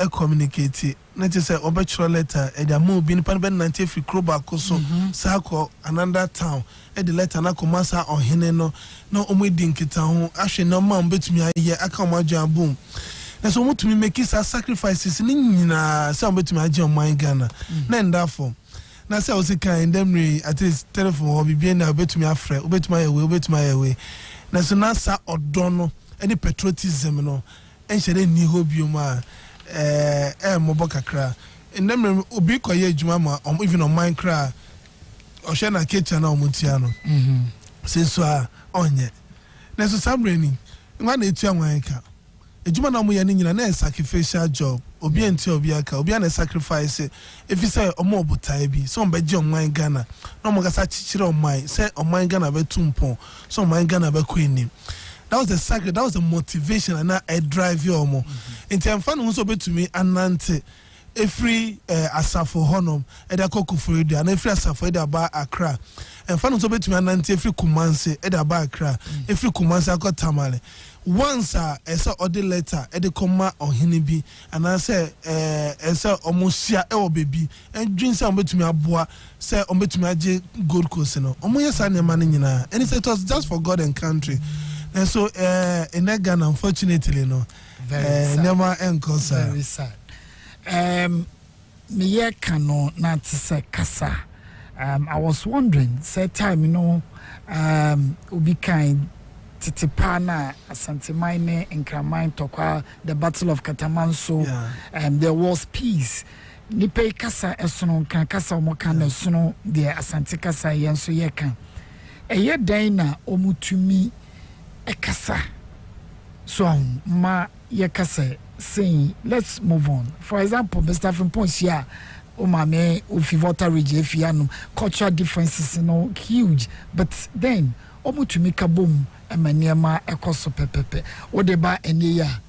a communicate not just say obituary letter and a move being pan 90 free crowbar so sako another town at the letter na komasa on hineno no omwedin kita actually no man betumi aye aka Agyapong na so mutumi make sacrifices ni nyina say betumi age on my Ghana na ndafo na say o se kan dem re at least telephone or bibia na betumi afre obetumi aye na so na sa odono any patriotism no enhyere ni hobioma mobo kakra ndem obi koye adwuma ma even on mine kra o hwe na kitchen na omutia no senso a onye na so sabreni nwa na etu anwan ka adwuma na mo ye ni nyina na sacrificial job obi enti obi aka obi na sacrifice if you say omo obutai bi so mbeje onwan Ghana na mo gasa chichire onwan say onwan Ghana betumpo so onwan Ghana be kwini. That was the sacred, that was the motivation and I drive you more. In terms of who's open to me anante every asafo honum eda akufo-addo and every asafo eda ba Accra. And fan who's open to me anante every Kumasi eda ba Accra, every Kumasi akọ Tamale. Once esa order letter ede koma ohinibi and I say esa omosia e obebi and dream say omo betumi aboa say omo betumi age Gold Coast no. Omo yesa ne man nyina. And it was just for God and country. And so in that Ghana, unfortunately, no, never very sad. Me cano not say kasa. I was wondering, say time, you know, ubi kind titipana asante mine in Kramine tokwa the Battle of Katamanso. There was peace. Nipe kasa esono kan kasa omo kan esono the asante kasa yenso ye kan. Eye dina omutumi ekasa so ma yekasa saying let's move on. For example, Mr. Frimpong here omame ofivota region fiano cultural differences huge, but then omutumi kabom emaniema ekoso pepepe odeba eniya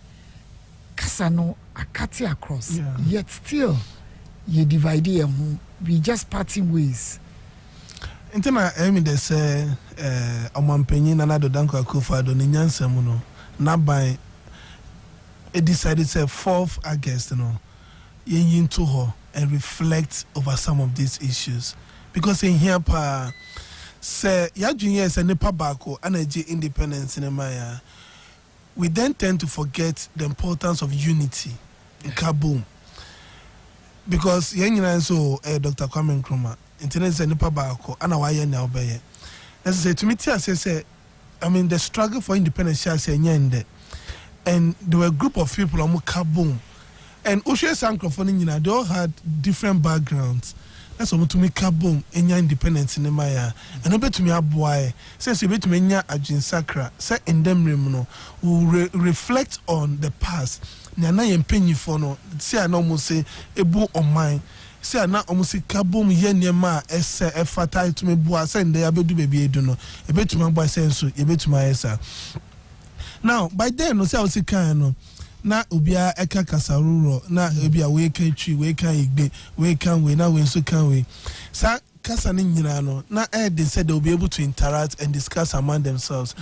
kasa no akati across yet still you divide we just parting ways. Intena they say omampenyi na nado danko akufo-addo ni nyansem no na by it decided say 4th August yin to her and reflect over some of these issues because in here pa say ya junior say nipa bako energy independence in Maya we then tend to forget the importance of unity in Kaboom because yen so Dr. Kwame Nkrumah internet say nipa bako ana waye na obeye say to me say I mean the struggle for independence say nyende and there were a group of people on Kaboom and Oshe Sankrofoni nyina they all had different backgrounds. That's what to me Kaboom enya independence in Maya and obe to me aboy since you be to me nya ajinsakra say in them no will reflect on the past na na yempenyi for no say na mo say ebu on mine say na almost Kaboom ye niema ese efata to me boa say nde abedu baby edu no ebetuma boa say so ebetuma esa. Now by then no say I was kan no na obia eka kasaruro na obia we kan twi we kan igbe we kan we na we so kan we sa kasa ni nyina no na they said they will be able to interact and discuss among themselves.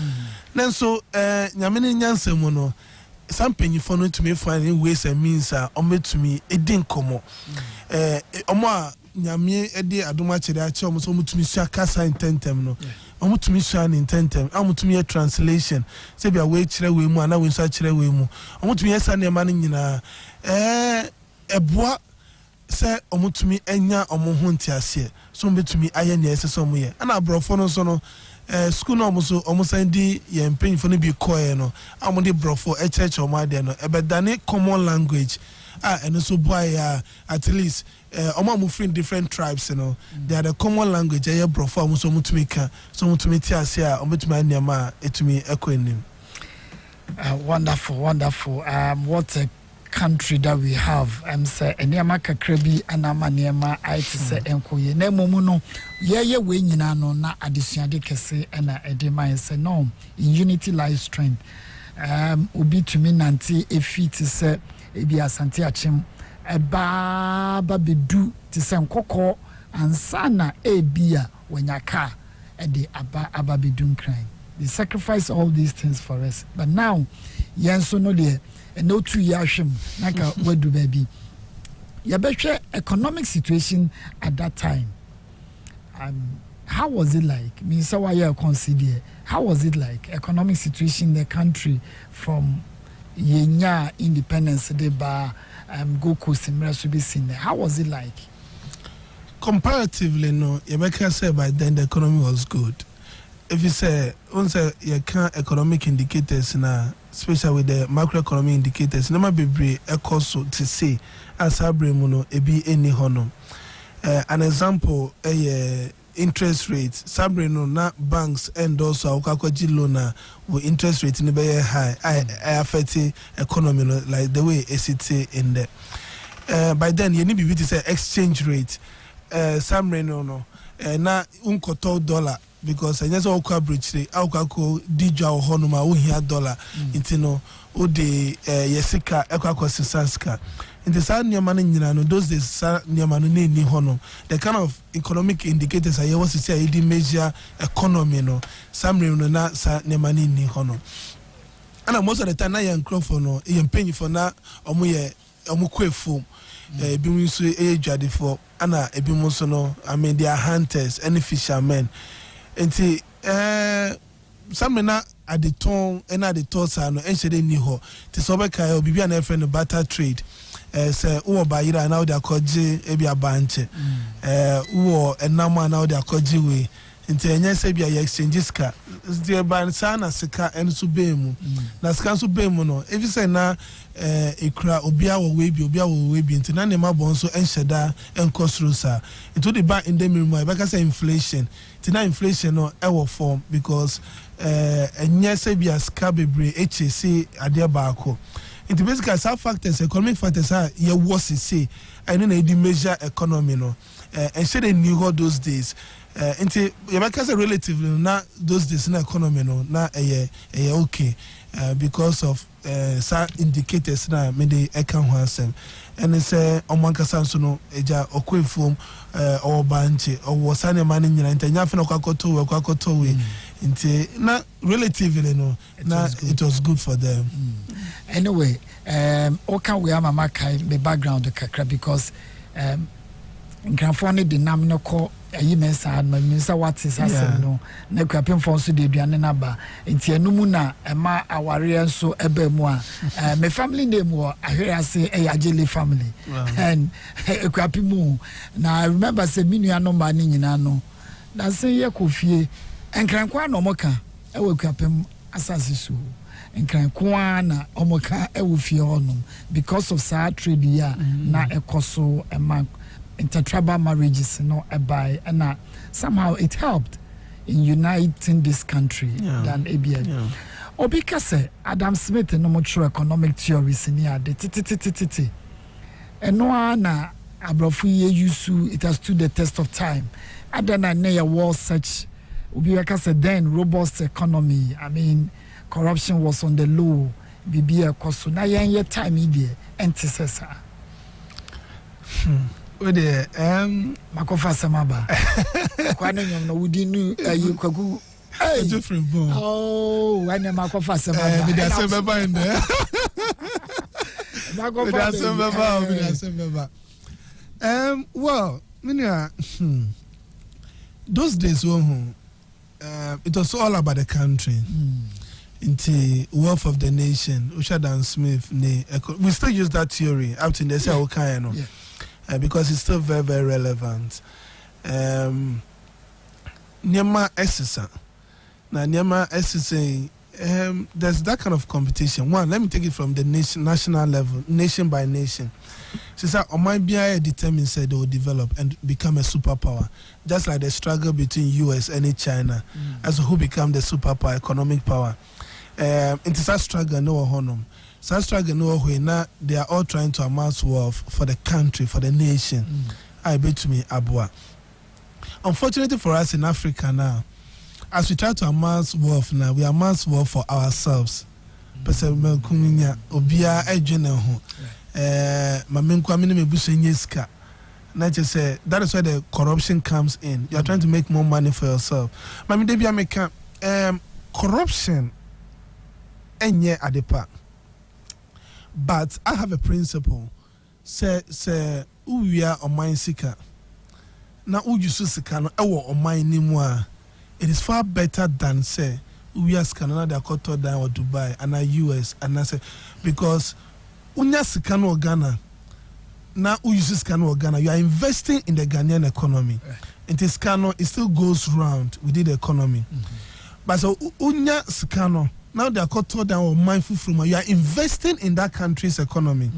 Then so nyame ni nyansem no some penyifo no to me find ways and means to me edin komo omo nyame ede adoma kire a che omo so mutumi sua kasa intentem no omo tumi sua intentem amutumi translation say bia we kire we mu ana we so kire we mu omo tumi esa ne ma no nyina eboa say omo tumi enya omo ho ntiase so mbetumi aye ne ese so omo ye ana brofo no so no school no omo sandi ye mpenyifo no bi koe no amo de brofo church omo ade no ebedane common language and so boy at least omo free different tribes they are the common language e brofo omo so mutumi ka so mutumi ti ase a omo tumi anyama etumi ekonim. Wonderful. What a country that we have. Say anyama kakrebi anama niema I to say enkoye na momu no ye we nyina no na adesuade kese na edema say no in unity lies strength. Obi tumi nanti efi to say ebi asante achim eba bedu to say nkoko ansana ebia wanyaka de aba bedu nkran. They sacrifice all these things for us, but now yenso no de no 2 years naka wadu baby yabehwe economic situation at that time. How was it like? Me say why you consider. How was it like? Economic situation in the country from yenya independence de ba go coast be seen. How was it like? Comparatively, no. You can say by then the economy was good. If you say once you can economic indicators now, especially with the macroeconomic indicators, no matter be a cost to say as abremuno ebi any hono. An example, interest rates. Sabrino na banks and also Okakoji loan with interest rate in the high. I affect economy like the way it's in there. By then you need to be say exchange rate. Sabrino no na unkoto dollar because I just okwa bridge rate. Okako dija honoma uhia dollar. Intino ode yesika ekwa sisanska. In the side near money, those days near money ni hono. The kind of economic indicators I was to say it measure economy no. Some na sa near money ni hono. And most of the time I am crofo no. I am paying for na omuye omukwe foam. Bimusu jadi for ana ebimuso no. I mean they are hunters, any fishermen. And see some na at the tone and at the tosa no. Enshede ni ho. Tisobeka obibi an friend of barter trade. Say uwo bayira na odi akoje ebi abanche uwo enama na odi akoje we nti enye se bia ye exchange ska the ban sana sika enso bemu na sika so bemu no if you say na ekura obia wo we bi nti na ne mabon so enhyeda enkosrusa into the bank in the minimum I say inflation nti na inflation no e wo form because enye se bia ska bebre HC ade baako. It basically some factors, economic factors are your worse say. I know they measure economy no. And so they knew all those days. Into you make us relatively not those days in economy no. Not okay. Because of some indicators now made the account handsome. And they say on one case no eja okwe form or banche or was any money in Tanya for kwakoto we. Into not relatively no. It was good for them. Anyway, okay, we have a the background of kakra because Grandfather dynamic call a immense and my minister what is happening no. Na kwapem for so de aduane na ba. Enti enumu na ema aware so ebe mu a my family name wo ahwe ase Ajele family. And kwapem mu na I remember say minua no ma ni nyina no. Na say ye kofie enkrankwa no moka e wo kwapem asase so. Nkran na omoka ewufie honum because of sa trade ya na ekoso ema intertribal marriages no ebai and somehow it helped in uniting this country than ABN. Obika say Adam Smith no much economic theories in here the titi and no na abrofu ye yusu it has stood the test of time adana na war such Obika say then robust economy I mean corruption was on the low. Bibia koso na yen time idea antecessor. With the makofa samaba. Kwana nyom no wudi nu ayi kwagu. Different bone. Oh, when makofa samaba. Me da semba in there. Makofa semba. Well, those days it was all about the country. Into wealth of the nation, Ushadan Smith, we still use that theory up to the say because it's still very, very relevant. Nyama Essesa. Now Nyama Essesa, there's that kind of competition. One, let me take it from the national level, nation by nation. She said, BIA determined said they will develop and become a superpower. Just like the struggle between US and China as who become the superpower, economic power. It's a struggle no honum. So struggle no way now they are all trying to amass wealth for the country, for the nation. I bet to me Abua. Unfortunately for us in Africa now, as we try to amass wealth now, we amass wealth for ourselves. Obia ejene ho. Mamenkwa mini me buso nyeska. Not just say that is where the corruption comes in. You are trying to make more money for yourself. Mami debi ameka corruption enye adepa. But I have a principle. Say we are on my sika. Now who you sika no ewo on my nimwa. It is far better than say we are Canada, Dakota, down or Dubai, and a US, and I say because unya sika no Ghana. Now who uses Ghana or Ghana? You are investing in the Ghanaian economy. It is Ghana. It still goes round within the economy. But so unya sika no. Now they are called down or mindful from you are investing in that country's economy.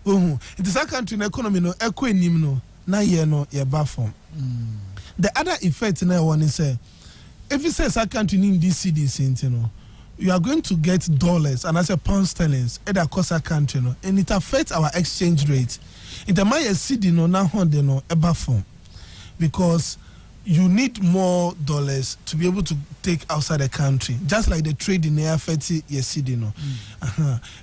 It is that country economy no echo no na ye no ye bafom. The other effect now one is if you say that country need this CDC, you know, you are going to get dollars and as a pound sterling at the cost of country no, and it affects our exchange rate. In the my CD no na honde no e bafom because you need more dollars to be able to take outside the country, just like the trade in the air 30 years CD no.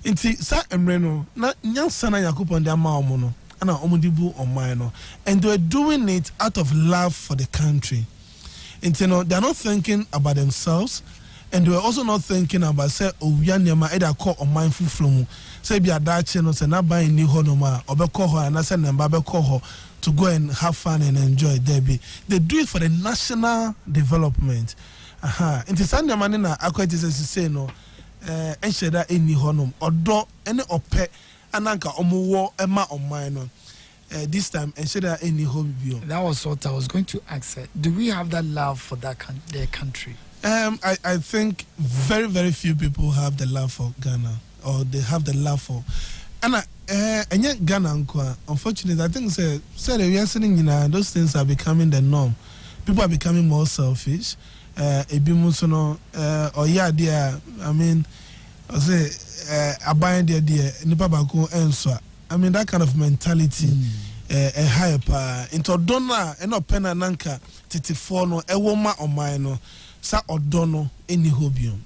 Inti sa emre no na nyansa na yakupon de ama omo no ana omudibu omai no, and they are doing it out of love for the country. Inti no, they are not thinking about themselves, and they are also not thinking about say owiya nema either call or mindful from say be adache no say na buy ni ho no ma obekọ ho na say namba bekọ ho to go and have fun and enjoy Debbie. They do it for the national development. Inti sanya mani na akwati say no ensheda eni honum odo ene ope ananka omuwo ema omai no this time ensheda eni hobio. That was what I was going to ask. Do we have that love for that their country? I think very, very few people have the love for Ghana, or they have the love for and yet Ghana, unfortunately, I think we are seeing those things are becoming the norm. People are becoming more selfish. Ebimusono or yeah, dear. I mean, I say abide dear nipa bako enswa. I mean that kind of mentality. A higher power into donna and no pena nanka titifono ewoma omaino sa odono eni hobium.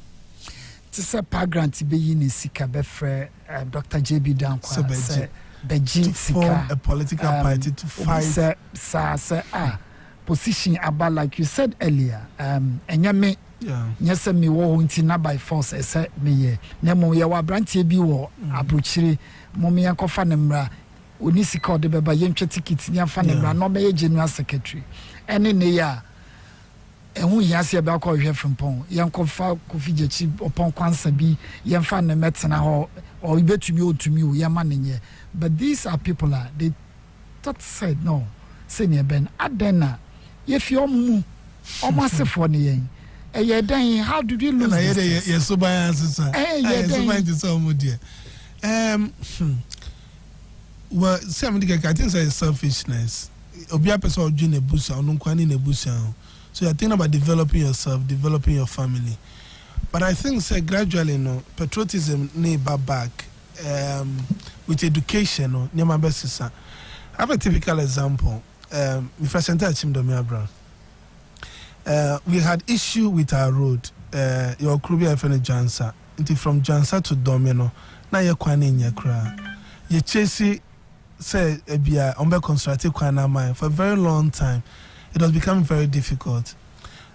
Tisa pagrant be yin sika befre Dr. JB Dankwa say beji sika a political party to fight position about like you said earlier enya me yes me wo nti na by force say me ye na mo ye wa brantie bi wo abrochire mo me yankofa ne mra oni sika de beba yentwe ticket nya fa ne mra no be general secretary ene ne ya ehun yase be akọ hwe frimpon yankofa kofi jechi opon kwansa bi yemfa ne metena ho or betumi otumi o yama ne nye. But these are people they thought said no senior ben adena if you mu almost for ne yen how did you lose yes so by answer so by to some dear well somebody I think say selfishness obi a person odwin ebusa onu kwani na ebusa. So you're thinking about developing yourself, developing your family. But I think say gradually patriotism neighbor back with education I have a typical example. We had issue with our road. Your Krubia FN Jansa. From Jansa to Domino. Now you're quaning your cry. You chase say ebia ombe constructive kwana mine for a very long time. It was becoming very difficult.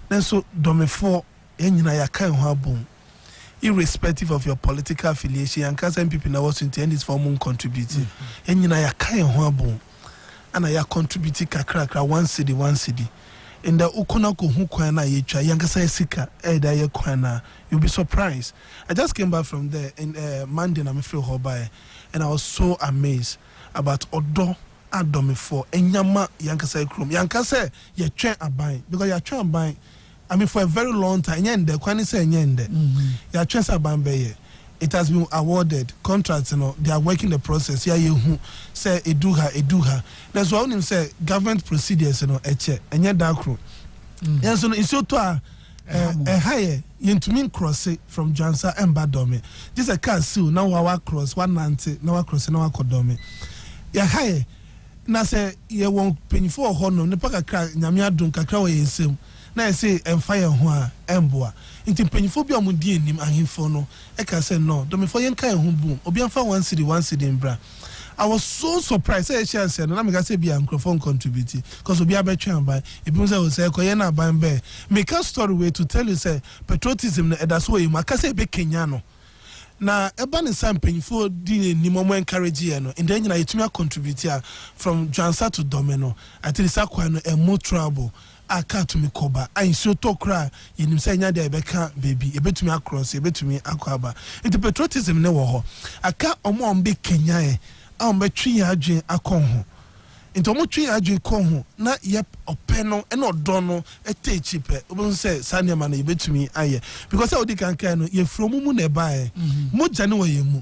Then so domefo enyina yaka ho abom. Irrespective of your political affiliation, and some people now was into this form contributing. Enyina yaka ho abom. And I contributing kakra one city. In the ukona ko hu kwana yetwa yankasa sika da ye kwana. You'll be surprised. I just came back from there in Monday na me feel hobai, and I was so amazed about odo adomifo enyama yankasa krom yankasa ye twen aban because you twen aban I mean for a very long time nyende kwani say nyende ya twen aban be it has been awarded contracts they are working the process ya ye hu say eduha that's why him say government procedures eche enye da kro yes so iso to higher yentumi cross from Jansa and Badome this a car seal now wa cross 190 now cross now akodome ya higher na say ye won penifo ho no ne pakakra nyame adon kakra wo yensem na say emfa ye ho a emboa nti penifo bi omudi enim ahemfo no e ka say no do me for yen kan ho boom obi amfa one city in bra. I was so surprised say she said na me ka say bi microphone contribute because obi abetwe ban e bi say say ko yen aban be make a story way to tell you say patriotism na edaso yi maka say be Kenya no na eba ne samping for di ni mo encourage ye no and then you tumi contribute from Jansa to Domino at least akwa no e mo trouble aka to me koba and so to cry yinim say nya de beka baby e betumi across e betumi akwaba it patriotism ne wo ho aka omo ombe Kenya e a ombe twi adwen akon ho into mo twi adwen kon ho na yep openo e no do no e te chipe obon say sane ma na yebetumi aye because how odi kan no ye from mu na bae mo jane wo ye mu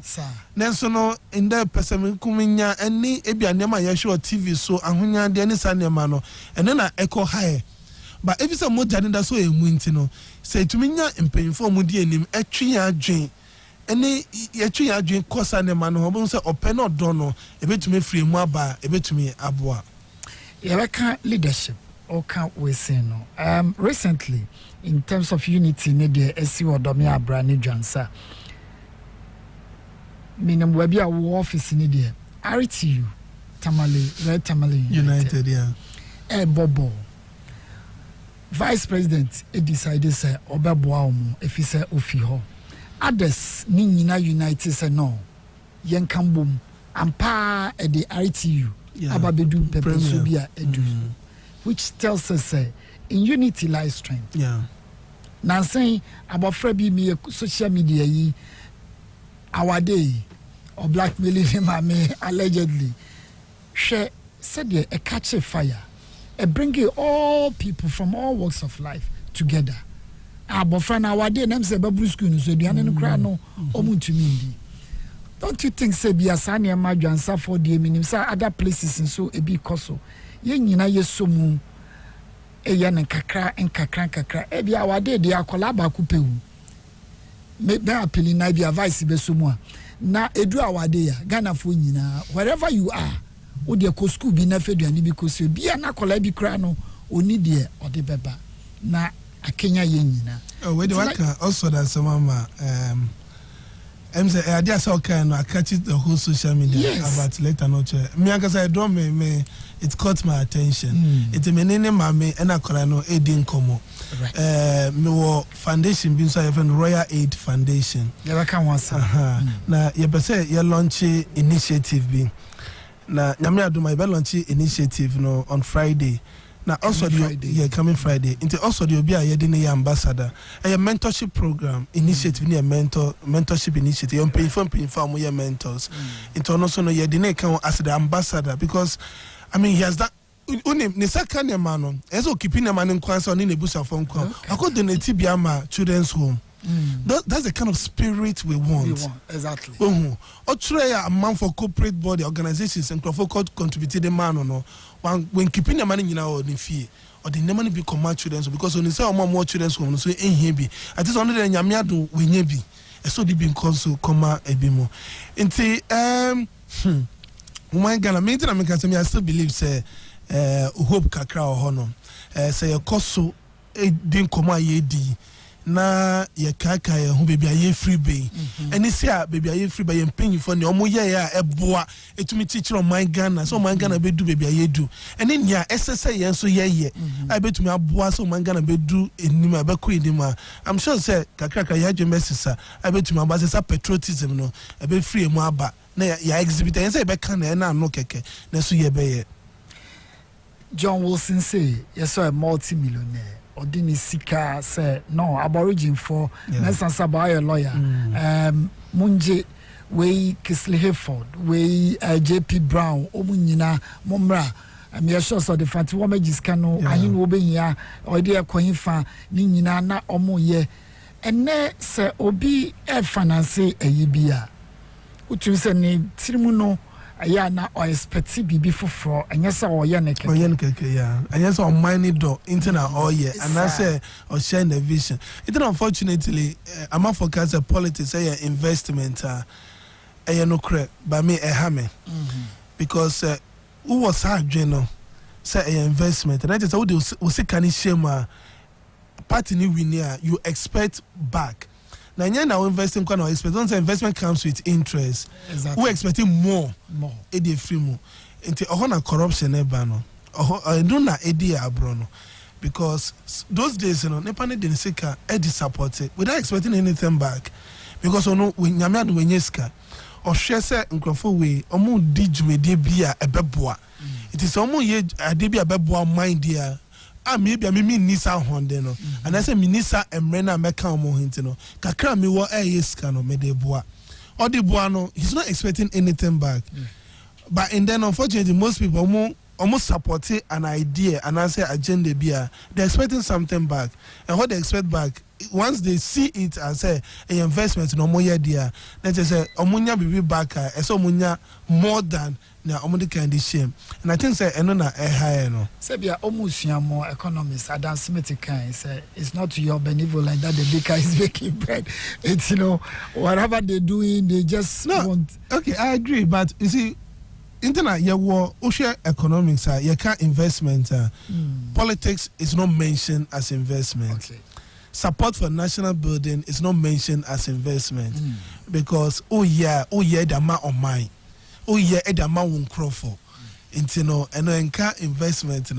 nenso no in the person kuminya eni ebiane ma ye show TV so ahonya de ni sane ma no ene na eko high but if some mo jane da so ye mu ntino say tumi nya empanyfo mu di enim etwi adwen eni yetwi adwen kosa ne ma no obon say openo do no ebetumi free mu aba ebetumi aboa yɛbɛka leadership or can't we say no recently in terms of unity ne de esi odomi abrani Jansa minim wabi a wo office ne de RTU Tamale United bobo vice president decided say obeboa omo efi say ofi ho others ni nyina united say no yenkambom ampa e de RTU ababedu pepe so bia edu which tells us in unity lies strength now saying about Freddie me social media yi our day or blackmailing him allegedly she said a catch a fire a bringing all people from all walks of life together about friend our day them say babu school so the no cry no omuntumi. Don't you think say be asani ama Jansa for the minim say other places and so e bi koso ye nyina ye somu e ya nkakra e bi awade de akola ba kupewu me appeal na bi advice be somu a na edu awade ya Ghana fo nyina wherever you are o de ko school bi na feduani bi ko so bi na akola bi kra no oni de ode beba na akenya ye nyina we de waka also that some mama I just saw kind I catch it the whole social media about later not me because I don't me it caught my attention. It's a menene mame and I call no aiding como me wo foundation being so even Royal Aid Foundation. Never can once. Na you say you launch initiative being na nyame ado my launch initiative no on Friday. Now also the coming Friday. Into also the obi a yedine ambassador. A mentorship program initiative near mentorship initiative. You pay for more mentors. Into also no yedine can as the ambassador because I mean he has that. Ni sakane mano. Ezo keeping a man in kwansa on in a busa phone call. I could donate Tibiama children's home. That's the kind of spirit we want. Exactly. Or try a man for corporate body organizations and contributed the man or no. When keeping the money in our fee or the money be command children because when you say more children home so in here be at least only the nyamiado we be so they been consul comma ebimo into my Ghana maintain I still believe say hope kakra or honor say a coso didn't come yedi na ye kaka ye hu baby aye free bay eni se a baby aye free bay empanyi for ne omo ye ya eboa etumi teacher on my Ghana so my Ghana be do baby aye do eni nia esese ye so ye I betumi aboa so my Ghana be do enima be ko enima I'm sure say kakra ya dwemesisa I betumi abasesa patriotism no e be free mu aba na ya exhibit en say be kan na no keke na so ye be ye John Wilson say yes a multi-millionaire Odini Sika say no aborigine for Nelson Sabaya lawyer Munje we Kisley Hayford we JP Brown omunyina momra me sure so the fanti wo magis kanu ahin wo behia odi akohinfa ni nyina na omo ye ene se obi e finance ayibia utu se ni tirimu no aya na o expect bibi foforo anyesa o ye nekeke yeah anyesa o mine do internet all year and I say or share the vision it unfortunately I'm focus a politics say investment no credit by me hame because who was hard no say investment and that is how they will say can share party ni win you expect back. Now, you're investing kind of expect. Once investment comes with interest, exactly. We're expecting more. Edi free more. Into a corruption, no. I don't know Edi abrono because those days, Nepal didn't say Edi supported without expecting anything back. because ono when nyame ado wenyeska or share say nkrofo we omo di dwumede bia ebeboa it is omo ye ade bia ebeboa mind dia maybe me nisa honde no and I say minisa emre na meka omo hinti no kakra me wo yeska no me de boa or the boa no he's not expecting anything back but and then unfortunately most people almost support an idea and I say agenda bia they're expecting something back and what they expect back once they see it as an investment no more idea let's say omunya be back so omunya more than na omudi kind shame and I think say eno na high no say bia omusia more economists Adam Smith can say it's not your benevolence that the baker is making bread. It's whatever they're doing they just want. Okay, I agree, but you see internet ocean economics you can't investment politics is not mentioned as investment. Okay. Support for national building is not mentioned as investment because the amount of mine the amount won't crop for and can't investment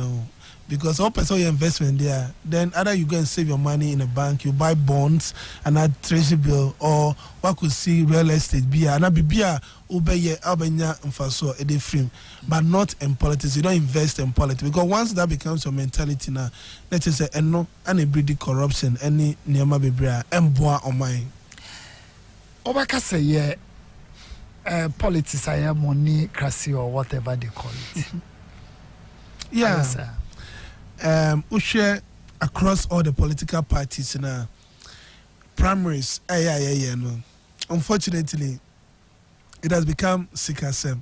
because all person your investment there then either you go and save your money in a bank, you buy bonds and add treasury bill, or what could see real estate be and be obey albania and a different but not in politics. You don't invest in politics because once that becomes your mentality now let's say and a breedy corruption any nearma bebra and boa on mine Obaka say politics I am money crazy or whatever they call it. Yeah. We share across all the political parties now. Primaries, no. Unfortunately, it has become sikasem.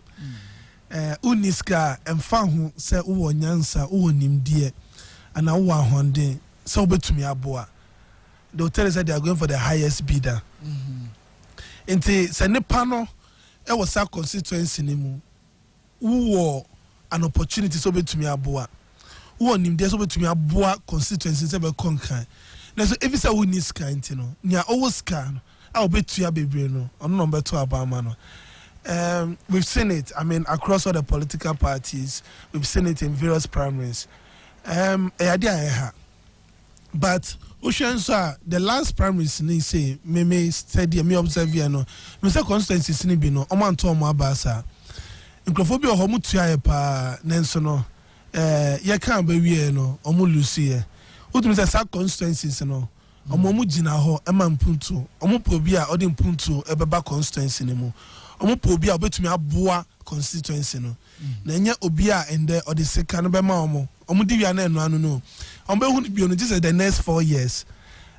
Uniska and fahu say uwo nyansa uwo nimdie and uwa honde so betumi aboa. They'll tell us that they are going for the highest bidder. Into Senepano, it was a constituency nimu. Uwo an opportunity so betumi aboa. One him there's over to me a boa constituency ever conquer. Now so if it's a winning scan, near always scan, I'll bet to your baby no, or number 2 Obama. We've seen it, I mean, across all the political parties, we've seen it in various primaries. Idea but Ocean sir, the last primaries ni say me study me observe no, me say constituency ni bi no, oman to mo abasa. Nkrofobia o homu tua pa nenso no. You can't be we no omu lucy utum say sa constituencies no omu gina ho ema mpuntu omu probia odi mpuntu ebeba constituency ni mu omu probia obetumi aboa constituency no na nya obia ende odi sika no be ma omu di wi na enu anu no omu be hu bi no just the next 4 years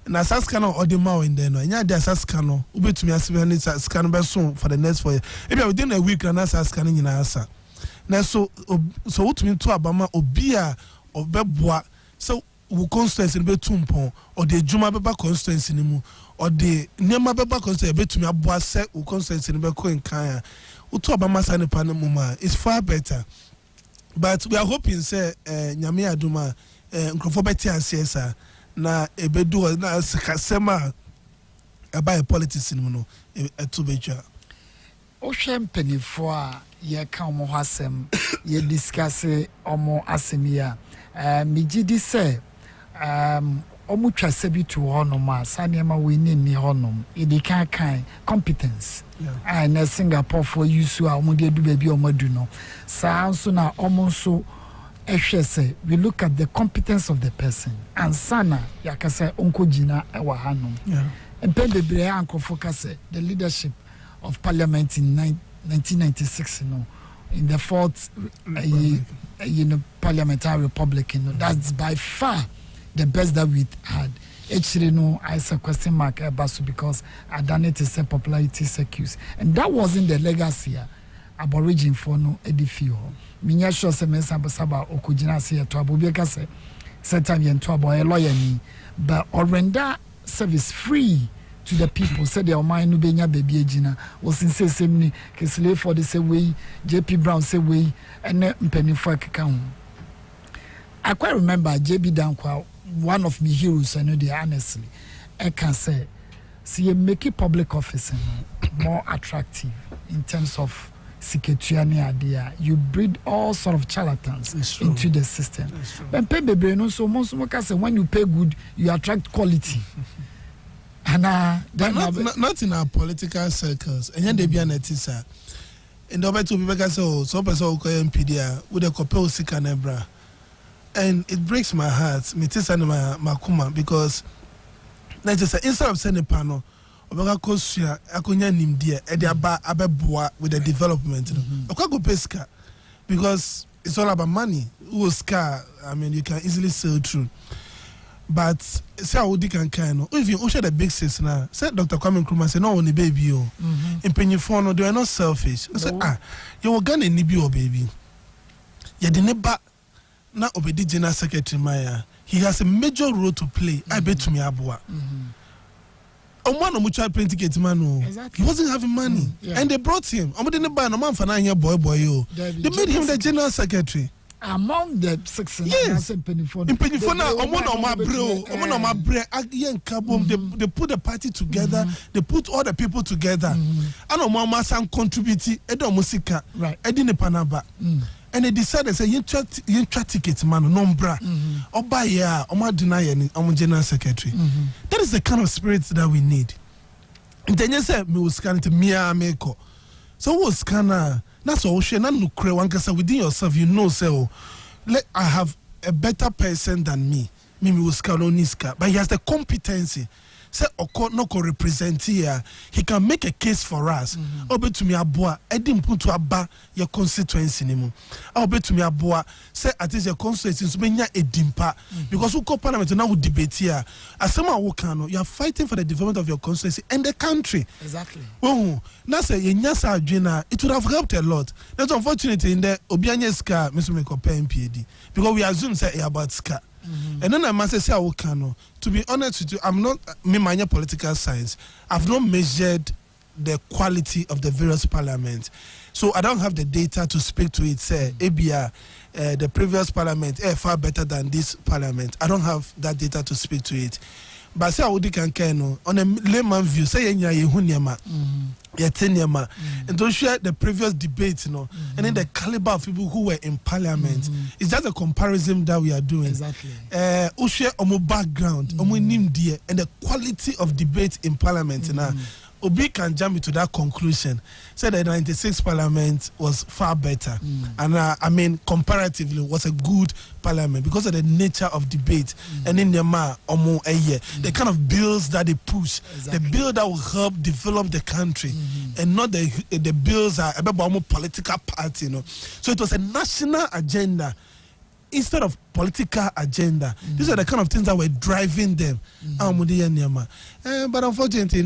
na saska no odi ma ende no nya dia saska no obetumi asebe ni saska no be so for the next 4 years e bia within a week na saska no nyina asa na so what mean to abama obia obeboa so wo constituency be tumpon or the juma beba constituency ni mu or the nema beba constituency betumi aboa se wo constituency be ko nkan wo to abama sa ne pa ne mu ma is far better but we are hoping say nyame aduma nkrofo beti asiesa na ebedu na kasema about politics ni mu no eto beja Ocean penifo a ye ka omo hasem ye discuss omo asemia migidi se omo twase bi to honom a sanema we ni honom e dey kan competence na Singapore for use a omo dey do baby omo do no sa so na omo so ehwe se we look at the competence of the person and sana yakase onko gina e wa hanom bebre anko focus the leadership of Parliament in 1996, in the 4th Parliamentary Republic, that's by far the best that we had. Actually, I say question mark because I done it as a popularity circus, and that wasn't the legacy. Aborigine for no edifio. Minya sure se mensa basaba okujina se to abobeka se certain yen to aboy lawyer ni, but or render service free to the people. Said their mind no benya baby ejina was in say same Kesle for the same way, JP Brown say way, and mpenny for account. I quite remember JB Dankwa, one of my heroes, I know the honestly. I can say, see, make it public office more attractive in terms of security idea. You breed all sort of charlatans into the system. When pay baby, no so most say when you pay good, you attract quality. Not in our political circles. And yet they be an etisa. And the other two people say, so person who MPD with a couple sikanebra. And it breaks my heart, me tisa my kuma, because instead of sending a panel, Obaga Kosia, Akunya Nimdia, Ediaba Abeboa with the development. Okago Pesca, because it's all about money. I mean, you can easily sell through. But say I would can if you usher the big sis now, said Dr. Kwame Nkrumah say no only baby you. In Penyifono, they are not selfish. Say you were gonna need your baby. You didn't ba na obedi General Secretary Maya. He has a major role to play. I bet to me abua. One mutual plane ticket man. Exactly. He wasn't having money. And they brought him. I'm didn't buy no man for 9 year boy. They made him the General Secretary. Among the 6 yes. In Penifona, they put the party together, they put all the people together. And Omama San contributed Edo Musika, right? Edine Panaba. And they decided say you try tickets man nombra or buy ya or deny any General Secretary. That is the kind of spirit that we need. And then you say me was scanning to Mia Meko. So was scanner. That's all. Within yourself, you know, so I have a better person than me. Mimi was Niska, but he has the competency. Say no represent here. He can make a case for us. I'll bet to me aboa. I didn't put to abba your constituency anymore. I'll bet to me aboa. Say at least your constituency so many a dimpa because we call Parliament now we debate here. As someone who can, you are fighting for the development of your constituency and the country. Exactly. Oh, now say Yenyasa Jina, it would have helped a lot. That's unfortunately in the Obianye Ska, Mr. Mekope MPAD, because we assume say about Ska. And then I must say, to be honest with you, I'm not my political science. I've not measured the quality of the various parliaments. So I don't have the data to speak to it. Say, ABR, the previous parliament, far better than this parliament. I don't have that data to speak to it. But say I would can on a layman view, say and to share the previous debates, and then the caliber of people who were in parliament. It's just a comparison that we are doing. Exactly. Who share omo background, omo nim dear, and the quality of debate in parliament now. Obi can jump into that conclusion. Said the 96 parliament was far better. And I mean, comparatively, was a good parliament because of the nature of debate. And in the the kind of bills that they push, the bill that will help develop the country, and not the bills are about political party. So it was a national agenda instead of political agenda. These are the kind of things that were driving them. But unfortunately,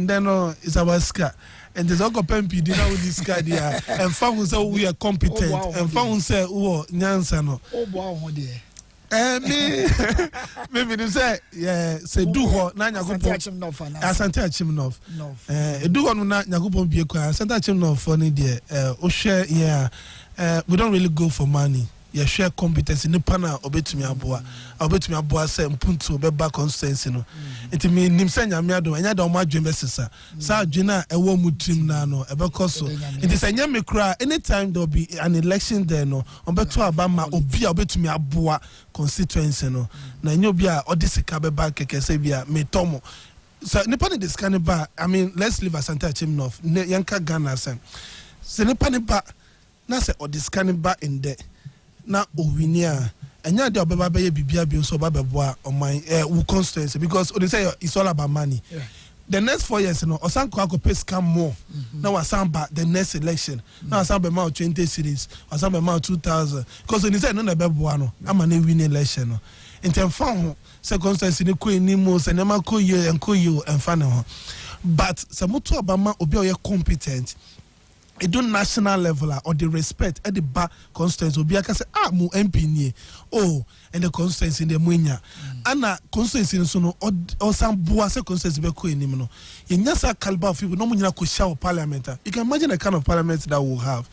it's our ska. And there's all MPD now with this guy there. And found say we are competent. And found say nyansa no. Maybe they say do ho na Nyankopon Asante Achimnof. Do ho na Nyankopon bie kwa Asante Achimnof for ni there. O share we don't really go for money. You share competence in the panel obetumi aboa say mpuntu obeba constituency no it mean nimsanya miado enya da omo adwembe sesa sa adwena ewo mutrim na no ebekoso it is enya mekura anytime there will be an election there no obeto abama obi a obetumi aboa constituency no na enya obi a odisika beba kekese bia metomo so nipa ne discan ba I mean let's leave Asante Achimnof yanka Ghana say se nipa ne ba na se odiscan ba in there na owinia enya de obeba be bibia bi so babeboa oman wo constituency because they say it's all about money. The next 4 years osanko akopay scam more now wasamba the next election now wasamba ma 20 series wasamba ma 2000 because they say no na beboa no ama na win election no intem fa ho say constituency ni ko ni mo se na ma ko ye enko ye emfa ne ho but samuto abama obi o ye competent it do national level or the respect at the back constituency obi aka say mu MP nie and the constituency in the munya ana constituency so no or some boa say constituency be ko enim no yenya sa caliber of people no munya ko show parliament. You can imagine the kind of parliament that we'll have.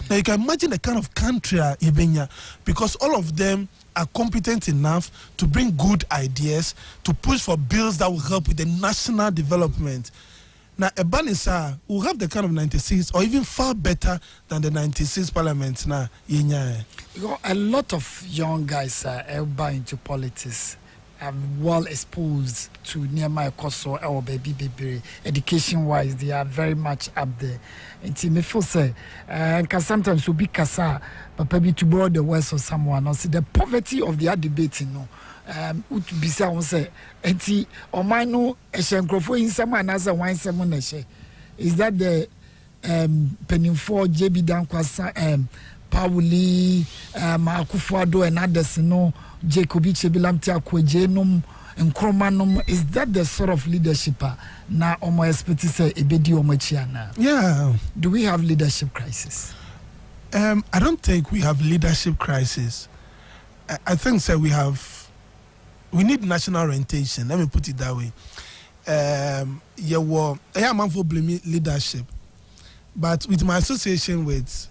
Now you can imagine the kind of country ibenya because all of them are competent enough to bring good ideas to push for bills that will help with the national development. Now, Ebanisa will have the kind of 96 or even far better than the 96 parliament now. A lot of young guys are into politics well exposed to near my coso or baby education wise. They are very much up there. It's me feel say, because sometimes we be kasa, but maybe to borrow the words of someone or see the poverty of the debate, would be sound say, and or my no a shankrofo in some another wine someone is that the penny for JB Dankwasa Pauli akufo-addo and others no Jacobi Chebilamti Akwejenum and Kromanum. Is that the sort of leadership na omo expect say ebedi omochiana? Yeah. Do we have leadership crisis? I don't think we have leadership crisis. I think we need national orientation. Let me put it that way. I am for blaming leadership, but with my association with,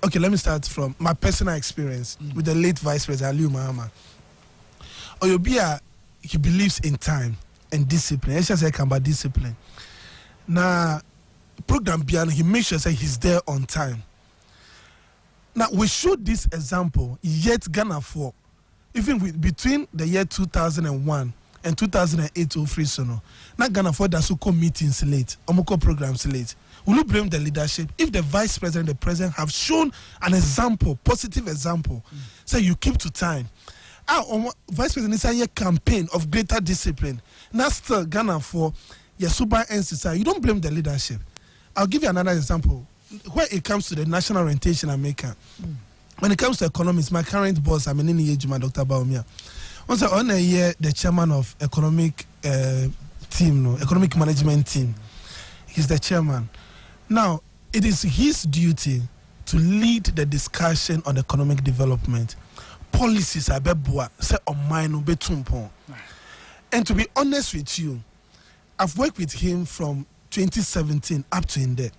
okay, let me start from my personal experience with the late Vice President Aliu Mahama. Oyobia, he believes in time and discipline. I just say about discipline. Now, program beyond, he makes sure that he's there on time. Now, we showed this example, yet Ghana for, even between the year 2001 and 2008 or free sono. Now Ghana for that so-called meetings late, omoko programs late. Will you blame the leadership if the vice president, the president have shown an example, positive example, say you keep to time? Vice president is a campaign of greater discipline. Now still Ghana for your super NCSI. You don't blame the leadership. I'll give you another example. When it comes to the national orientation America, when it comes to economics, my current boss, I'm in Ejuma, Dr. Baumia. Once on a year, the chairman of economic economic management team. He's the chairman. Now, it is his duty to lead the discussion on economic development. Policies are bebwa, say on mine betumpo. And to be honest with you, I've worked with him from 2017 up to in there.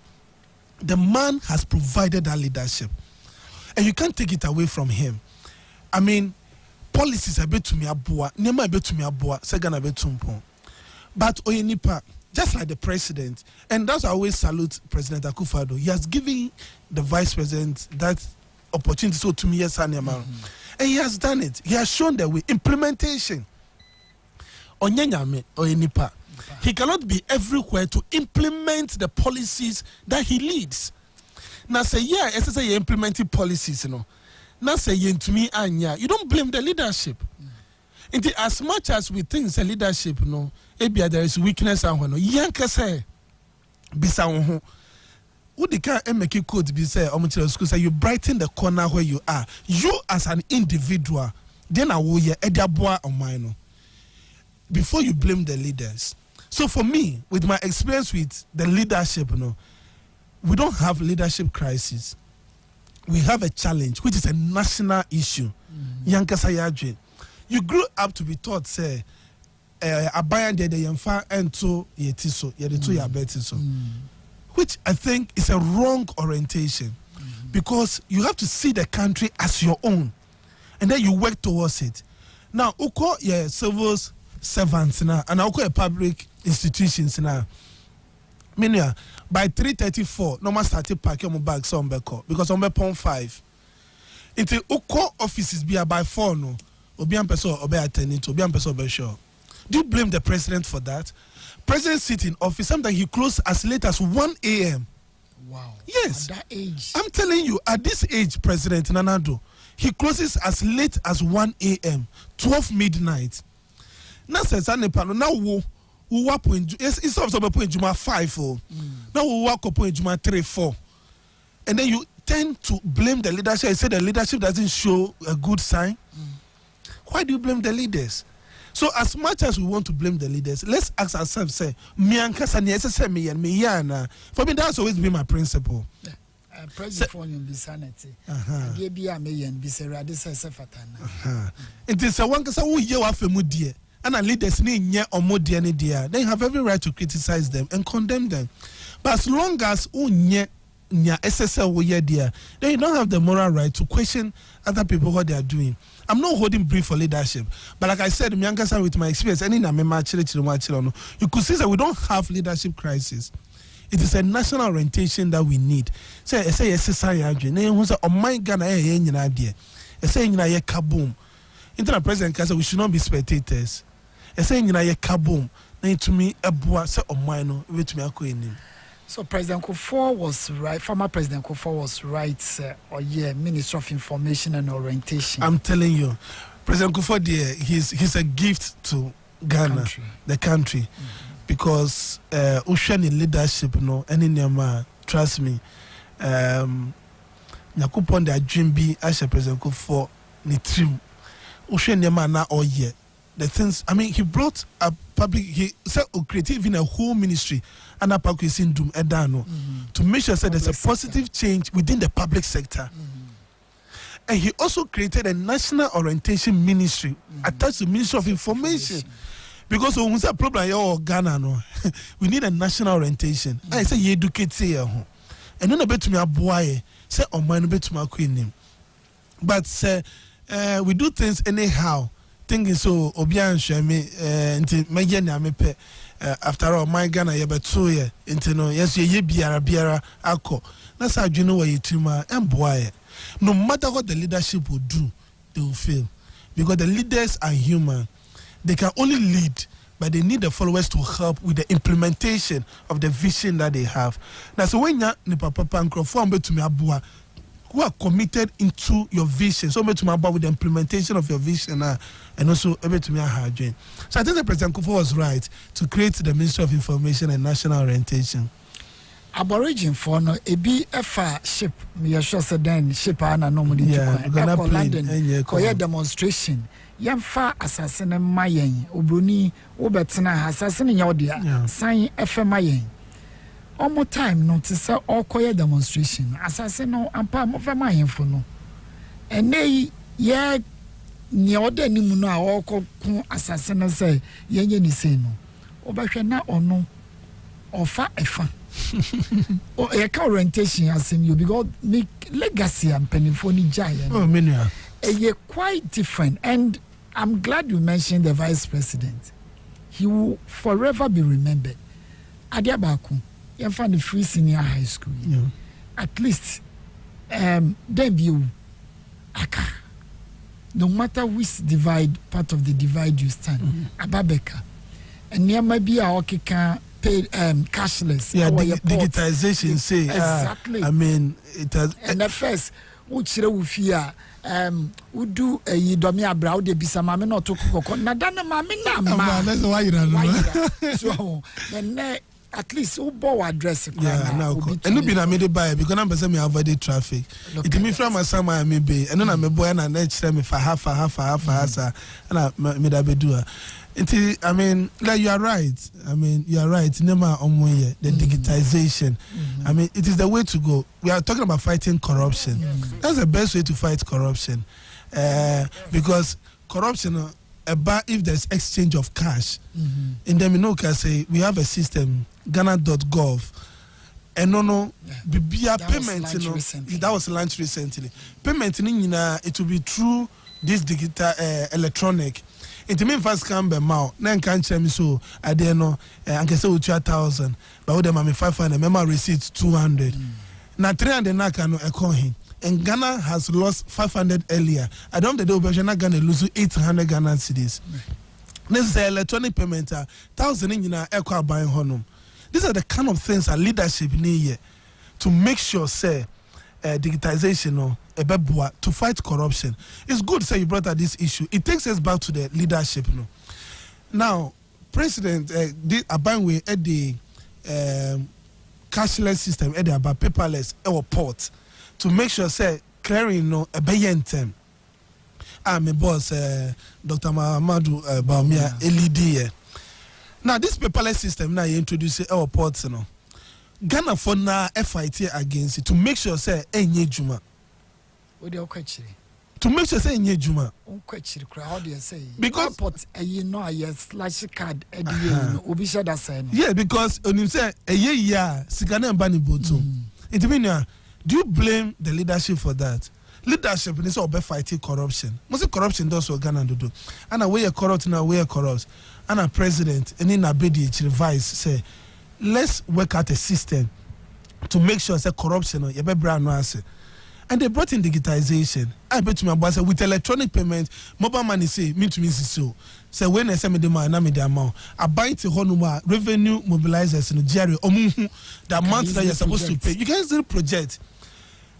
The man has provided that leadership, and you can't take it away from him. I mean, policies are bet to me abua, nema bet to me abua, segana betumpo. But oyenipa, just like the president, and that's why I always salute President Akufo-Addo. He has given the vice president that opportunity. So to me, yes, and he has done it. He has shown the way. Implementation. Onyanyame oyenipa. He cannot be everywhere to implement the policies that he leads. Now say, yeah, as I say, implementing policies, Now say, to me, anya, you don't blame the leadership. As much as we think the leadership, maybe there is weakness and when yanka say, bisa would the car make it code be say, you brighten the corner where you are. You as an individual, then I will hear Agyapong on mine. Before you blame the leaders. So for me, with my experience with the leadership, we don't have leadership crisis. We have a challenge, which is a national issue. Yankasa you grew up to be taught, say, abayan de yemfa ento yetiso, yedeto yabetiso, which I think is a wrong orientation, because you have to see the country as your own, and then you work towards it. Now, uko civil servants now, and uko public institutions now. Meaning, by 3:34, no man started packing my bags on Beko because on Beko 5. Into uko offices be by 4 no. Obian person obe attending to Obian person obe sure. Do you blame the president for that? President sit in office, sometimes he close as late as 1 a.m. Wow. Yes. At that age. I'm telling you, at this age, President Nanado, he closes as late as 1 a.m., 12 midnight. Now says now wo walk in it's also point Juma 5 now we walk up in Juma 3 4, and then you tend to blame the leadership. I say the leadership doesn't show a good sign. Why do you blame the leaders? So as much as we want to blame the leaders, let's ask ourselves, say, for me, that's always been my principle. President for insanity. It is a one because who you have a mood, and leaders need or more they have every right to criticize them and condemn them. But as long as SSL then you don't have the moral right to question other people what they are doing. I'm not holding brief for leadership, but like I said, with my experience, you could see that we don't have leadership crisis. It is a national orientation that we need. Say SSI on my Ghana, say kaboom. Internal president can say we should not be spectators. I say you know ye kaboom. Na to me ebua say omano we to me akoenim. So President Kufuor was right. Former President Kufuor was right. Minister of Information and Orientation. I'm telling you, President Kufuor, he's a gift to Ghana, the country, because Ocean leadership, no, any man, trust me. Nakupon the dream be as a President Kufuor ni trim. Ocean man na all year. The things, I mean, he brought a public, he said, created even a whole ministry, and a public syndrome, edano, to make sure that there's a positive change within the public sector. And he also created a national orientation ministry attached to Ministry of Information. Because when we say problem here Ghana, no, we need a national orientation. I say you educate here, and then a bit to me a boy, say on my bit to my queen. But we do things anyhow. Thinking so obian shame nti meje na mepe after all my Ghana ye beto ye nti no yes ye biara akọ na sa adwene wa yitima emboa. No matter what the leadership will do, they will fail, because the leaders are human. They can only lead, but they need the followers to help with the implementation of the vision that they have. Now so when ya ni papa nkrofo betumi aboa who are committed into your vision, so much about with the implementation of your vision, and also able to me a hard join. So I think the President Kufuor was right to create the Ministry of Information and National Orientation. Aborigine for no ebi efa ship me sure said then ship ana no mudi to London ko demonstration yemfa assassin mayen obroni obetena assassin nya odia sign efa mayen. One more time, no, to say all quiet demonstration. Assassin no, and palm of a mine for no. And they, near the Nimuna, all called assassin say, ni say no. Obashana or no, or far a fan. Or a orientation as in you, because make legacy and pennyphony giant. Oh, many are. You're quite different. And I'm glad you mentioned the vice president. He will forever be remembered. Agyapong. You find the free senior high school. Yeah. At least, debut, aka. No matter which part of the divide you stand, Ababeka, and near maybe our can pay cashless. Yeah, digitization. Say exactly. I mean, it has. And the first, which we fear. We do a yidomi abroad de bisama me not to cook. Nadana mami na. That's why you know. So then. At least who bought address. Yeah, now and no be na made buy because I'm person me avoid the traffic. It me from asama I me be and no na me boy na next time me for half and I me da be do. I mean, like you are right. I mean, you are right. Nema omwe the digitization. I mean, it is the way to go. We are talking about fighting corruption. That's the best way to fight corruption, because corruption. About if there's exchange of cash, and then we can say we have a system, Ghana.gov, and payment. That was launched recently. Payment it will be through this digital electronic. It means first come by now. Then can't tell me so. I didn't know. I can say with 1,000, but with them I'm 500. Member receipts 200. Now 300 na can coin. And Ghana has lost 500 earlier. I don't know the day Ghana lose 800 Ghana cedis. This is electronic payment. 1,000 in echo buying honum. These are the kind of things our leadership need to make sure say digitization to fight corruption. It's good say you brought up this issue. It takes us back to the leadership. Now, President did a way at the cashless system at the about paperless airport. To make sure, say, clearing a bayentem. I'm a boss, Dr. Mahamadou Baumia, LED. Now, this paperless system now you introduce our ports, Ghana for now FIT against it to make sure, say, enye juma. What do you catch? To make sure, say, enye juma. How do you say? Because you know, yes, slash card, Obisha that say. Yeah, because when you say a year, Sikana and Bani Boto, it means. Do you blame the leadership for that? Leadership is all about fighting corruption. Most corruption does what Ghana do. And we are corrupt now, we are corrupt. And a president, and in a BDH advice, say, let's work out a system to make sure that corruption, And they brought in digitization. I bet to my boss with electronic payment, mobile money say me to me so. So when I send me the money, na me the amount. I buy to honuma revenue mobilizers in Jerry omuhu the amount that you're supposed to pay. You can still project.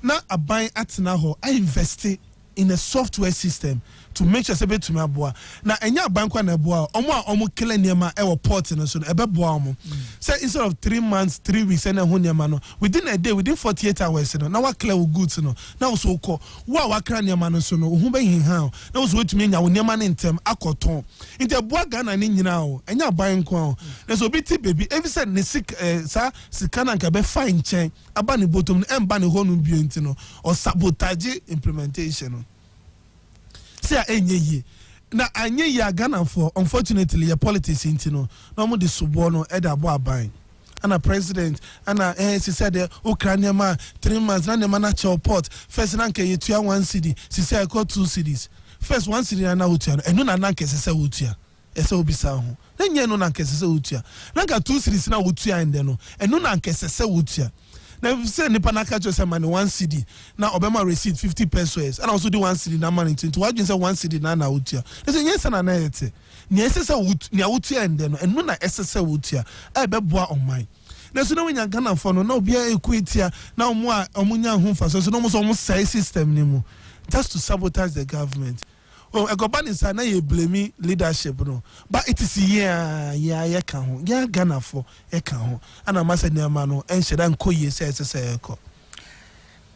Now I buy at now I invest in a software system to make sure say to me aboa. Na enya bank na aboa omo kele niema e wo port no so e be boa omo. Say instead of 3 months, 3 weeks and ho niema no within a day, within 48 hours no na wa clear goods no na so ko wa kra niema no so no hu be hinhan na so wetumi nya wo niema ne ntem akoton inte aboa Ghana ne nyina o enya ban ko na so bi ti baby every said ne sik sa sikana nka be fine chen aba ne bottom emba ne ho no bi enti no or sabotage implementation no. Say enye ye na anye ye Ghana for unfortunately your politics intino no mo de subono e da bo aban ana president ana she said Ukraine ma 3 months na nema na chill port first na nke yetua 1 cedi she say I got 2 cedis first 1 cedi na utua no eno na nke se se utua ese obisa ho na nye no na nke se se utua na ka 2 cedis na utua ende no eno na nke se se utua. Now if you say nipa na catch yourself money 1 cedi now Obama receipt 50 pesos and also do 1 cedi na money 20 why you say 1 cedi na utia they say yes na yete ni esese ni utia ende no enu na esese utia e be boa on mine na so na wenya Ghana for no na obi equitia na omunya hu fa so no mo so mo say system ni mu just to sabotage the government. Oh, Egobani is na ye blame leadership no, but it is ye can ho ye Ghana for ye can ho ana masa ni ama no en sheda nko ye say ko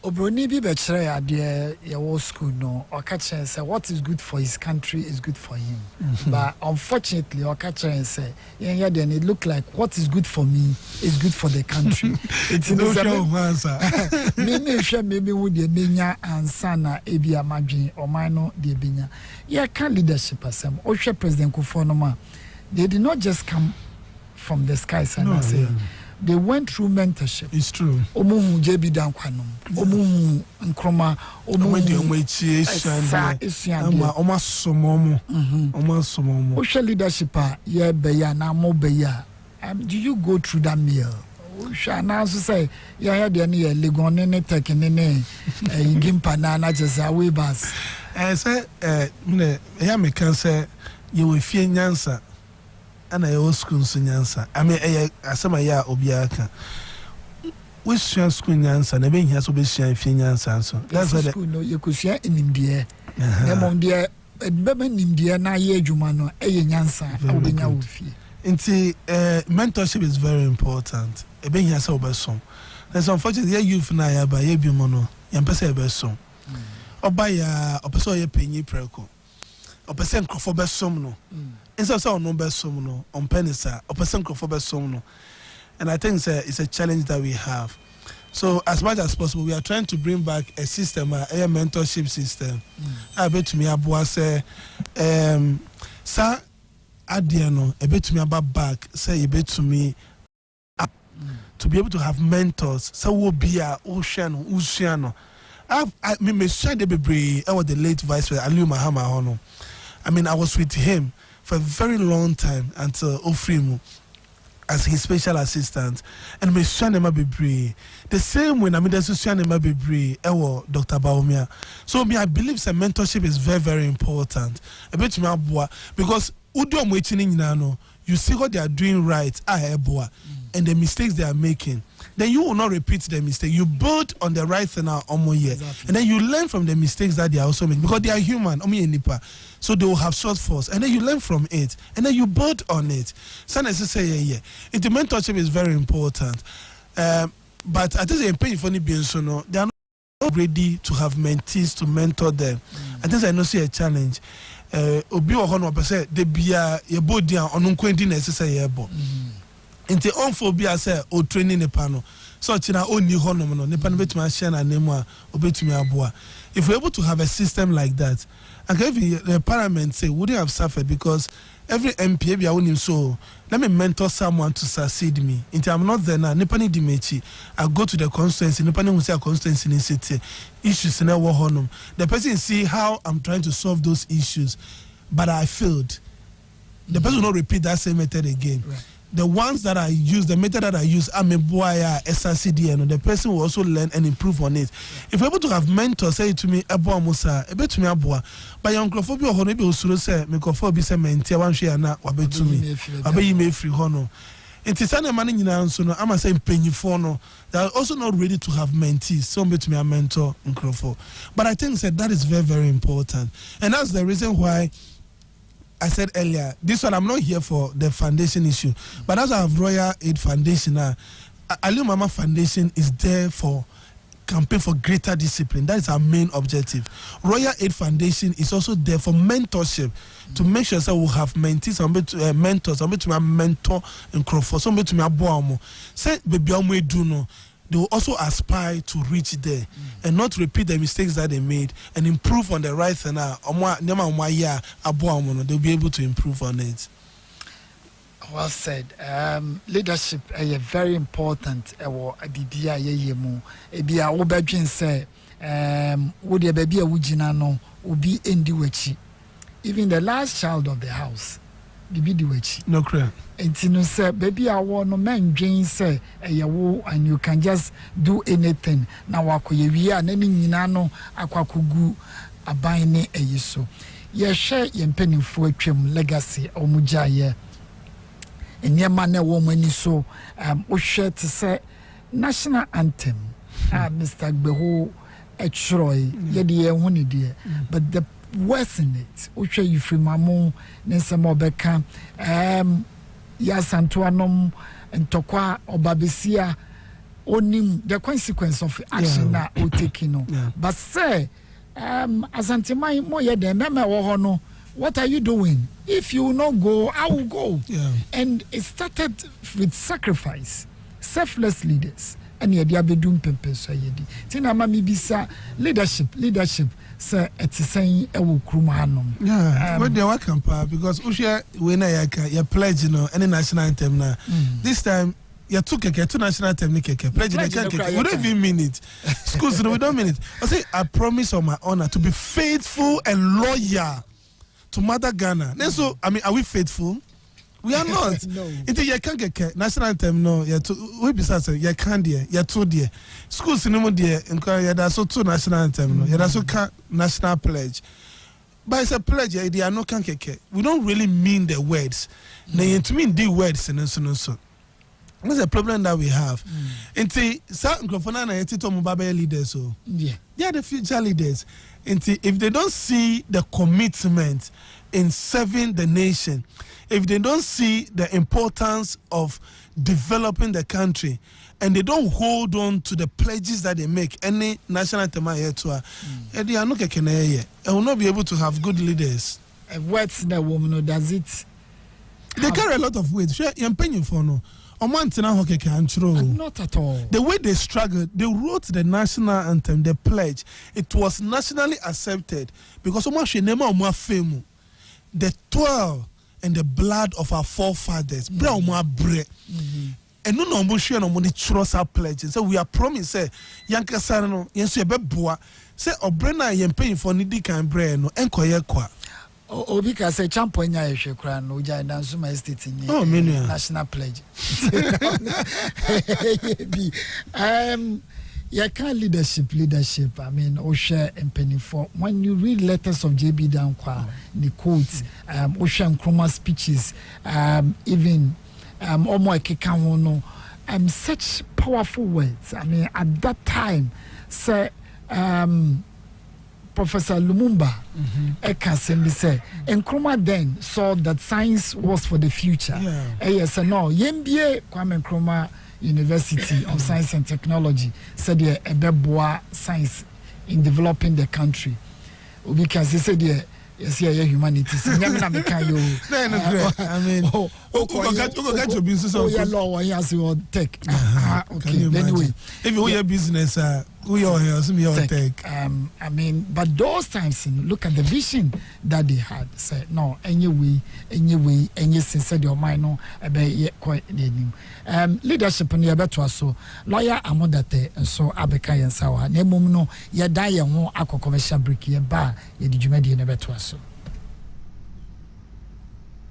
Obroni bi be kire ade ye wo school no o ka kire say what is good for his country is good for him. But unfortunately o ka kire say ye then it look like what is good for me is good for the country. It's no show answer. Me hwe me wo de menya ansa na ebi amadwen o man no de benya. Ye can leadership asem. O hwe president Kufo no ma. They did not just come from the skies and say yeah. They went through mentorship. It's true. Omu JB Dankwanum. Omu Nkroma. Omu somomo. Osha leadership ye beya na mo beya. Do you go through that meal? Osha na so say ya de ne ye legon ne tekene ne yimpa na na jesa we bas. Say me ya me kan say ye we fie nyansa. And I was school nyansa. I mean, asema ya obiaka. We share school nyansa. Na ben here so be share fi nyansa so. That's why school no you could share in India. Na mon dia bebe India na ye adwuma no nyansa obenya wo fi. Nti mentorship is very important. E ben here so be so. There's unfortunately youth na ya ba ye bi mo no. Yan pese be so. Oba ya opeso ye penyi preko. Opese nkrofo be som no. Instead of no besom no on penisa or person for besom no, and I think it's a challenge that we have. So as much as possible, we are trying to bring back a system, a mentorship system. I bet to me abua say, sir, adiano, a bit to me about back, say a bit to me to be able to have mentors. So will be a ocean, Usiano. I mean, shine the baby. I was the late vice president, Aliu Mahama Hono. I mean, I was with him for a very long time until Ofrimu as his special assistant. And me Shanema Bibri. The same way I mean there's Shanema Bibri, Dr. Baumia. So me I believe some mentorship is very, very important. A bit me because Udo waiting nano, you see what they are doing right, and the mistakes they are making. Then you will not repeat the mistake. You build on the right thing now, exactly. And then you learn from the mistakes that they are also making because they are human. So they will have shortfalls, and then you learn from it, and then you build on it. So necessarily, the mentorship is very important. But I think they're paying for the they are not ready to have mentees to mentor them. I think I know see a challenge. Obi wa hono pese de bia ye bodi an onu kwenti na esese ye bo. Nti onfo bia say o training ne pa no. So china oni hono no ne pa no betuma share na nemu a obetumi aboa. If we're able to have a system like that, and if the parliament say wouldn't have suffered because every MP be awunim so let me mentor someone to succeed me. Until I'm not there now, Nipani Dimechi, I go to the constituency, Nipani will say a constituency in the city, issues in our honum. The person see how I'm trying to solve those issues, but I failed. The person will not repeat that same method again. Right. the ones that I use, the method that I use, I'm a boy, SRCD, and the person will also learn and improve on it. If you're able to have mentors say to me, Abo Musa, a bit to me, Abo, but your unclophobia, or maybe also say, Microphobia, mentia, one share, and what to me, Abbey may free honor. It is an money in answer, no, I'm saying penny for no. They are also not ready to have mentees. Somebody to me a mentor in Crawford. But I think that is very, very important. And that's the reason why I said earlier, this one I'm not here for the foundation issue. But as I have Royal Aid Foundation, Aliu Mama Foundation is there for campaign for greater discipline. That is our main objective. Royal Aid Foundation is also there for mentorship, to make sure that we have mentees, mentors, somebody to mentor in Crawford, somebody to me aboamo. Say baby do no. They will also aspire to reach there and not repeat the mistakes that they made and improve on the right thing. They'll be able to improve on it. Well said. Leadership is very important. Even the last child of the house, no crap. And you know, say, baby, I want no man dream say, and you can just do anything. Now, we are naming Nano, Aquakugu, a buying a yeso. Ye share your penny for a legacy or Mujaya. And your man, a woman is so, share to say, national anthem, Mr. Beho, a Troy, ye one dear, but the worse in it, which you free Mamon, Nessa Mobeka, Yas Antoinum, and Tokwa or Babesia, onim the consequence of action that we taking. But say, as Antimai Moya, the Mema Wohono, what are you doing? If you will not go, I will go. And it started with sacrifice, selfless leaders. And yet, they are doing purpose. Tina Mami Bisa, leadership. Sir, it's saying I will krumanum. Yeah, but they're welcome, because Usha, when I pledge, any national anthem now. This time, you took a two national anthem, pledge, we don't even mean it. Schools, we don't mean it. I say, I promise on my honor to be faithful and loyal to Mother Ghana. So, I mean, are we faithful? We are not. No. Until you can't get national anthem, no. We besides you can't dear. You're too dear. Schools no more dear. Inquire that's so two national anthem. No, that's so national pledge. But it's a pledge. They are no can't get. We don't really mean the words. They to mean the words and so. That's a problem that we have. Until certain Krofana and Tito Mubabe leaders, so they are the future leaders. Until if they don't see the commitment in serving the nation, if they don't see the importance of developing the country, and they don't hold on to the pledges that they make, any national anthem here to they are not and will not be able to have good leaders. What's the woman does it? They carry a lot of weight. You're paying for no. Not at all. The way they struggled, they wrote the national anthem, the pledge. It was nationally accepted because the 12 and the blood of our forefathers. And no share no money trust our pledge. So we are promised say yanka sarano yensu ebeboa say obrena yen paying for nidi kan bre no enkoye kwa. Obi ka say champonya ehwe kra no ja danso my state ni national pledge. You can't leadership. I mean, Osha and Penny for when you read letters of JB Dankwa, the quotes, Osha and Chroma speeches, even Omo Ekekawono, such powerful words. I mean, at that time, Sir Professor Lumumba Ekasembi said, and Chroma then saw that science was for the future. Yes, no, Yembie Kwame Nkrumah University of Science and Technology said a beboa science in developing the country. Because he said yes, humanities. I mean, tech. Okay. Anyway, if you your business, we are here, tech. I mean, but those times, look at the vision that they had. Say no, anyway, any said your mind no, quite the name. Leadership in the better so lawyer Amodate and so Abeka and Sawa. Nemum no, ya die and more commercial brick, ya bar, ya did you make the better so.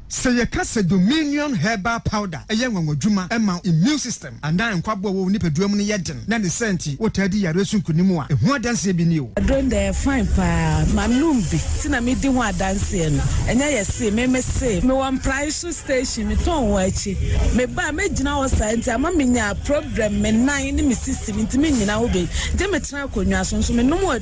Say you cast a Dominion herbal powder, a young one juma, immune system, and then Quabo will nip a drum yet. Then the senti, what I did, Yaresun Kunimua, and what dance be new. I don't dare fine pa, my numbi, Tina me do what dancing, and I say, me say, me one price station, me don't watch it. Me buy me now science, I'm a minia problem, me 9 me system into me now be. Demetra Kunyason, so me no more.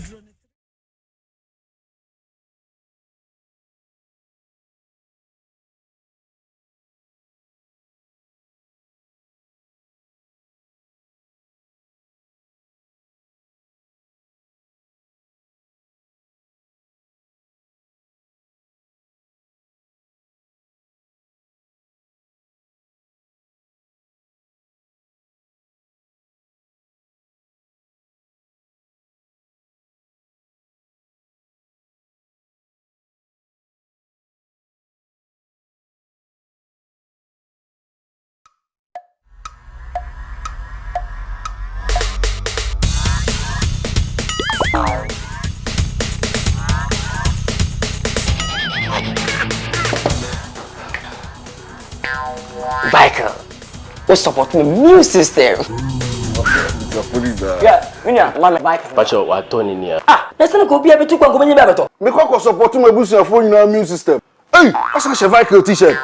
Biker, we support the immune system. Yeah, mama biker. Pacho, what Tony near? Let's not go be able to go many better. Me ko support my business for your immune system. Hey, what's a Chevical t-shirt?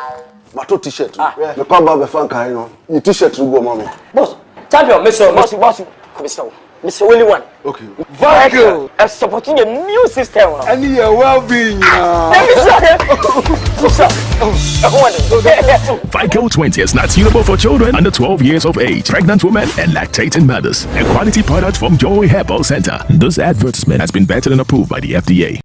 Mato t-shirt. Me ko ba be fan kan no. Your t-shirt go mommy. Boss, champion, boss. Mr. Only one. Okay. Vital. I'm supporting the immune system. And your well-being. Vico 20 is not suitable for children under 12 years of age, pregnant women, and lactating mothers. A quality product from Joy Herbal Center. This advertisement has been vetted and approved by the FDA.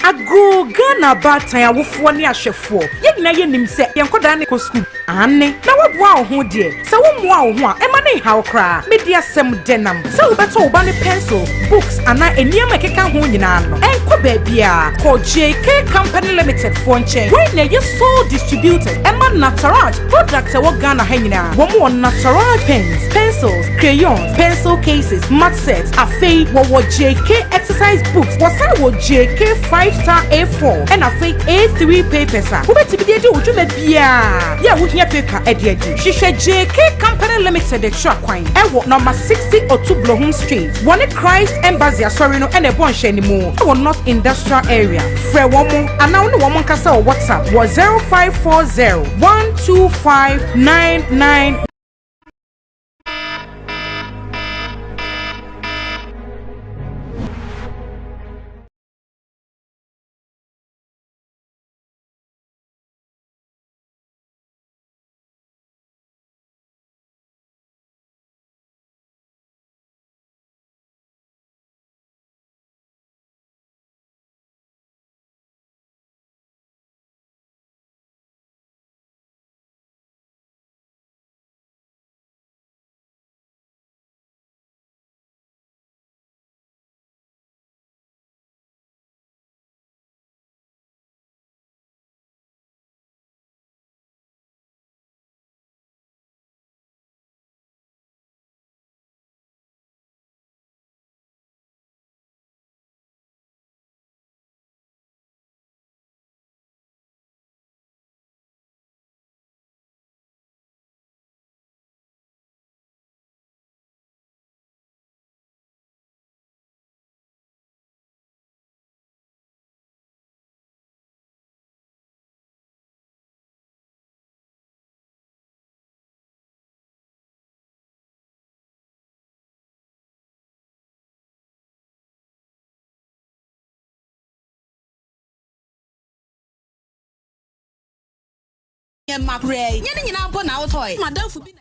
Ago Ghana batan awofo ne ahwefo ye nyina ye nim se ye nkoda ne ko school anne na woboa wo ho de se wo moa wo ho a e ma ne hawo kra media sem denam se wo beto wo ba ne pencils books ana eniam ekeka ho nyina no enko ba bia ko JK Company Limited for nche we na ye sole distributors e ma natural products e wo Ghana ha nyina wo mo natural pens pencils crayons pencil cases mat sets afei wo JK exercise books wo say wo JK 5-star A4 and A3 papers are. Who bet to be the Ujuma Bia? Yeah, we hear paper at the edge. She said JK Company Limited, the truck wine. And what number 60 or 2 Bloham Street. One Christ Embassy, sorry, no, and a bunch anymore. Our North Industrial Area. Fre woman, and now no woman can say WhatsApp was 0540 125 99. Macray, you know, put out toy. Madame for being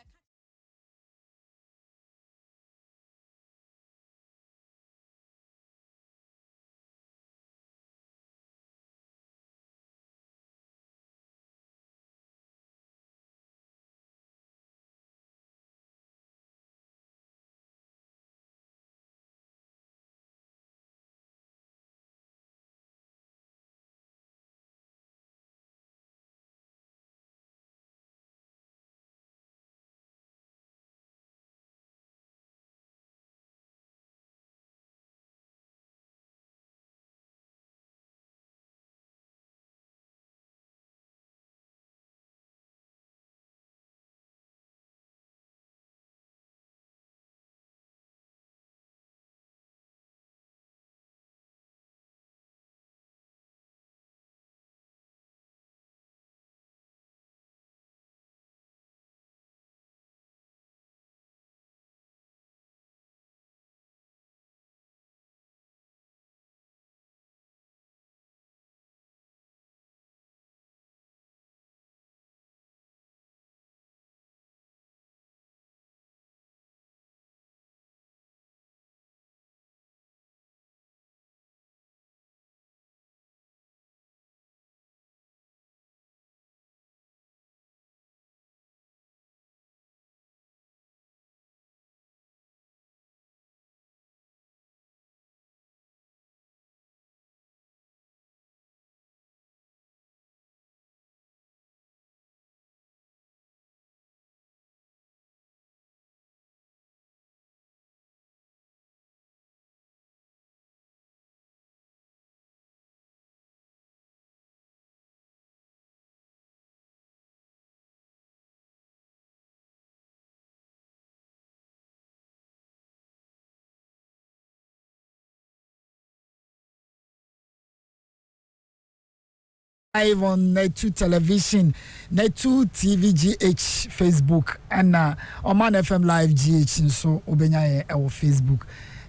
live on Netu Television, Netu TVGH Facebook, and Oman FM Live GH. So Obenya our Facebook.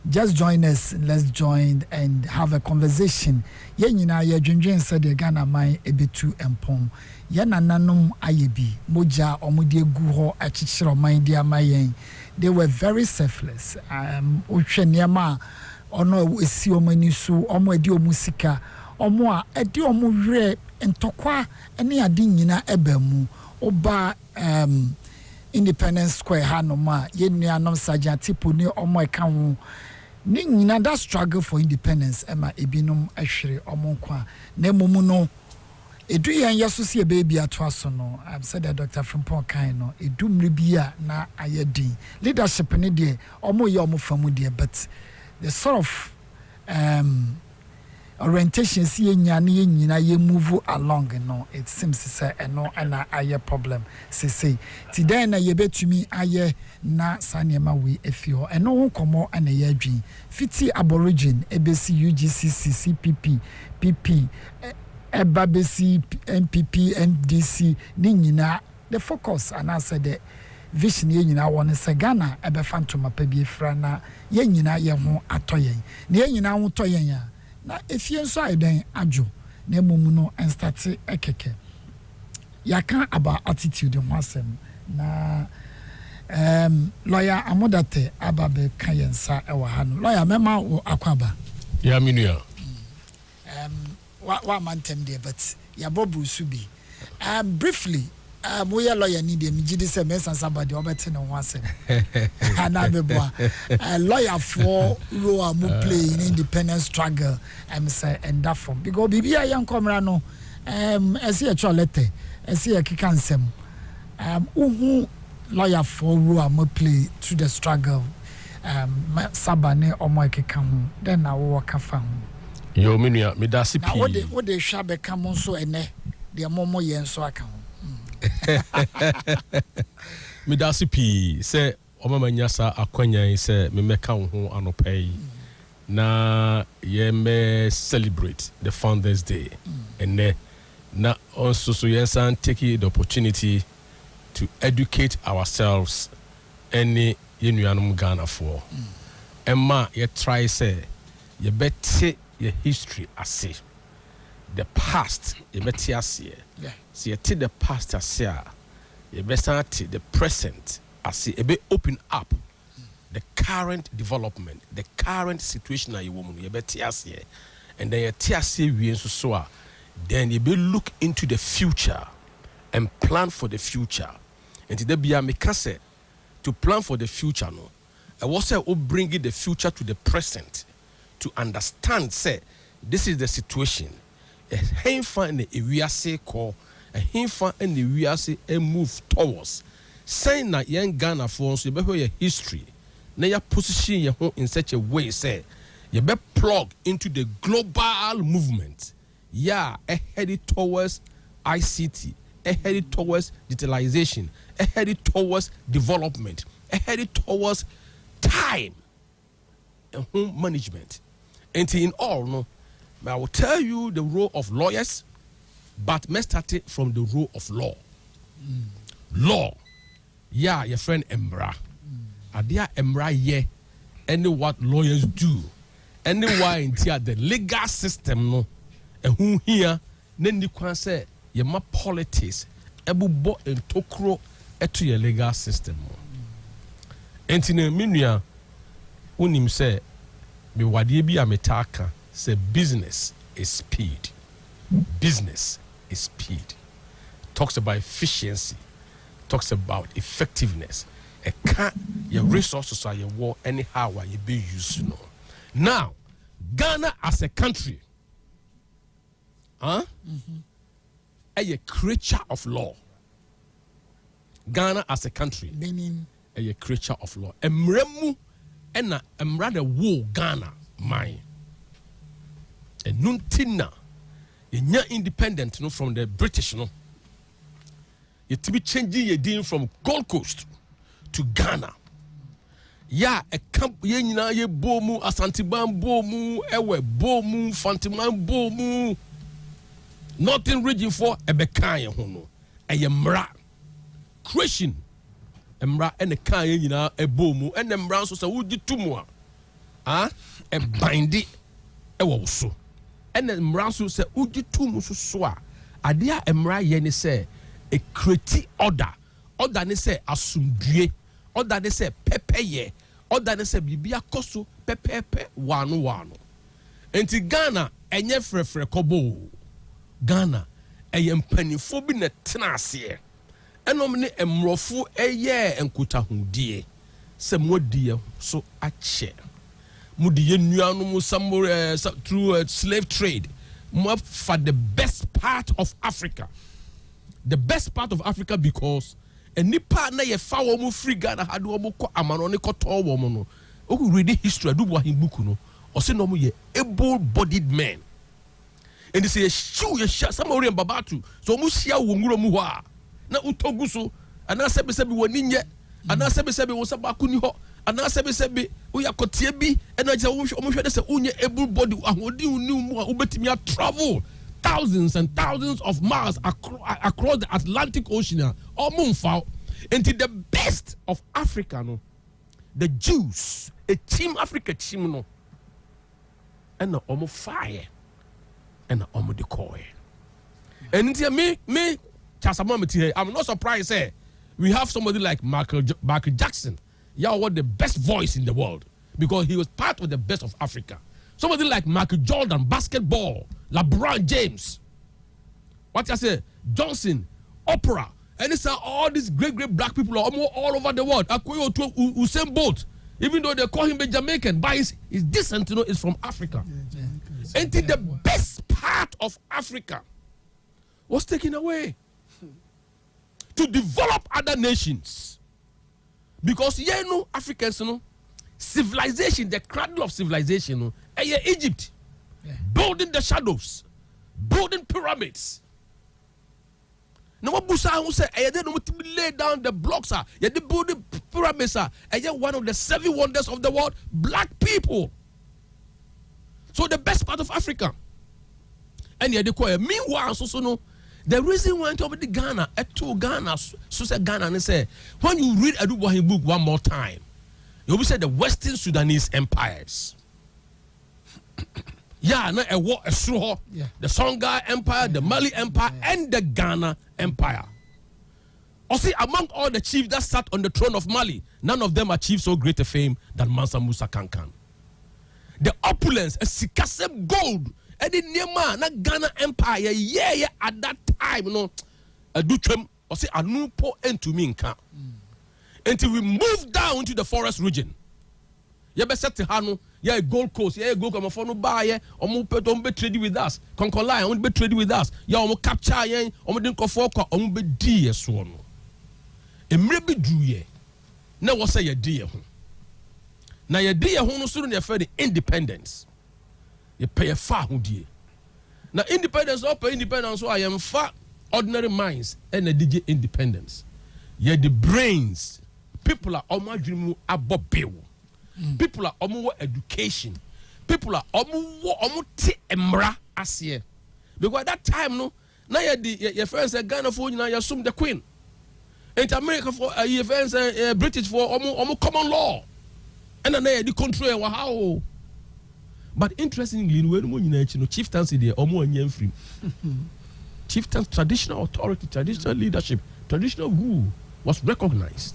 Just join us. Let's join and have a conversation. Yenina ye dwendwen said the Ghana man ebetu empom. Yana nanum ayebi moja omudi egu ho achichiro man dia mayen. They were very selfless. Ohwe niama ono esi omani so omo edi omusika omo a edi omo hwe ntokwa ene ade nyina ebamu oba Independence Square hanoma yenuanom Sergeant Tipo ni omo eka ho ni nyina that struggle for independence ema ebinom ahwere omo kwa na momu no edu yan yeso se baby atwaso no I've said that Dr. Frimpong kan no edu mribia na ayedin leadership ni de omo ye omo famu de but the sort of orientation see nyina ye move along no it seems to say no ana aye problem say ti den na ye betumi aye na sanema we efio eno ho komo ana ye adwin fiti aborigine ebesi UGCC CPP PP ebabesi MPP MDC ni nyina the focus and I said the vision ye nyina won se Ghana ebe fantoma pa bi efra na ye nyina ye ho atoyen na ye nyina ho toyen ya na efie nso aiden adwo na momu no enstart ekeke yaka about attitude ho asem na lawyer Amodate ababe kayensa ewa ha no lawyer mema wo akwaba ya minua wa mantem there but ya bobu subi briefly we lawyer need them gidi say mesa somebody obete no wase ana beboa lawyer for role am play in independent struggle say and that from because bibia yan komra no ese e cholete ese e kika nsem uhu lawyer for role am play to the struggle sabane omo kika hu then na wo kafa hu yo menua me da se pi na wo de hwa be kam so ene de momo ye nso aka hu me da se pi se omamanya sa akwanya se me meka ho anopai na ye me celebrate the Founders Day and na also so yes and take the opportunity to educate ourselves any yenuanum Ghana for emma ye try say ye beti your history ase the past ye beti ase see the past ase ye beti the present ase e be open up the current development the current situation na ye woman ye beti ase and then ye ti ase wi nso so then ye be look into the future and plan for the future and the bia me ka say to plan for the future no I was say bringing the future to the present to understand say this is the situation a hemfa and a we are say call a hemfa and we are say a move towards saying that young Ghana for so be your history na your position your home in such a way say you be plug into the global movement headed towards ICT headed towards digitalization headed towards development headed towards time and home management. And in all, no, I will tell you the role of lawyers, but let's start it from the role of law. Law, your friend Embra. Adia Embra, and what lawyers do. And why in the legal system, no, and who here, then you can say, your ma politics, ebu bo and tokro to your legal system. And in a minute, unim say, me wadie bi ametaka say business is speed. Business is speed. Talks about efficiency. Talks about effectiveness. A can your resources are your war anyhow where you be used to know. Now, Ghana as a country, a creature of law. Ghana as a country, meaning a creature of law. Emremu ena emrade wo Ghana mine. Nuntina ye independent no from the British no. You to be changing your deal from Gold Coast to Ghana. Ya a camp ye nyina ye bomu Asantiban bomu ewe bomu Fantiman bomu. Northern region for Ebekaya Hono. A Yamra creation. Emra and the Kayina, a boom, and them brown so would you 2 more. A bindy, a also. And then Mransu said, would you 2 musu swa? Adia Emra Yenny say, a criti order. Order they say, asumdue. Order they say, pepe ye. Order they say, bibia kosu, pepe wano. Enti Ghana, enye frefre kobo. Ghana, a yempenifobi ne tenasiye. Enomne emrofu eye enkuta hundie. Se modie so ache. Mudi nuanu musamure through slave trade. For the best part of Africa. The best part of Africa because nipa na ye fa wo mu free Ghana hadu wo ko amano ne ko to wo mo no. Oku read history adu bo himbuku no. O se no mo ye able-bodied men. And they say shoe ye somebody babatu. So mu sia wo nguro mu ho a na utogu so ana sebe woni nye ana sebe wo sabaku ni ho ana sebe wo yakotie bi ena je wo hwede se unye able-bodied ahodi uni mu a ubetimi travel thousands and thousands of miles across the Atlantic Ocean. Into the best of Africa, no, the Jews, a team Africa team, no, and the omo fire, and the omo decoy. And into me, I'm not surprised. We have somebody like Michael Jackson. Yeah, what the best voice in the world because he was part of the best of Africa. Somebody like Michael Jordan, basketball, LeBron James, what I say, Johnson, Oprah, and it's all these great black people are all over the world. Akufo to Usain Bolt, even though they call him a Jamaican, but he's decent, is from Africa. And the best part of Africa was taken away to develop other nations. Because Africans, civilization, the cradle of civilization, Egypt, building the shadows, building pyramids. No one who say, they don't lay down the blocks, they building pyramids, one of the 7 wonders of the world, black people. So the best part of Africa. And meanwhile, the reason why to the Ghana, Ghana, so say Ghana, and say, when you read Adubahi book one more time, you will say the Western Sudanese empires. Yeah, no, a war, a Suho, the Songhai Empire, the Mali Empire, and the Ghana Empire. Or see, among all the chiefs that sat on the throne of Mali, none of them achieved so great a fame than Mansa Musa Kankan. The opulence, a Sikasem gold, and the Nema, na Ghana Empire, at that time, a Duchem, or say, a new po into Minka. Until we move down to the forest region. Yeah, Gold Coast, yeah, go come for no buy, be trading with us. Concoline, be trading with us. Yeah, capture, yeah, didn't go for, be dear swan. And maybe do ye. Now, what say your dear? Now, your dear who soon you're the independence. You pay a far who dear. Now, independence, or pay independence, so I am far ordinary minds and a DJ independence. Yeah, the brains. People are on my dream about bill. People are on education. People are on emra asye. Because at that time, no, now your friends are Ghana for you assume the Queen. In America for your friends British for common law. And then they control how. But interestingly, when chieftaincy there almost free. Chieftains, traditional authority, traditional leadership, traditional rule was recognized.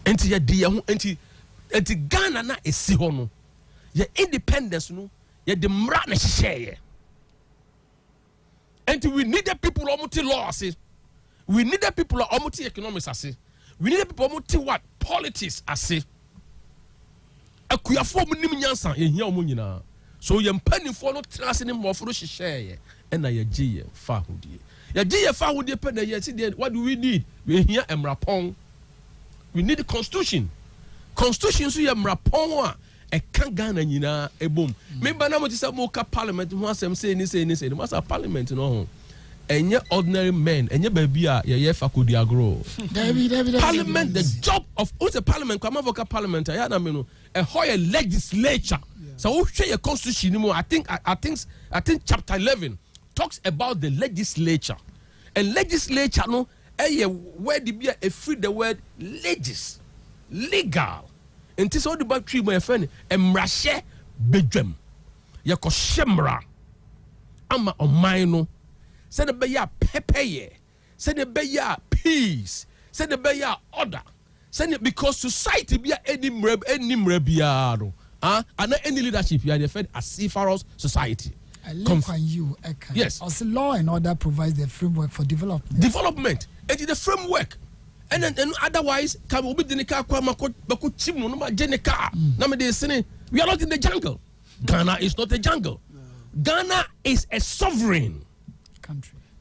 Enti Ghana na esi ho no ye independence no ye de mra na share. Enti we need the people omuti law ase. We need the people omuti economics ase. We need the people omuti what politics ase. Akuyafo mu nim nyansa ye hia omu nyina. So ye mpanifo no trase ne mofo no share ye na ye giye fa hodie. Ye giye fa hodie pe na ye see what do we need? We hia emrapon. We need the constitution. Constitution so ye mrapon a kan Ghana nyina ebom. Me ba na mo tisa mo ka parliament ho asem say ni the master parliament no. Enye ordinary men, enye baby a ye fakodi agro. Parliament, the job of who's the parliament, come avoka parliament ya na me no. A whole legislature. So who share your constitution I think chapter 11 talks about the legislature. And legislature, no, where the free the word legal. And this all the back tree, my friend, emrashe bedwem. Yako shemra. Ama omaino. Say the beya pepeye. Say the beya peace. Say the beya order. Say because society be any mrebiado. And any leadership you are defend as Sephara's society. I live on you. Yes. Also, law and order provides the framework for development. Development. It is the framework. And then otherwise, we are not in the jungle. Ghana is not a jungle. No. Ghana is a sovereign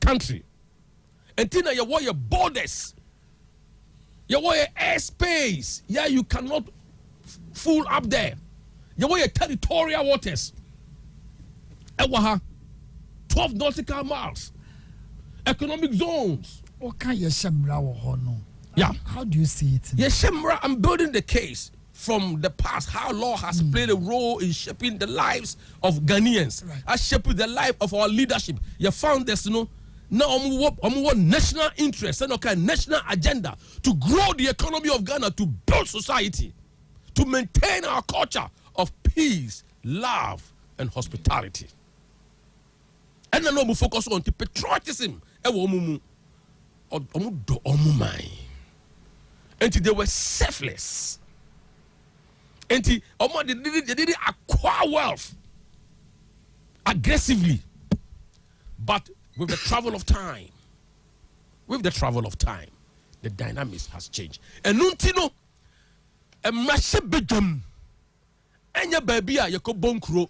country. And then you want your borders. You want your airspace. Yeah, you cannot fool up there. You want your territorial waters. 12 nautical miles. Economic zones. What kind of shemra? Yeah. How do you see it? Yes, Shemra, I'm building the case from the past, how law has played a role in shaping the lives of Ghanaians, has shaped the life of our leadership. You found this, now want national interest and okay, national agenda to grow the economy of Ghana, to build society, to maintain our culture of peace, love, and hospitality. And then we focus on the patriotism. And they were selfless. And they did acquire wealth aggressively. But with the travel of time, the dynamics has changed. And Nuntino, a massive bedroom, and your baby, you could bonkro.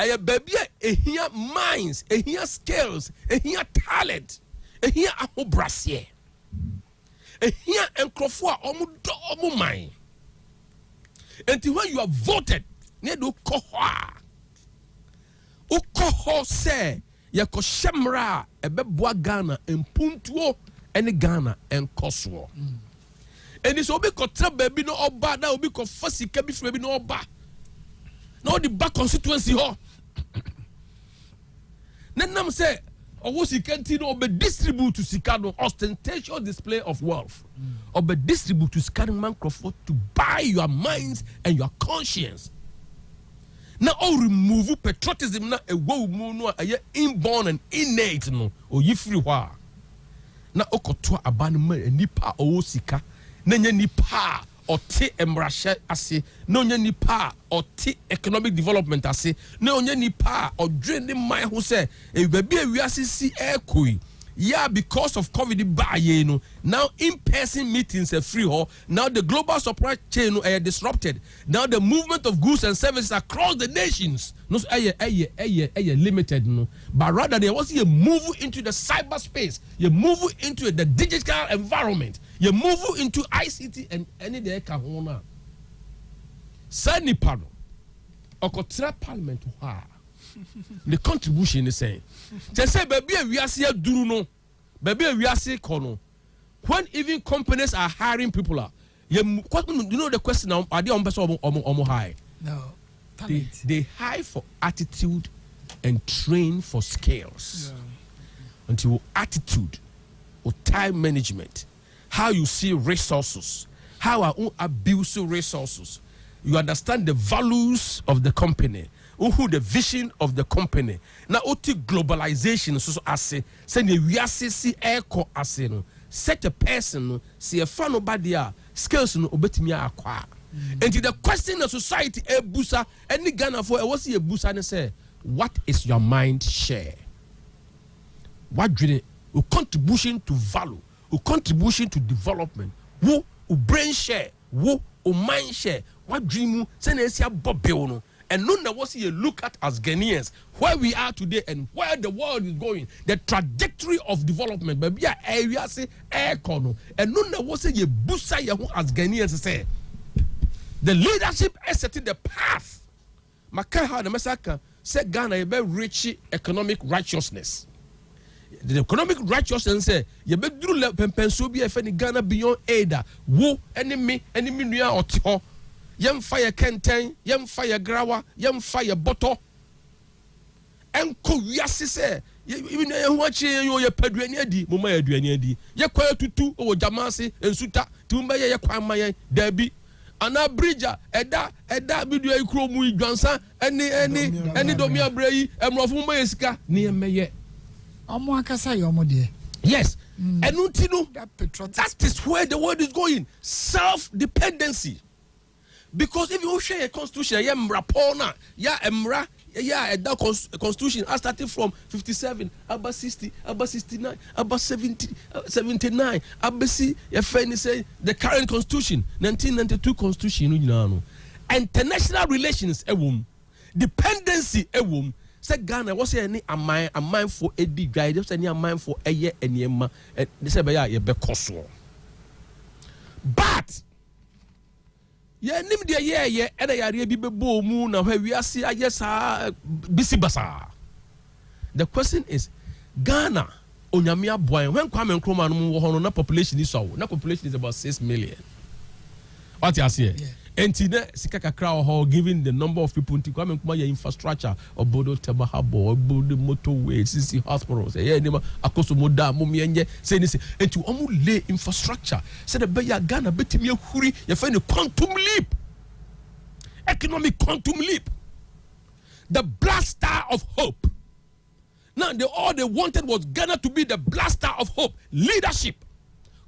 A baby, a here minds, a here skills, a here talent, a here ahobrasier. A here and crofua omu mind. Until when you are voted, ne do kohwa. Ukoho se yako shemra ebeboa Ghana empuntuo ene Ghana enkoswo. And it's obi kotra baby no oba na obi ko fasika bi frɛ bi no oba. Na odi back constituency ho. Nenam say owo sikanti no obe distribute to sikano ostentatious display of wealth. Obe distribute to sikano man crofo to buy your minds and your conscience. Now all remove patriotism na ewo mu no aye inborn and innate no o yifri hwa. Na okoto abanma nipa owo sika na nya nipa ɔte emrahye ase na onye nipa ɔte economic development ase na onye nipa ɔdwe ne man ho se baabi awiase si ekoi yeah because of COVID baye no now in-person meetings are free ho now the global supply chain no disrupted now the movement of goods and services across the nations no limited no but rather there was a move into the cyberspace, you move into the digital environment, you move into ICT and any day ka ho na sani pano okotra parliament ha the contribution is saying just say baby we are see duru no baby we are see kono when even companies are hiring people you know the question now are they on person high no they hire for attitude and train for skills until attitude or time management, how you see resources, how I abuse resources, you understand the values of the company, who the vision of the company. Now, oti globalization so ase send we see echo ase no such a person see a fan nobody skills no obetimi acquire. And the question of society ebusa any Ghana for was a busa and say what is your mind share? What do you contribution to value, a contribution to development, who brain share, who mind share, what dream you send us your bobbiono. And none of us here look at as Ghanaians where we are today and where the world is going, the trajectory of development. But we are area say air corner, and none of us here busa as Ghanaians say the leadership is setting the path. Makaha the Masaka said Ghana a very rich economic righteousness. The economic righteousness say you be do penso be any Ghana beyond Ada wo enemy nua oto. Yem fire kenten, yem fire grawa, yem fire bottle. enko wiase se even ye ho achi ye paduani adi moma ye aduani adi ye kwa tutu o jamase ensuta tumba ye kwa maye dabi ana bridger eda bidu ikro mu idwansa eni domi abrayi emrofo mo yesika ne yemeye omo akasa ye omo de yes enutino that is where the world is going, self-dependency. Because if you share a constitution ya mrapona ya emra ya a constitution started from 57 about 60 about 69 about 70 79 abasi ya feni say the current constitution 1992 constitution no international relations ewom dependency ewom say Ghana was any a mind for a big guy just any a mind for a year and yema they say ya ye be koso but yeah, nim de ye and ya re bi bebo mu na hwa wi ase ayesa bisi basa. The question is Ghana onyame aboan when Kwame Nkrumah no wo hono na population is so na population is about 6 million. What you say? Enti sika kakra ho given the number of people nti Kwame Nkrumah your infrastructure obodo temahabo obodo motorway city hospitals ye ni akoso moda momienye say ni say enti omu lay infrastructure say the be ya Ghana betimi ahuri ye fa ni quantum leap, economic quantum leap, the blaster of hope. Now all they wanted was Ghana to be the blaster of hope, leadership.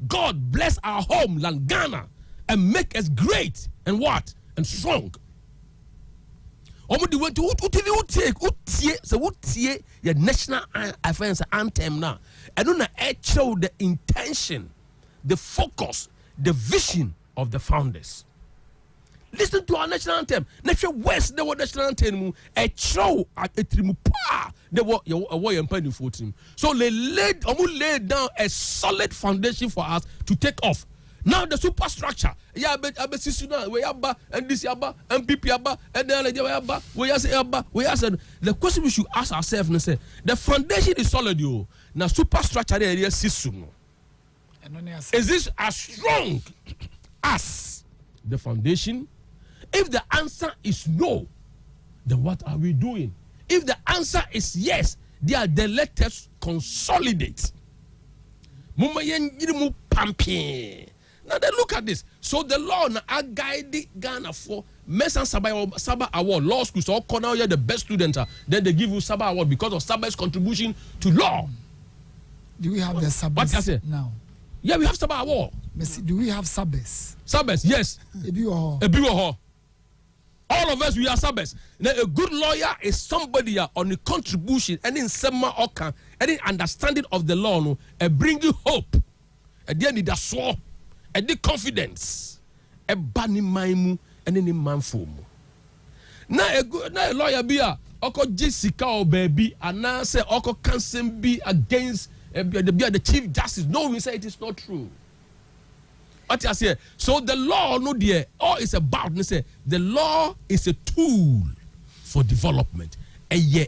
God bless our homeland Ghana and make us great and what? And strong. Omo went to take your national offense anthem now. And on show the intention, the focus, the vision of the founders. Listen to our national anthem. National West, they were national anthem. A show at a trimupa. They were your penny 14. So they laid down a solid foundation for us to take off. Now the superstructure, yeah, but we abba and this abba and PP abba and then abba we say abba we ask the question we should ask ourselves and say the foundation is solid yo. Now superstructure there is system. Is this as strong as the foundation? If the answer is no, then what are we doing? If the answer is yes, then let us consolidate. Muma yen pampi. Now then look at this. So the law now guide Ghana for Mesan Saba Award, law school. So now you're the best student. Then they give you Saba Award because of Saba's contribution to law. Do we have the Sabas now? Yeah, we have Saba Award. Do we have Sabas? Sabas, yes. All of us, we are Sabas. Now, a good lawyer is somebody on the contribution, any sema oka, any understanding of the law, no, and bring you hope. And then it does so. And the confidence, a banning maimu, and any man for mu. Now a lawyer be a oko Jessica or baby, and now say oko can't be against the Chief Justice. No, we say it is not true. What I say? So the law, no dear, all is about. Say the law is a tool for development. A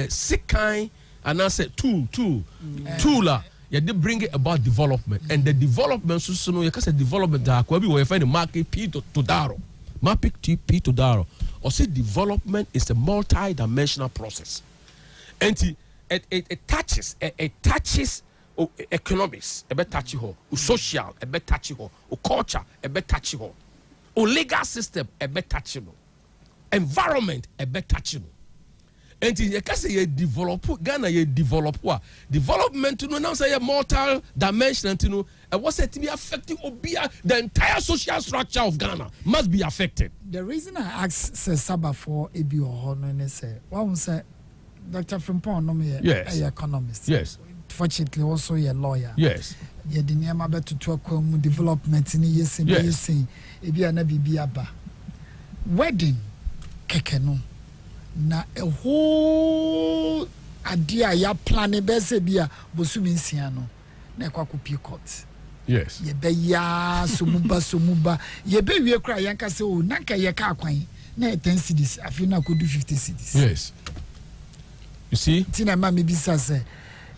sick kind, and I say tool. Yeah, they bring it about development, and the development. So no, you can say development. We find the market P to Daro, market P to Daro. Or say development is a multi-dimensional process, and it touches economics, a bit touchy ho, social, a bit touchy ho, culture, a bit touchy ho, legal system, a bit touchy ho, environment, a bit touchy ho. And you can say you develop Ghana, you develop what development to know now say a mortal dimension to know and what's it to be affecting the entire social structure of Ghana must be affected. The reason I asked Saba for ABO Hono and say one say Dr. Frimpong no me yes. a economist. Yes. Fortunately also a lawyer. Yes. Yeah, the name about to talk development in yes and yes. Ebi na bibi aba. Wedding keke no. Na a whole idea ya plan bese bia bosumi nsia no na kwako court. Yes. Ye be ya somuba ye be wie kra yanka se o nanka ye ka kwan na 10 cedis afi na ko do 50 cedis. Yes. You see? Tina ma me bisa se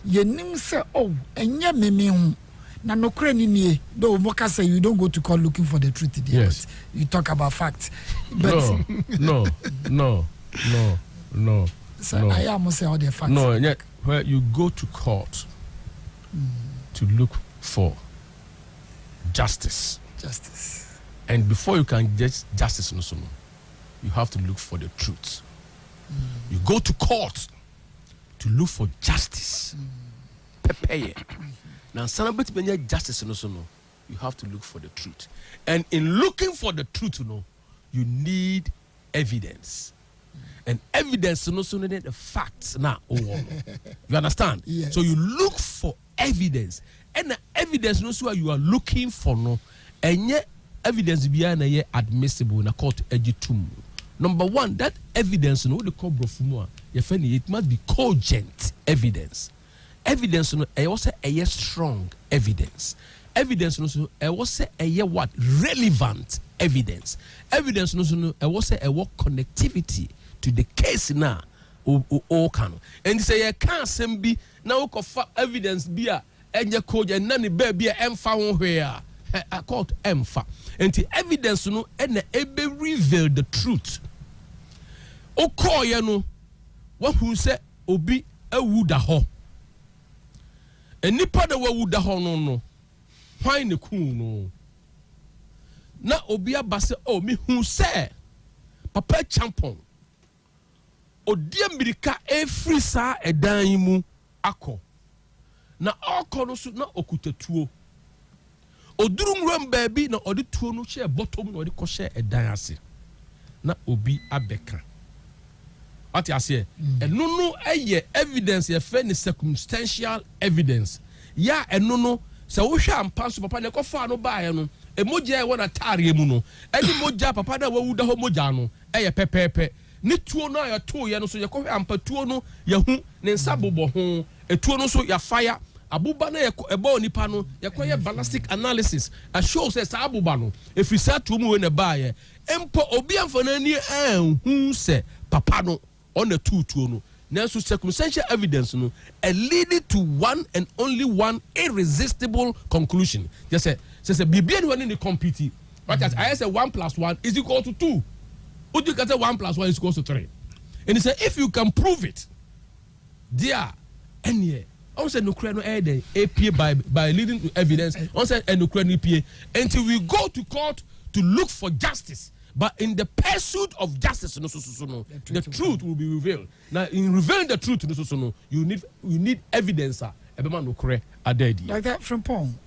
ye nim se oh enye meme hu na no kra ni nie do mo ka say you don't go to court looking for the truth there. Yes. You talk about facts. But No. So I almost say all the facts. No, yeah, where you go to court to look for justice. Justice. And before you can get justice, you have to look for the truth. You go to court to look for justice. Prepare. Now, celebrate justice, you have to look for the truth. And in looking for the truth, you need evidence. And evidence, the facts now. You understand? Yes. So you look for evidence. And the evidence, you are looking for, and yet evidence behind admissible in a court. Number one, that evidence, it must be cogent evidence. Evidence, I also a strong evidence. Evidence, I was say a what relevant evidence. Evidence, I was say a what connectivity to the case now. All can and say I can't be now evidence be a code and nanny baby found where I called emfa. And the evidence and ebe reveal the truth. O call what who say obi a wood a ho. And nipa the wood a ho no. Why the cool no? Na obi a basse me who say Papa Champon. Odia mirika every sa edan mu akọ. Na akọ no so na okutetuo. Odurum ram baabi na odi tuo no hye bottom na odi kọ hye edan ase. Na obi abeka. Ati ase eno no eye evidence ye fe ni circumstantial evidence. Ya eno no se wo hwe ampa so papa ne kọ fa no baaye no emoja e wona tare mu no. Eni moja papa na wawuda ho moja no eye pepepe. Ni tuo no ya to ye no so ye kɔ ampa tuo no ye hu ne nsa bobɔ ho etuo no so ya fire abuba na ye eba onipa no ye kɔ ye ballistic analysis a show say sa abuba no efiri sa tuo mu we ne ba ye empo obi amfana ni hu se papa no on the tuo no na so circumstantial evidence no a leading to one and only one irresistible conclusion just say bibia ni wani ni compete but as I say 1 + 1 is equal to 2. Would you get 1 + 1 is equal to 3? And he said, if you can prove it, there, and yeah, I said no crane APA by leading to evidence. I said no crane APA until we go to court to look for justice. But in the pursuit of justice, the truth will be revealed. Now, in revealing the truth, you need evidence. Like that from Pong.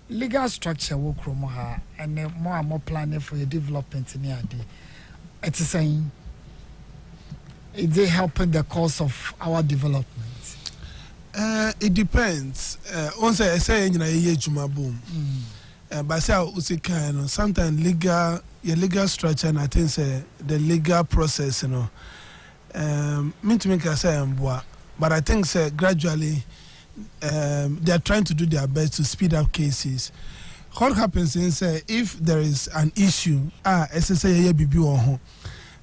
Legal structure will chromo and more and more planning for your development in the idea. It's saying is it helping the cause of our development? It depends. Once I say boom. But say sometimes legal structure and I think the legal process, mean to make I say but I think gradually they are trying to do their best to speed up cases. What happens is if there is an issue, SSA BB or home.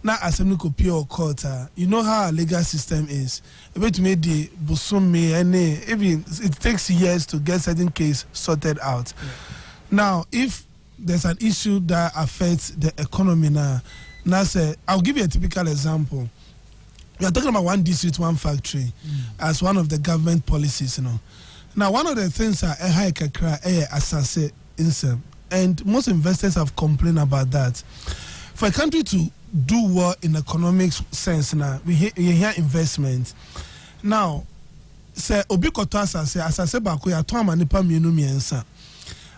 Now, as a pure court, you know how our legal system is. It takes years to get certain case sorted out. Yeah. Now, if there's an issue that affects the economy now say, I'll give you a typical example. We are talking about one district, one factory as one of the government policies, Now, one of the things are a high kakra, assassin. And most investors have complained about that. For a country to do well in economic sense now, we hear investment. Now, say obi koto asase bako ya to amanipa mienu miensa.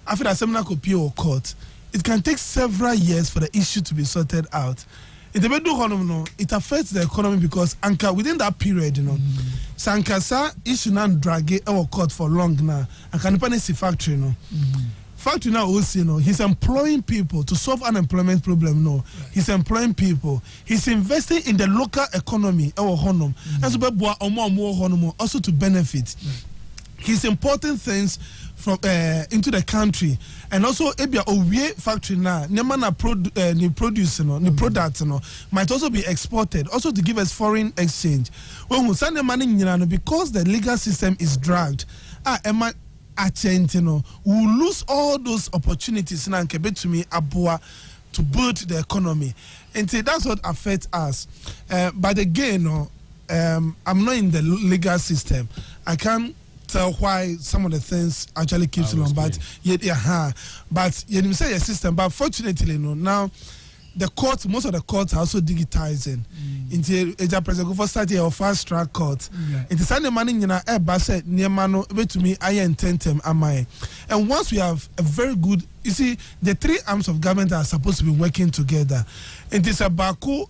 After that seminar copy or court, it can take several years for the issue to be sorted out. It affects the economy because anka within that period, sankasa issue now drag it or court for long now. Anka nipa ne si factory Factory now also, he's employing people to solve unemployment problem. No, he's employing people. He's investing in the local economy. Also to benefit. He's importing things from into the country, and also factory now. New produce, new products, might also be exported, also to give us foreign exchange. When we send the money, because the legal system is dragged. We will lose all those opportunities now to build the economy. And that's what affects us. But again, I'm not in the legal system. I can't tell why some of the things actually keeps long, but but you say your system. But fortunately, now the courts, most of the courts are also digitizing. Into Agyapong for start here fast track court. Into Sunday morning, you know, said near mano to me. I intend am I, and once we have a very good, you see, the three arms of government are supposed to be working together. It is a Baku.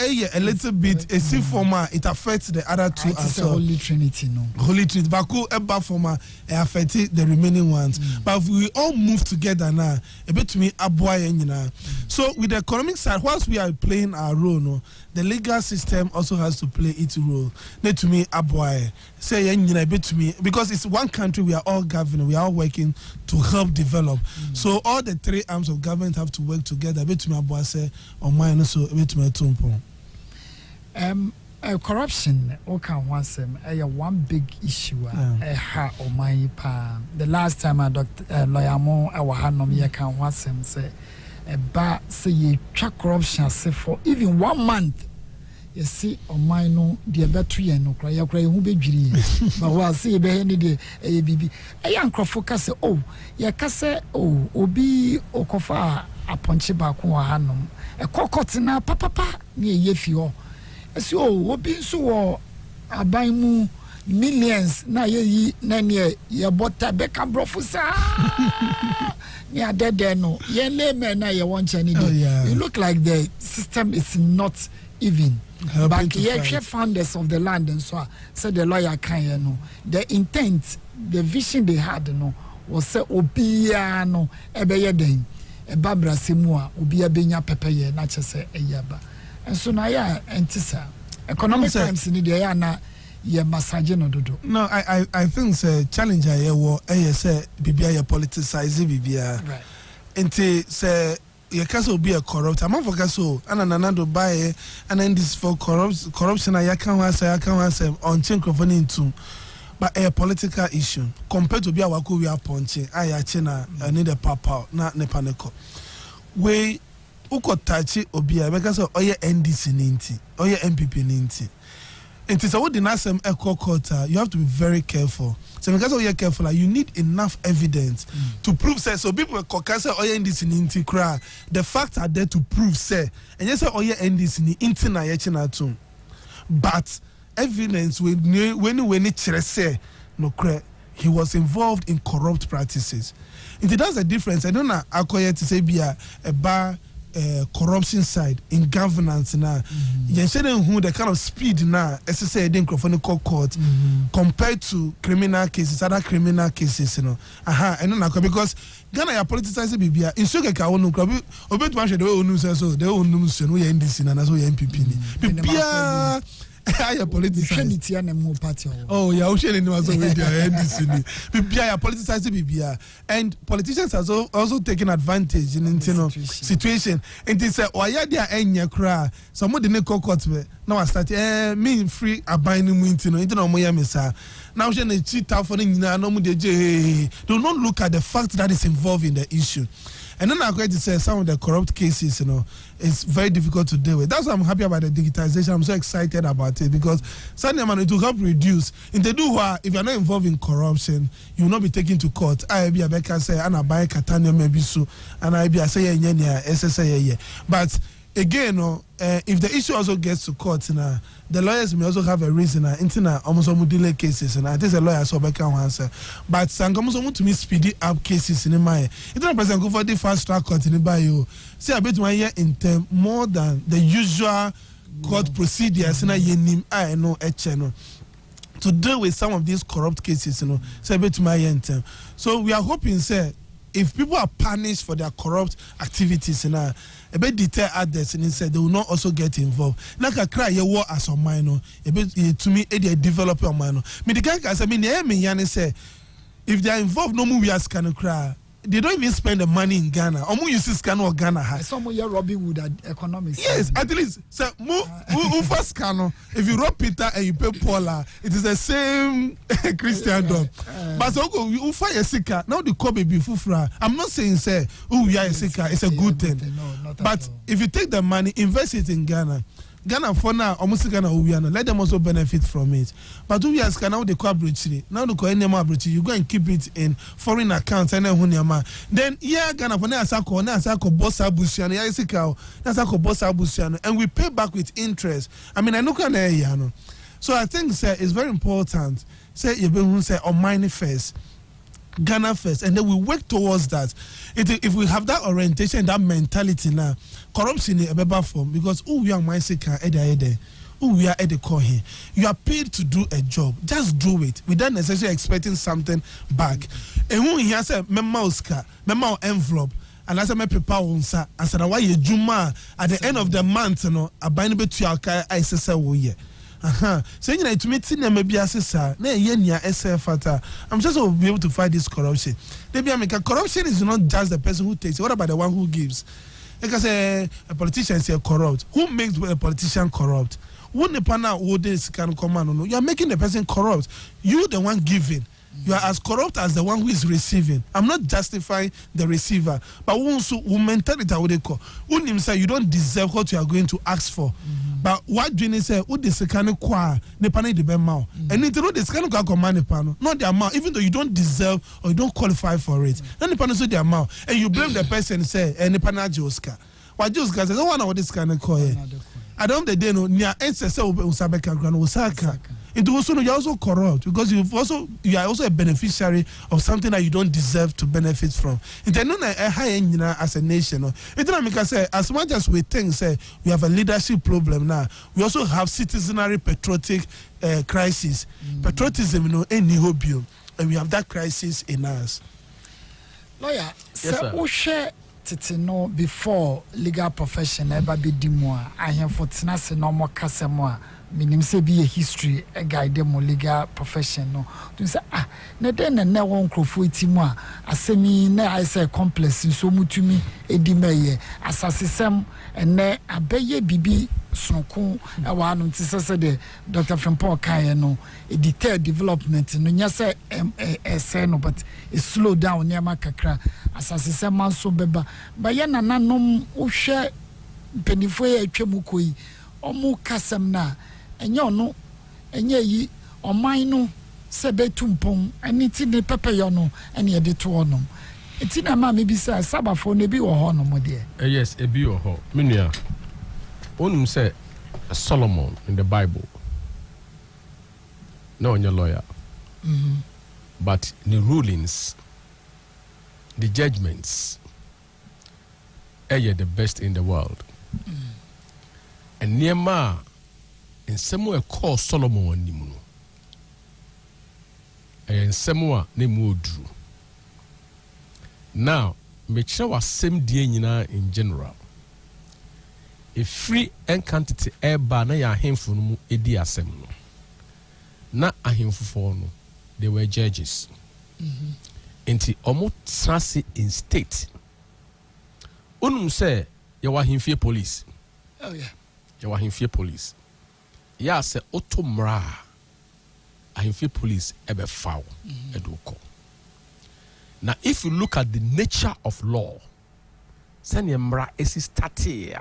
A little bit a C format, it affects the other two as well. Holy Trinity, no. Holy Trinity, Baku, Eba format, affects the remaining ones. But if we all move together now, a bit to me, Abuay, so with the economic side, whilst we are playing our role, no, the legal system also has to play its role. Not to me, Abuay, say, a bit to me, because it's one country, we are all governing, we are all working to help develop. So all the three arms of government have to work together. A bit to me, Abuay say, or mine also, a bit to me, Tumpo. Corruption, one big issue. The last time I lawyer mo can say you track corruption for even 1 month. You see, on my no, dear battery no cry, who be jury. But while see behind the ABB, a young focus, oh, Yakase, oh, Obi, Okofa, a punchy back hanum, a cocotina, papa, near Yefio. So, Obi so abaimu millions na ye nanye ye bota beka brofusa ni adede no ye layman na ye want any day. You look like the system is not even. But ye founders of the land and so said the lawyer can know the intent, the vision they had no was say obia no ebeye den e babra semua obia benya pepeye na chese eyaba. And so now, antisa economic times in the area ye massage no dodo. No, I think the challenge I wo say bibia politicize bibia. Right. Enti say ye kaso be a corrupt. I'm for kaso ana nanado buy and then this for corruption I can say on chain microphone into. But a political issue compared to be a waku we are punching. I china need a papa na ne paneko. We uko tachi obia because oye NDC ninti oye MPP ninti. It is a what the nasem echo quarter. You have to be very careful. So because you're careful, you need enough evidence to prove say. So people say oye NDC ninti cry. The facts are there to prove say. And yes, oye NDC ninti na yechina too. But evidence when it say no cry. He was involved in corrupt practices. It does a difference. I don't know. Akoye to say be a bar. Corruption side in governance now. You say who the kind of speed now SSA in court compared to criminal cases, other criminal cases, you know. I don't know because Ghana ya politicize bibia in so ka wonu krabi obet man hwe de onu so de onu so no ye NDC na so ye MPP ni bibia I politicize party. Oh yeah, Oshele ni was already NDC ni bibia politicize bibia and politicians has also taken advantage in situation and they say oya dia enya kra somebody ne court now I start mean free abine mu intino mo ya mesa now she na cheat for the nyina no mu de do not look at the fact that is involved in the issue. And then I'm going to say some of the corrupt cases, it's very difficult to deal with. That's why I'm happy about the digitization. I'm so excited about it because Sunday man it will help reduce. In the if you're not involved in corruption, you will not be taken to court. I be a becker say and I buy Catania maybe so and I be a say SSA. But again, if the issue also gets to court now, the lawyers may also have a reason almost delay cases and I think the lawyers so back answer. But Sangomo to me speedy up cases in my it don't present go for the fast track court in the you say a bit 1 year in term more than the usual court procedures in I know to deal with some of these corrupt cases, say a bit my year in term. So we are hoping say if people are punished for their corrupt activities a bit deter others and said they will not also get involved. Like a cry your war as a minor, a bit to me a develop your minor. Me the guy can say me say if they are involved no more we ask can cry. They don't even spend the money in Ghana. Or more you see scan or Ghana has. Some of your Robin Hood economics. Yes, at least. So who first scan? If you rob Peter and you pay Paula, it is the same Christian. But so who fire sicker now the call baby fufra. I'm not saying say we are a sicker. It's a good thing. But if you take the money, invest it in Ghana. Ghana for now, almost Ghana Uwiano, let them also benefit from it. But we ask now the co-abridge, now the co-abridge, you go and keep it in foreign accounts and then Ghana for now, Asako, Bossa Busiano, Yasikao, Nasako Bossa Busiano, and we pay back with interest. I mean, I look at the so I think it's very important. Say you say on money first. Ghana first, and then we work towards that. If we have that orientation, that mentality now, corruption is a better form because we are my second we are at the core here. You are paid to do a job. Just do it without necessarily expecting something back. And when he has a memo envelope, and as I may prepare one sir, I said, why you juma at the end of the month, a bind to your car, I say, so you know to me maybe assessor I'm just will be able to fight this corruption. Maybe I make a corruption is not just the person who takes it. What about the one who gives? Because a politician say corrupt. Who makes a politician corrupt? Who the panel who this can command? No, you are making the person corrupt. You the one giving. You are as corrupt as the one who is receiving. I'm not justifying the receiver, but who mentality how they call. Who say you don't deserve what you are going to ask for. But what do you say? Who this kind of qua ne panel the bema? And it know this kind of command the panel, not the amount, even though you don't deserve or you don't qualify for it. Then the panel say the amount, and you blame the person say and the panel Joska. Why Joska says, I don't know what this kind of call. I don't the day no near ancestor Usabeka Grand Osaka. It also you're also corrupt because you are also a beneficiary of something that you don't deserve to benefit from. It's not a high end as a nation. It's not because as much as we think we have a leadership problem now, we also have citizenry patriotic crisis. Patriotism, any hobby, and we have that crisis in us. Lawyer, yes, sir. Titino before legal profession ever be dimwa. I have for tenase no more kasemwa. Minim say be a history a guide them legal profession no. To say na den na won krofo etimu asemi na I say complex so mutumi edimeye asasesem ene abeye bibi sonko e wa no ntise de Dr. Frimpong kan no e detailed development no nya say say no but it slow down near makakra asasesem manso beba ba ye nananom uhwe penifo e atwemu koi omu kasem na enye no enye yi oman no se betumpon aniti ne pepeyo no ene ye de to onom eti na ma me bi say sabafo ne bi wo ho no mo de yes e bi wo ho menua onum say Solomon in the Bible no on your lawyer but the rulings the judgments are the best in the world and Niema in somewhere called Solomon Nimuno. And somewhere named Drew. Now, make sure was same day in general. A free and quantity air banner ya handful edi assembly. Na a handful no, they were judges. Enti almost trust in state. Unum say you were him fear police. Oh yeah. You were him fear police. Ya se otomra ahimfe police ebe foul edoko. Now if you look at the nature of law, sani mra esi starte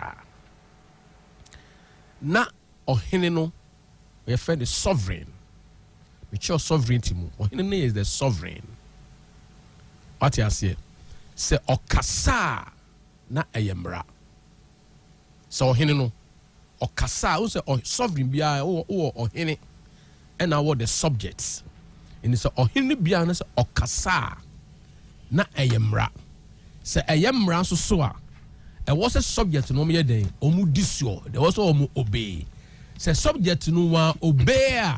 na ohene no we find the sovereign. Which your sovereignty mu. Ohene is the sovereign. What you say? Se okasa na eyemra. So ohene no okasa who say sovereign bia or hene and now the subjects and it's ohene bia na say okasa na ayemra say ayemra so a e was a subject no me den omu disio there was omu obey say subject no wa obey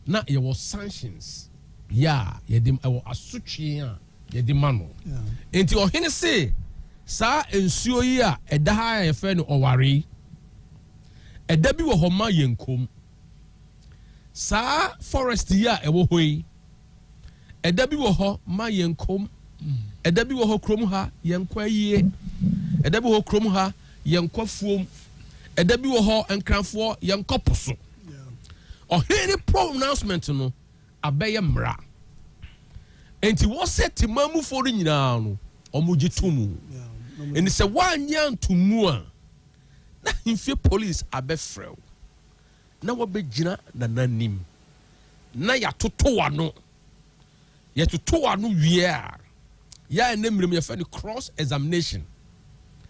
na ye was sanctions ya ye dem e was asutwe a ye dem mano enti ohene say sa ensuo yi a eda ha ye fe no oware eda bi wo homa yenkom sa forest ya ewo hoi eda bi wo ho ma yenkom eda bi wo ho krom ha yenkwa yie eda bi wo krom ha yenkwa fuom eda bi wo ho enkranfo yenkoposo ohene pronouncement no abeye mra enti wo set mamu for nyina no omuji tumu eni se wanya ntumu a na himfie police abɛfrɛw na wɔbɛgyina nananim na yɛatoto wano wie a yɛ ɛnɛ mmerɛm yɛfɛ no cross examination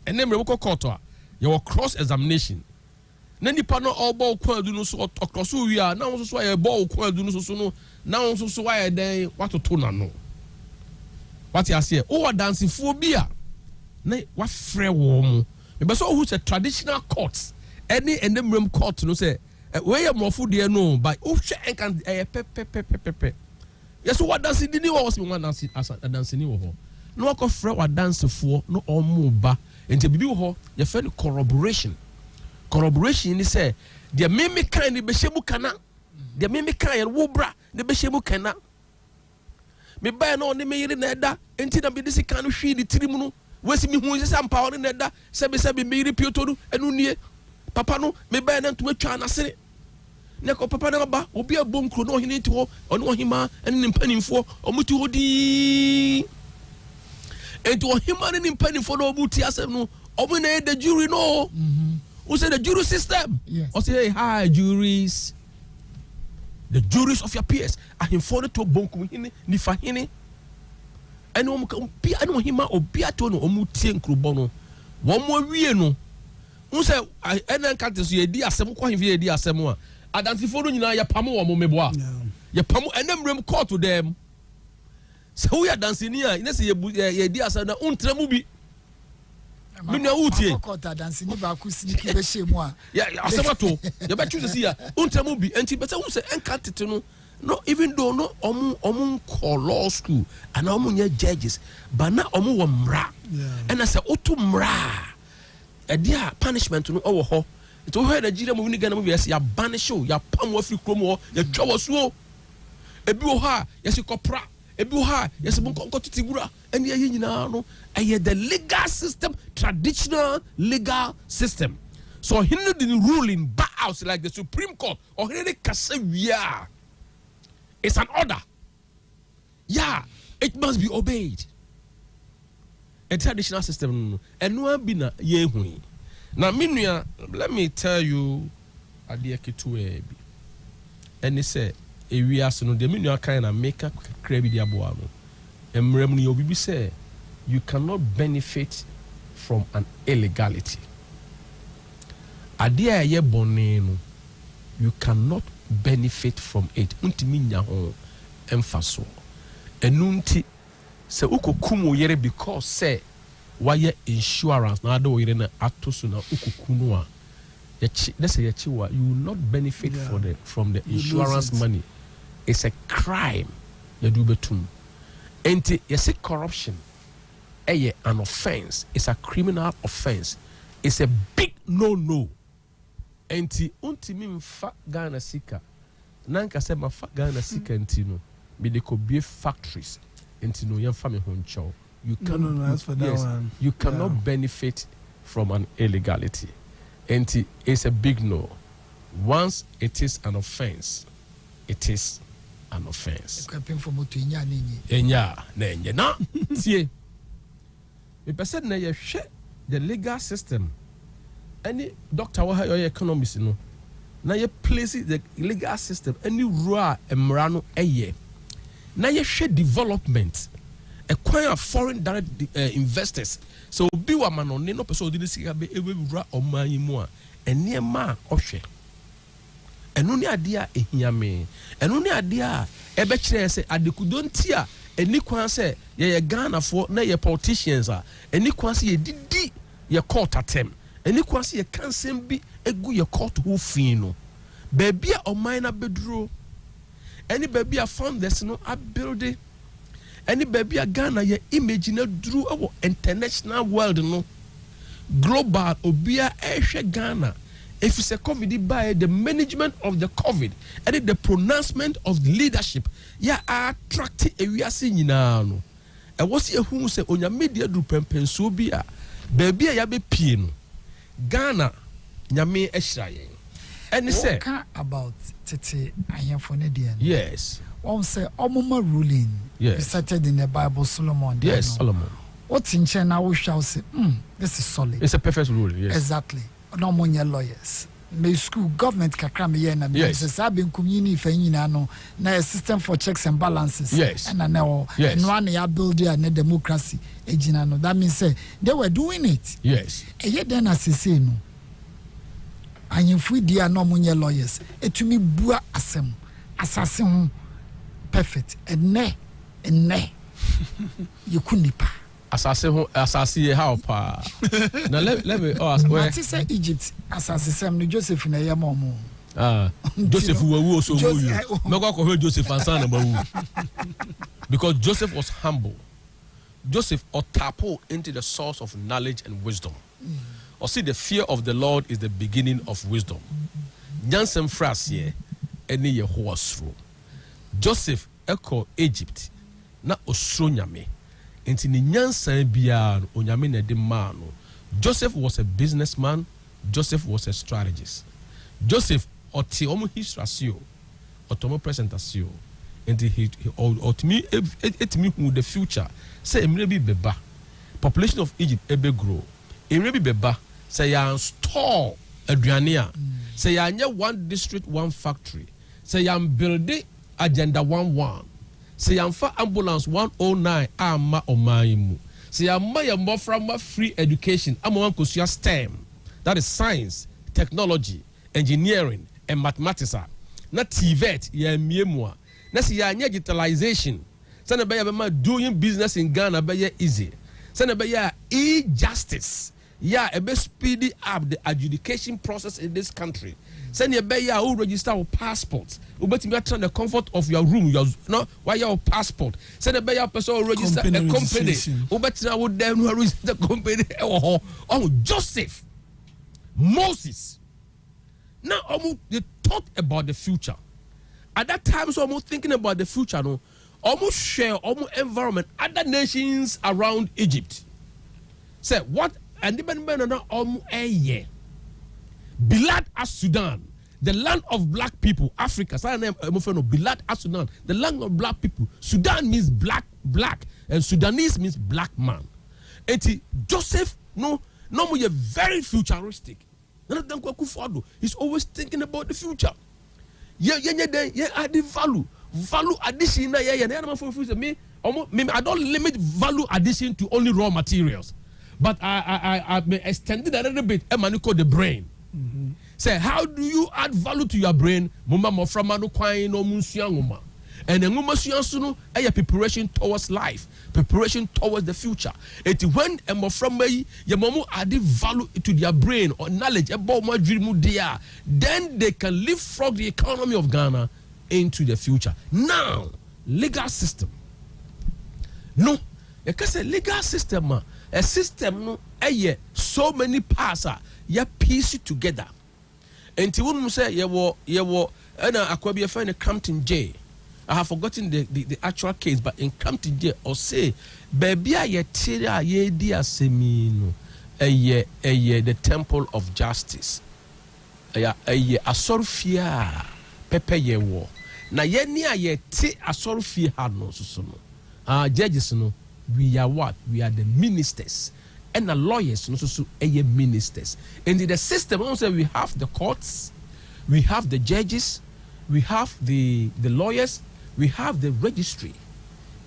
ɛnɛ mmerɛm kɔ court a yɛwɔ cross examination na nipa no ɔbɔ ɔkwan adu no so ɔkɔso wie a na wɔn nso so ayɛ bɔ ɔkwan adu no so no na wɔn nso so ayɛ dɛn watoto n'ano wate aseɛ wowɔ dansefoɔ bi a na wafrɛ wɔn mo mebɛ sɛ ɔhu sɛ traditional courts ɛne ɛnɛ mmerɛm court no sɛ wɔyɛ mmɔfo deɛ no but wohwɛ ɛnka ɛyɛ pɛpɛpɛpɛpɛ yɛsɛ wadanse dini wɔ hɔ sɛ wadanse adanseni wɔ hɔ na wakɔfrɛ wadansefoɔ na ɔmo ba nti bibi wɔ hɔ yɛfɛ no corroboration ni sɛ deɛ meme kan ne bɛhyɛ mu kana deɛ meme kan yɛ wo bra ne bɛhyɛ mu kana me ba na ɔne me yere na ɛda nti na bɛde sika no hwii ne tiri mu no wasi me hu sɛ ampa ɔne na ɛda sɛbe me yere pioto no ɛno nie papa no me ba na ntoma twa n'asere ne ko papa na ba obi abom kro na ɔhene nti hɔ ɔne ɔhema ɛne ne mpanimfoɔ ɔmo ti hɔ dii enti ɔhema ne ne mpanimfoɔ na ɔmo ti asɛm no ɔmo na the jury no who say the jury system or say hi juries the juries of your peers ahemfo no to bonkum hene nifa hene ɛne ɔmo bi ɛne ɔhema obi ato no ɔmo tie nkrobɔ no wɔn mo awie no who say ɛne nkate so yɛdi asɛm kɔ ahemfo yɛdi asɛm a adansifo no nyinaa yɛpam wɔ mo meboa yɛpam ɛne mmerɛm court to them sɛ wo yɛ dansini a ne sɛ yɛdi asɛm na untra mu bi mina utie akota dansini ba ku siniki be shemu a ya asemato ya be choose see ya untra mu bi enti be say wo say enka tete no even though no omu law school and omu nya judges but na omu wo mra and I say otu mra e dia punishment no owo ho enti wo Nigeria mu ni Ghana mu yes ya banish ya pam wo free krom ho ya twa wo so ebi wo ha yes kopra ebi wo ha yes bu nko titigura eni ayi nyina no aye the legal system, traditional legal system. So he didn't rule in house like the Supreme Court or he didn't it's an order. Yeah, it must be obeyed. A traditional system and no bina yehui. Now minua, let me tell you adia ketue bi. And he said we are so no de minua kind of make a crabby diabo. Emrem ni obi bi say you cannot benefit from an illegality. Adia ye boneno, you cannot benefit from it. Untimi nya ho emfaso. Enunti se ukokumu yere because say why insurance na do yere na atoso na ukokunu a let's say you will not benefit from the insurance money. It's a crime. You do betum. Enti yes corruption. An offense. It's a criminal offense. It's a big no. Enti untimi mfa Ghana sika. Nanka se mafa Ghana sika entino. Me de ko be factories. Entino yemfa me honcho. You you cannot benefit from an illegality. Enti it's a big no. Once it is an offense, it is an offense. Enya na tie. Me person na yehwe the legal system. Any doctor wa your economist no. Na ye place the legal system any rule emra no eye. Na yehwe development. A quite foreign direct investors. So be wa man on no person odi sika be ewura oman yi mu a ene ma ohwe. Eno ni ade a ehia me. Eno ni ade a ebe kire se adekudonti a eni kwan se ye Ghana for na ye politicians a eni kwan se ye didi ye court atem. Eni kwan se ye kansem bi egu ye court ho fin no. Baby a oman na beduro. Eni baby a founders no a building. Any baby a Ghana ye image na drew our international world no global obia ehwe Ghana if it's a COVID by the management of the COVID and the pronouncement of the leadership ya attract area nyina no e wosi ehun se onya media do pempenso bi a baby a ya be pie no Ghana nyame ehira yen and say about tete ayemfo ne de yes one say omoma ruling started in the Bible Solomon. Yes, Solomon. What's in China we shall say, this is solid. It's a perfect ruling, yes. Exactly. no more lawyers. Me school government kakra me yen na me say sabe nkumyini fa nyina no na a system for checks and balances and na and one ya build ya na democracy ejina no. That means say they were doing it. Yes. Eye den asese no anyimfu dia no mo lawyers etumi bua asem asase ho perfect enne yekunipa asase how pa now let me ask where say Egypt asase sem no Joseph na yema mo Joseph wawu so wo meko ko Joseph ansa na bawu because Joseph was humble. Joseph tapped into the source of knowledge and wisdom. Or see, the fear of the Lord is the beginning of wisdom. Jansen Frassier any Yehoasro. Joseph echo Egypt na osronyame. Enti ni nyansan bia onyame na de man. Joseph was a businessman. Joseph was a strategist. Joseph oti omo histrasio otomo presentasio. Enti he me who the future say emre bi beba. Population of Egypt ebe grow. Emre bi beba say ya store aduane a say ya nya one district one factory. Say ya build agenda 11. Say ya fa ambulance 109 ama omaimu. Say ya ma ya mbofra free education ama wan kosua STEM. That is science, technology, engineering and mathematics. Na TVET ya miemwa. Na say ya nya digitalization. Say na be ya doing business in Ghana be easy. Say na be ya e-justice. Yeah, a bit speedy up the adjudication process in this country. Send your bay who register your passport. You better be the comfort of your room. Why your passport? Send a bay person who register a company. You better would then register the company. Oh, Joseph, Moses. Now, they thought about the future. At that time, so almost thinking about the future. No, almost share almost environment. Other nations around Egypt. Say what? And even Bilad as Sudan, the land of black people, Africa. Bilad as Sudan, the land of black people. Sudan means black, and Sudanese means black man. And Joseph, no, you're very futuristic. He's always thinking about the future. Yeah, add the value addition. I don't limit value addition to only raw materials. But I may extend it a little bit. The brain. Say, how do you add value to your brain? Mama moframano kwai no munsianguma. And the mumasiansuno a preparation towards life, preparation towards the future. It when a moframai your momo add value to their brain or knowledge about my dream there, then they can leapfrog the economy of Ghana into the future. Now, legal system. No, because a legal system. A system no so many parts ya piece together. And to say ye wo and akwabi find a Crampton J. I have forgotten the actual case, but in Crampton J or say baby ye tira ye dia semino the temple of justice. A asorfia pepe ye wo. Na ye ni ye ti asorfia no so no. Judges no. We are what? We are the ministers. And the lawyers also ministers. And in the system, also we have the courts, we have the judges, we have the lawyers, we have the registry.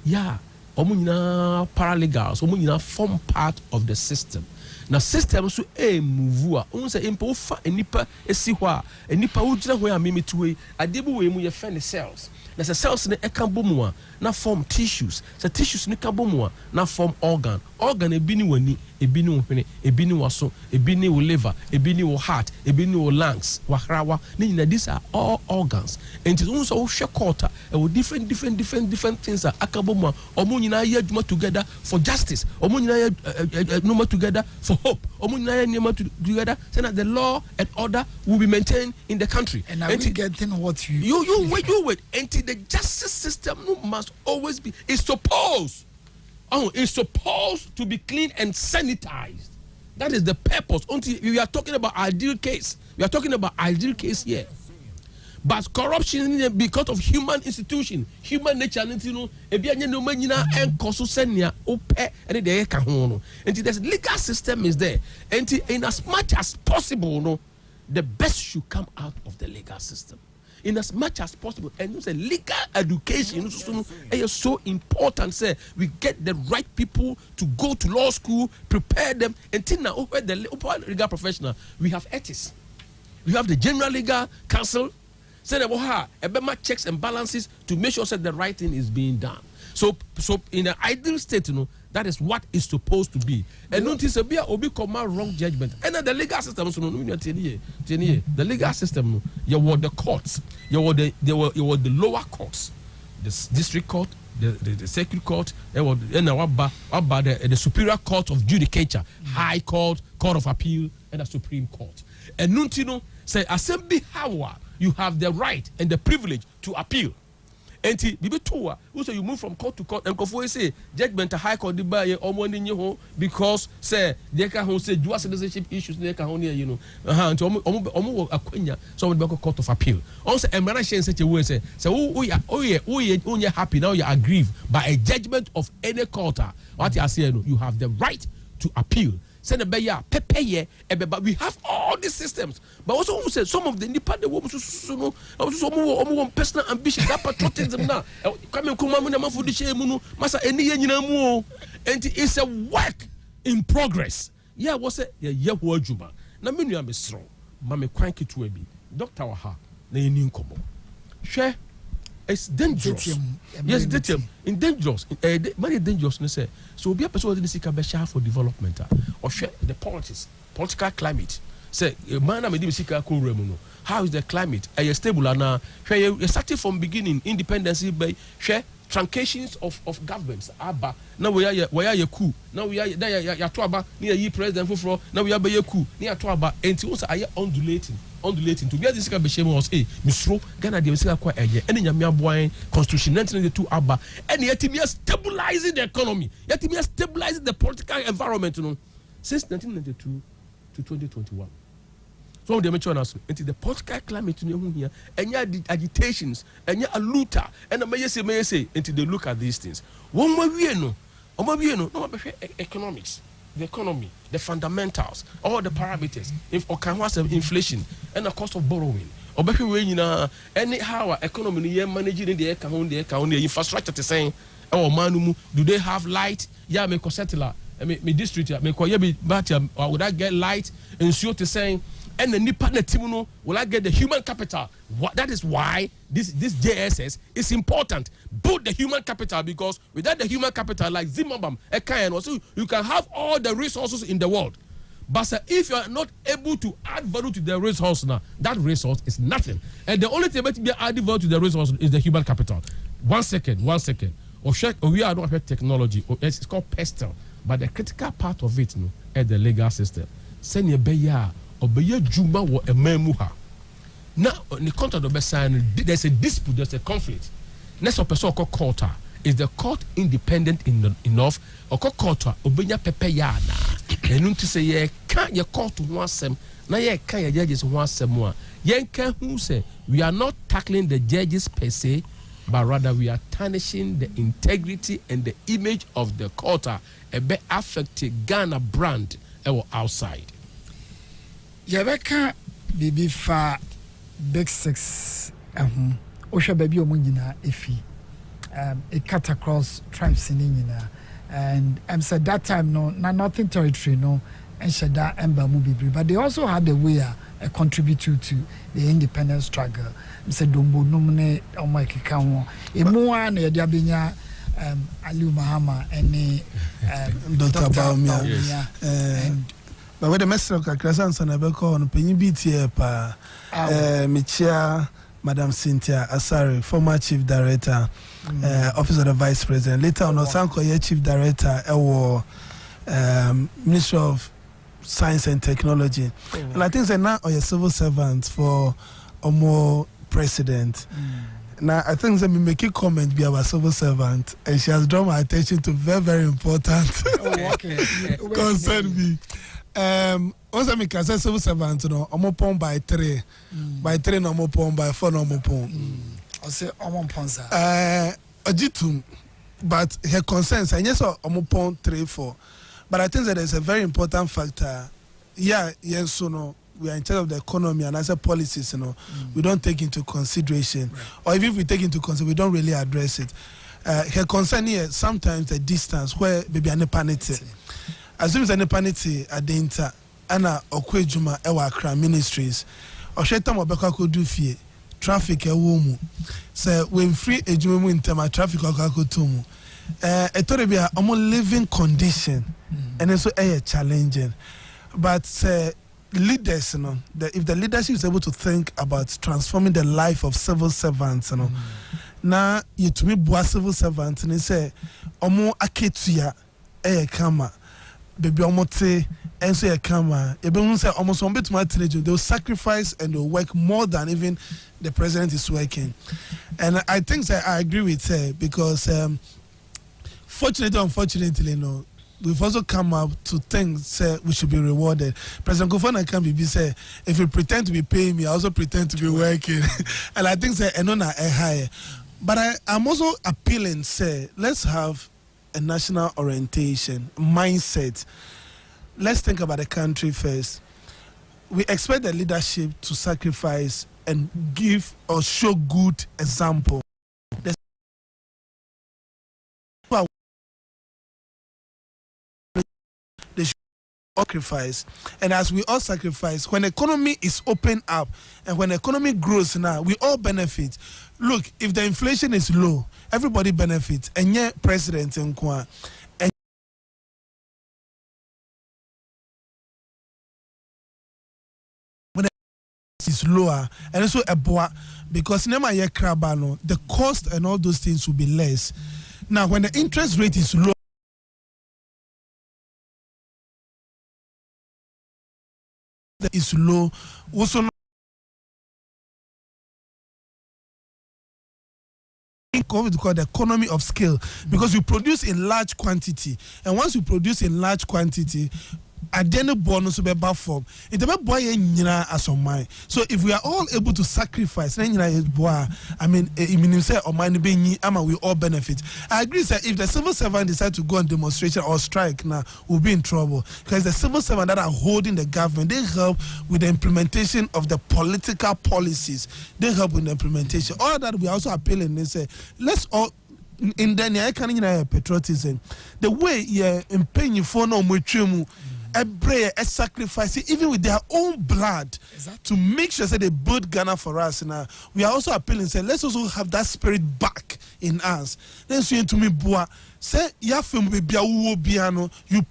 Yeah. Paralegals, form part of the system. Now system so move unse impo fa enipa esi ho a enipa wo gina ho a meme tuwe adebu we mu ye fe ne cells. Na se cells ne eka bomu a na form tissues. Se tissues ne ka bomu a na form organ. Organ ebi ni wani, ebi ni wo hwene, ebi ni waso, ebi ni wo liver, ebi ni wo heart, ebi ni wo lungs, wahrawa. These are all organs. And it also hwe quarter and different things are aka bomu a omo nyina ye adwuma together for justice. Omo nyina ye no together for hope. Together, so that the law and order will be maintained in the country. And are we getting what you wait. Until the justice system must always be. It's supposed to be clean and sanitized. That is the purpose. Until we are talking about ideal case. We are talking about ideal case here. But corruption because of human institution, human nature, and the legal system is there. And in as much as possible, no, the best should come out of the legal system. In as much as possible, and you say legal education is so important. Say we get the right people to go to law school, prepare them, until now over the legal professional, we have ethics, we have the general legal council. Say that a checks and balances to make sure that the right thing is being done. So in an ideal state, that is what is supposed to be. And notice a beer will become a wrong judgment. And the legal system, the legal system, you were the courts, you were the lower courts, the district court, the circuit court, the superior court of judicature, high court, court of appeal, and the supreme court. And Nuntino say assembly how you have the right and the privilege to appeal. And also you move from court to court and say judgment high court because say they can say dual citizenship issues they can somebody court of appeal. Also in such a way say we happy now you are aggrieved by a judgment of any court. What you are saying, you have the right to appeal. But we have all these systems. But also some of the independent women some personal ambition, that patriotism now. And it's a work in progress. Yeah, what's it? Yeah, Juma. Now me am strong. Mame kwanki to ebi. Doctor Waha, na yeni nkomo. Share. It's dangerous. Yes, dangerous. Very dangerous. So be a person who seek a share for development or share the political climate. Say, man, I'm a seek a cool remuno. How is the climate? Are you stable? And you started from beginning independency by share truncations of governments. Abba, now we are your coup. Now we are your twaba near ye president for now we are by your coup near twaba and also are undulating to be this kind of shame was Misro Ghana de Sika any Yamia boy constitution 1992 Abba and yet we are stabilizing the economy, yet we are stabilizing the political environment since 1992 to 2021. So they mention us into the political climate in here and the agitations and a looter and a may say until they look at these things. One more we no economics. The economy, the fundamentals, all the parameters, if or can have inflation and the cost of borrowing, or anyhow economy managing the account, the infrastructure to saying, oh manumu, do they have light? Yeah, me cosetila, me district, me koyebi batia, or would I get light? And so to saying, and the partner Timuno will I get the human capital? That is why this JSS is important. Build the human capital, because without the human capital, like Zimbabwe, also you can have all the resources in the world. But if you are not able to add value to the resource now, that resource is nothing. And the only thing that be added value to the resource is the human capital. One second. We are not technology. It's called pestle. But the critical part of it is the legal system. Send your beya. Obeye Juma wa ememuha. Now, in the contract of sign, there's a dispute, there's a conflict. Next person called court. Is the court independent enough? Or court obenya pepe yana. And to say ye can't your court to one sem. Now ye can't your judges one sem more. Ye can who say we are not tackling the judges per se, but rather we are tarnishing the integrity and the image of the court. A bit affected Ghana brand outside. Yabeka bibi fa big six osha baby omunyina efi it cut across tribes in nyina and said that time no nothing territory no and shada emba mu bibri, but they also had a way a contribute to the independence struggle. Said dombo nomne omo ekeka ho emu an ye dia benya Ali Mahama and Dr. Baumia and but with the message of Kakrasan Sanabeko on Penny BTA pa Michia Madam Cynthia Asari, former Chief Director, Office of the Vice President. Later on, Osanko, Chief Director, Ministry of Science and Technology. And I think that now are civil servants for Omo President. Now, I think that we make a comment be our civil servant, and she has drawn my attention to very, very important concern me. Also, me can say civil servant, no, omopon by 3, by 3 no omopon, by 4 no omopon. I say omopon sir. Ajitum, but her concerns, and yes, omopon 3, 4. But I think that there's a very important factor. Yeah, yes, so no, we are in charge of the economy and as a policies, you know, we don't take into consideration, or even if we take into consideration, we don't really address it. Her concern here sometimes the distance where baby ane panity. As soon as ane panity at the inter, ana okwejuma ewa Accra ministries, or shetam obeka kodu fie, traffic ewomu. So when free ejumu intema traffic okakotumu. Etoribia omo living condition, and also challenging. But leaders, you know, if the leadership is able to think about transforming the life of civil servants, you know, now you to me boa civil servants and they say omo aketua kama baby omo te and say kama ebe say almost one bit they will sacrifice and they will work more than even the president is working. And I think that I agree with her because fortunately, unfortunately, you know, we've also come up to think we should be rewarded. President Kofana can be say, if you pretend to be paying me, I also pretend to be working. And I think say enona high. But I'm also appealing, say, let's have a national orientation, mindset. Let's think about the country first. We expect the leadership to sacrifice and give or show good example. They should sacrifice, and as we all sacrifice, when the economy is open up and when the economy grows now, we all benefit. Look, if the inflation is low, everybody benefits, and yet president and when the is lower, and also a boa because the cost and all those things will be less. Now, when the interest rate is low, is low, also what we call the economy of scale, because you produce in large quantity, and once you produce in large quantity, at the end of bonus will be bad form. It be boy as on mine. So if we are all able to sacrifice, then I mean, say or mine being we all benefit. I agree that if the civil servant decide to go on demonstration or strike now, we'll be in trouble because the civil servant that are holding the government, they help with the implementation of the political policies. They help with the implementation. All that we are also appealing. They say let's all. In the patriotism, the way you're paying for no much. A prayer, a sacrifice, even with their own blood, to make sure that they build Ghana for us. Now we are also appealing, say, let's also have that spirit back in us. Then say to me, boy, say, you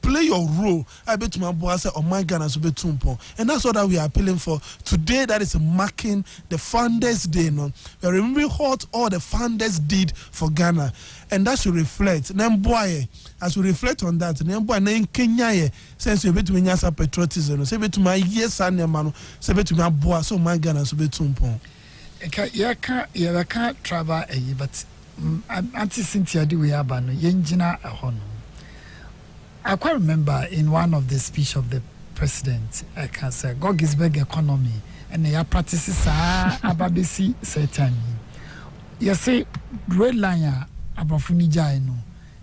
play your role. I bet to my boy, say, oh my Ghana, so be tumpo. And that's what we are appealing for today. That is marking the Founders Day. No, we are remembering what all the founders did for Ghana, and that should reflect. Then boy, as we reflect on that, then boy, then Kenya, since you bet to me nyasa patriotism, say bet to my yes and your man, say bet to my boy, so my Ghana, so be tumpo. You can't travel but Auntie Cynthia do we have no yenjina ahono. I quite remember in one of the speech of the president, I can say God gives big economy and they are practices ababesi certain. You say red line abafuni jai no.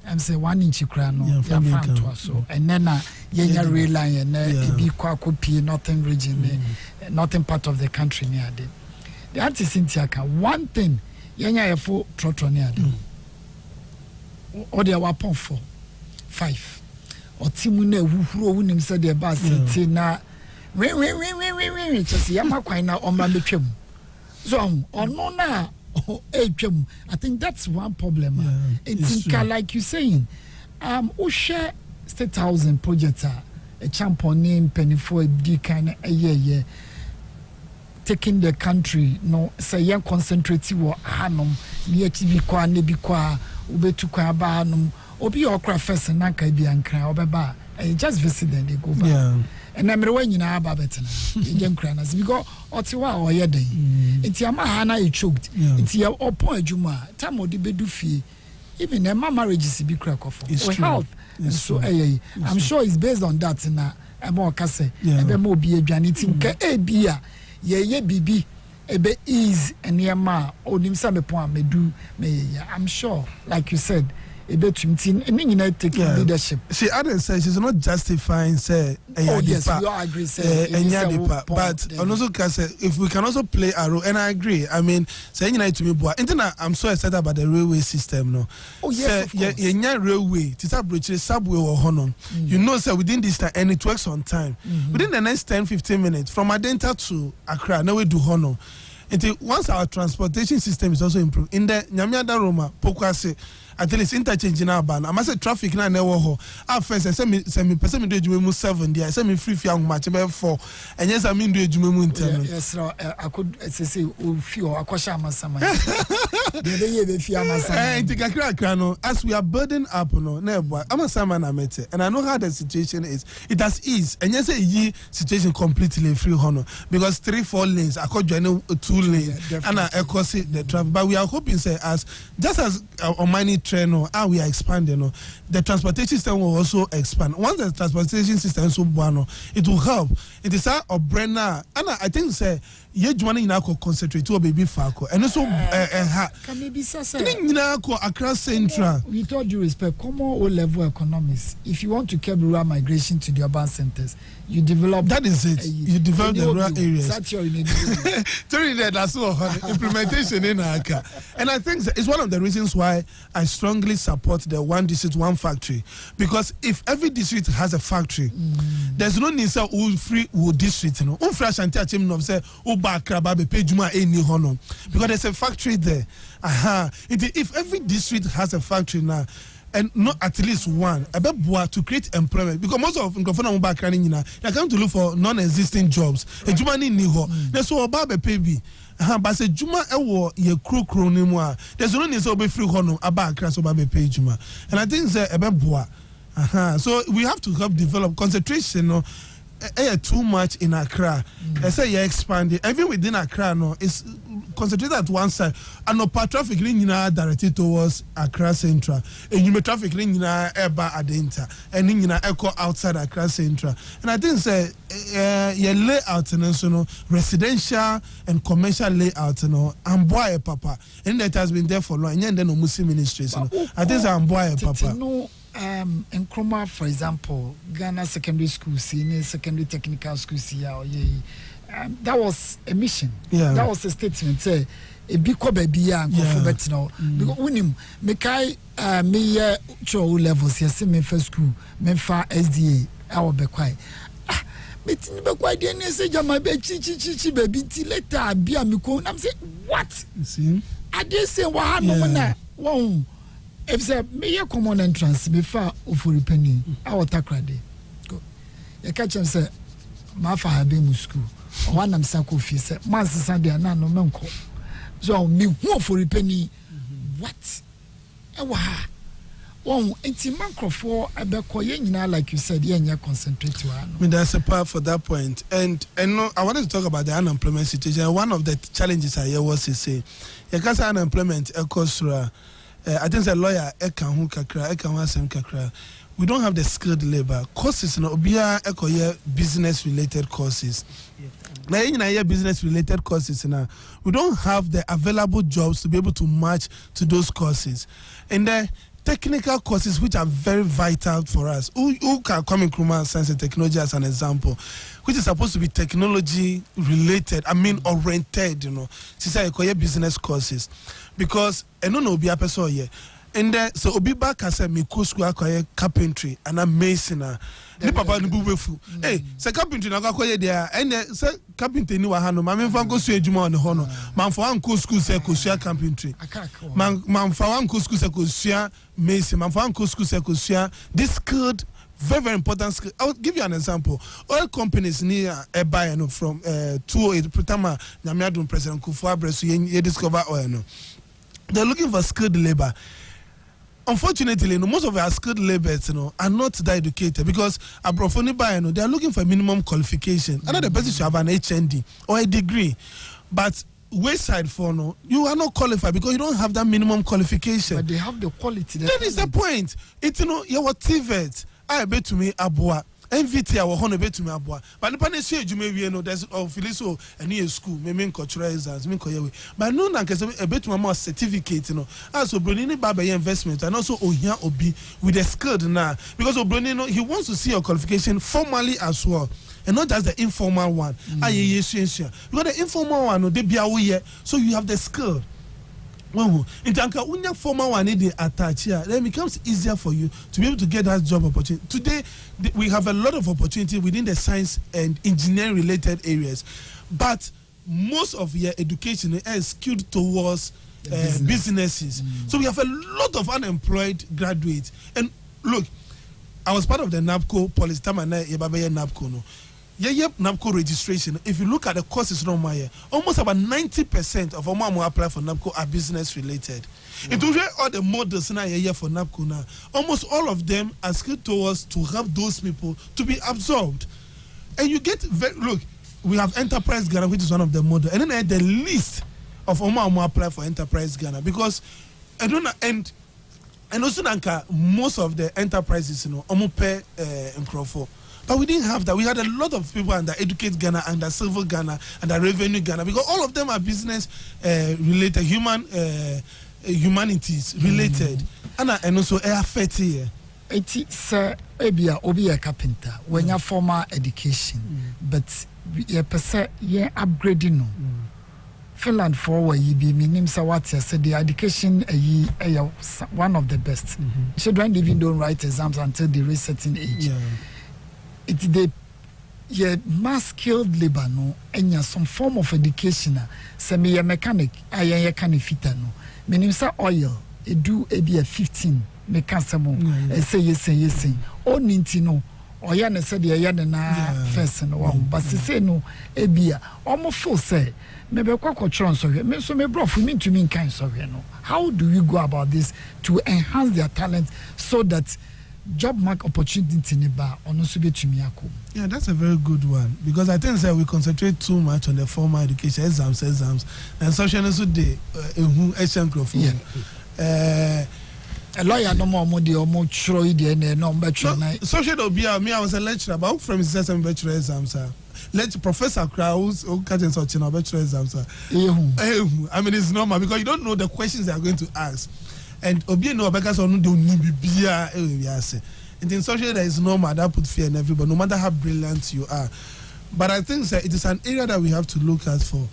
I'm say 1 inch crano to us so and then yenya red line and be kwakopi northern region northern part of the country near there. The Auntie Cynthia can one thing yenya efo trotro or the weapon 4 5 or timune who wunim said the bus na we just yama kwina omra betwem so ono na I think that's one problem. It's like you saying who share state housing project a champion name penny for the kind of year taking the country no say young concentrate wo hanom ne achibi kwa ne bi kwa obetu kwa ba hanom obi okra first na ka bi ankra obeba just visit them they go back and na mere nyina aba betena ye nkra na because otiwa o ye den enti ama ha na e choked enti ya opo adwuma time odi bedu fie even a marriage is be crack off or health and so I'm sure it's based on that na more kase ebe mo bi adwane tin ka ebia ye bibi ebe ease eniema onim sa me pon amedu me I'm sure like you said ebe tumtin eni take leadership. She added say she's not justifying say yes, we all agree say but also say if we can also play a role, and I agree. I mean saying to me boy I'm so excited about the railway system no. Oh yes, of course. Railway tita bridge subway or hono. You know say within this time and it works on time. Within the next 10-15 minutes from Adenta to Accra now we do hono. Until once our transportation system is also improved in the Nyamiada Roma Pokwase at least interchange in our ban. I must say traffic na never ho. At first I say me person me do ejumemu 7 there. I say me free young match about 4. And yes I mean do ejumemu intern. Yes, I could say few akosha amasama. The ye be few amasama. As we are burden up no never amasama na mete. And I know how the situation is. It has eased. And yes ye situation completely free hono because 3-4 lanes I could join 2 lanes and I see the traffic. But we are hoping say as just as on many train or how we are expanding, the transportation system will also expand. Once the transportation system is so bueno, it will help. It is a Brenna, and I think say ye jwana ina ko concentrate to baby fako, and also can maybe say ina ko Accra Central. With all due respect, come on O-level economics. If you want to curb rural migration to the urban centers, you develop. That is it. You develop the rural areas. That's your that's what implementation in Accra, and I think it's one of the reasons why I strongly support the one district, one factory. Because if every district has a factory, there's no need to free district. You know, because there's a factory there. If every district has a factory now, and not at least one, to create employment, because most of them they come to look for non-existing jobs. There's so baby. But say Juma ewo ye kro ni mu a there's no need so be free hono aba Accra so ba be pay Juma, and I think say ebeboa so we have to help develop concentration no too much in Accra. I say you expand even within Accra no it's concentrated at one side and no traffic nyina directed towards Accra Central and you may traffic nyina eba Adenta and nyina echo outside Accra Central, and I think say your layout no residential and commercial layout no amboy papa and that has been there for long and then no Muslim ministries no I think say amboy papa. In Kroma, for example, Ghana Secondary School, Senior Secondary Technical School, that was a mission. Yeah. That was a statement. Say, a big baby and go for better now. Because when him, Mekai, me cho levels, yes, me first school, me far SDA, I will be quiet. But in the quiet, then say, my baby, baby, later, be a miko. I'm saying, what? You see? I didn't say, what no. If say me a common entrance before for penny, I will take ready. Go. You catch him say, my father be in school. One am sako fee say, Master Sunday na no menko. So me who for penny. What? Ewa. One enti microphone abeko ye nyina like you said ye nya concentrate to. I mean that's a part for that point. And no, I wanted to talk about the unemployment situation. One of the challenges I hear was to say, you can't say unemployment equals I think the lawyer kakra. We don't have the skilled labor courses. No, business related courses. Now, business related courses. Now, we don't have the available jobs to be able to match to those courses. And the technical courses which are very vital for us. Who can come in Kruma Science and Technology as an example, which is supposed to be technology related, oriented, to say business courses. Because I don't know be a person here. And then so obi back as a miko school acquire carpentry and a mason. Ni papa ni buwefu. Hey, say carpentry na acquire there. And say carpentry ni wahano. Mami fa go sue juma on hono. Man for one school say ko sue carpentry. Man for one school say ko sue mason. Man for one school say ko sue this skilled. Very, very important skill. I'll give you an example. Oil companies near a buyer from 208 Pritama Nyamiadun President Akufo-addo so you discover oil. No. They're looking for skilled labor. Unfortunately, most of our skilled laborers are not that educated because they are looking for minimum qualification. Another person should have an HND or a degree. But wayside for you are not qualified because you don't have that minimum qualification. But they have the quality. That is the point. It's your TVET. I bet to me Abua. MVT I will be to me aboa. But the panel say you may be no there's of so a new school, me cultural exams, me koyewe. But no na kese a bit more certificate, you know. Also Brunini Baba investment and also Ohia Obi with the skill now. Because Brunino he wants to see your qualification formally as well. And not just the informal one. Because the informal one, they be aware, so you have the skill. Well, in Tanka, when your formal one need attach here, then it becomes easier for you to be able to get that job opportunity. Today, we have a lot of opportunity within the science and engineering related areas, but most of your education is skewed towards businesses. So we have a lot of unemployed graduates. And look, I was part of the NAPCO policy. Time and NAPCO no. NAPCO registration. If you look at the courses, almost about 90% of who apply for NAPCO are business related. It will all the models now for NAPCO now. Almost all of them are skilled towards to help those people to be absorbed. And you get look, we have Enterprise Ghana, which is one of the models, and then the list of who apply for Enterprise Ghana because I don't know and also most of the enterprises, pay in Crawford. But we didn't have that. We had a lot of people under Educate Ghana, under Civil Ghana, under Revenue Ghana, because all of them are business related, humanities related, and also air fatty. It's obi a carpenter when you formal education, but you upgrading no. Finland forward you be meaning so what you said the education one of the best. Children even don't write exams until they reach certain age. It's the mass skilled labor no and some form of education semi mechanic I can fit no meaning say oil it do be a 15 mechanic say yes o ninti no oya na say the na first no but say no ebia almost full say maybe kwakotron so me so me bro for me to mean kind so no how do we go about this to enhance their talent so that job market opportunity in bar on also be to me. Yeah, that's a very good one because I think that we concentrate too much on the formal education exams and social day a lawyer no more or more troy the number social me I was a lecturer about from system bachelor exams Professor Krause or catching such an bachelor exams I mean it's normal because you don't know the questions they are going to ask. And Obi no because on do bia and in social there is normal that put fear in everybody no matter how brilliant you are. But I think it is an area that we have to look at for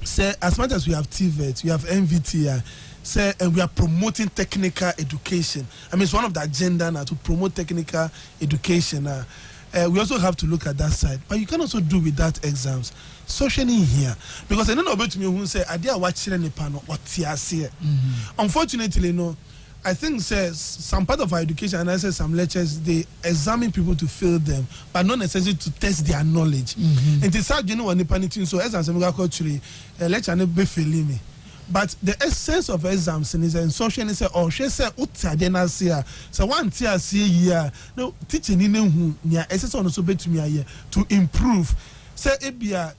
say as much as we have TVET, we have MVTI, say and we are promoting technical education. I mean it's one of the agenda now to promote technical education. We also have to look at that side, but you can also do without exams. Socially here, because I don't know about me who say I did watch any panel what here. Unfortunately, no, I think says some part of our education and I say some lectures they examine people to fail them, but not necessarily to test their knowledge. And it's hard, you know, when the so exams culturally lecture and be failing me. But the essence of exams is in social is or she say so one tier see here no teaching in who near essence on so bet me here to improve say ebia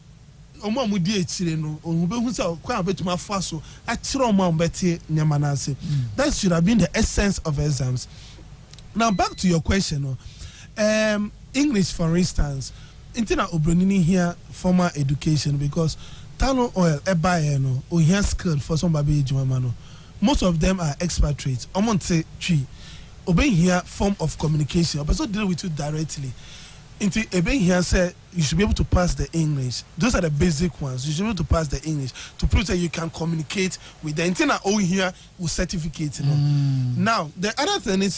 omo amudi echire no onbe hu say kwa betuma fa so achire omo ambeti nyama na ase. That should have been the essence of exams. Now back to your question English for instance intina obronini here formal education because Tano oil, no, or he has skilled for some baby jumano. Most of them are expatriates. I'm going to say tree. Obeying here form of communication, but so deal with you directly. Into obeying here say you should be able to pass the English. Those are the basic ones. You should be able to pass the English to prove that you can communicate with the antenna over here with certificate. You know. Now the other thing is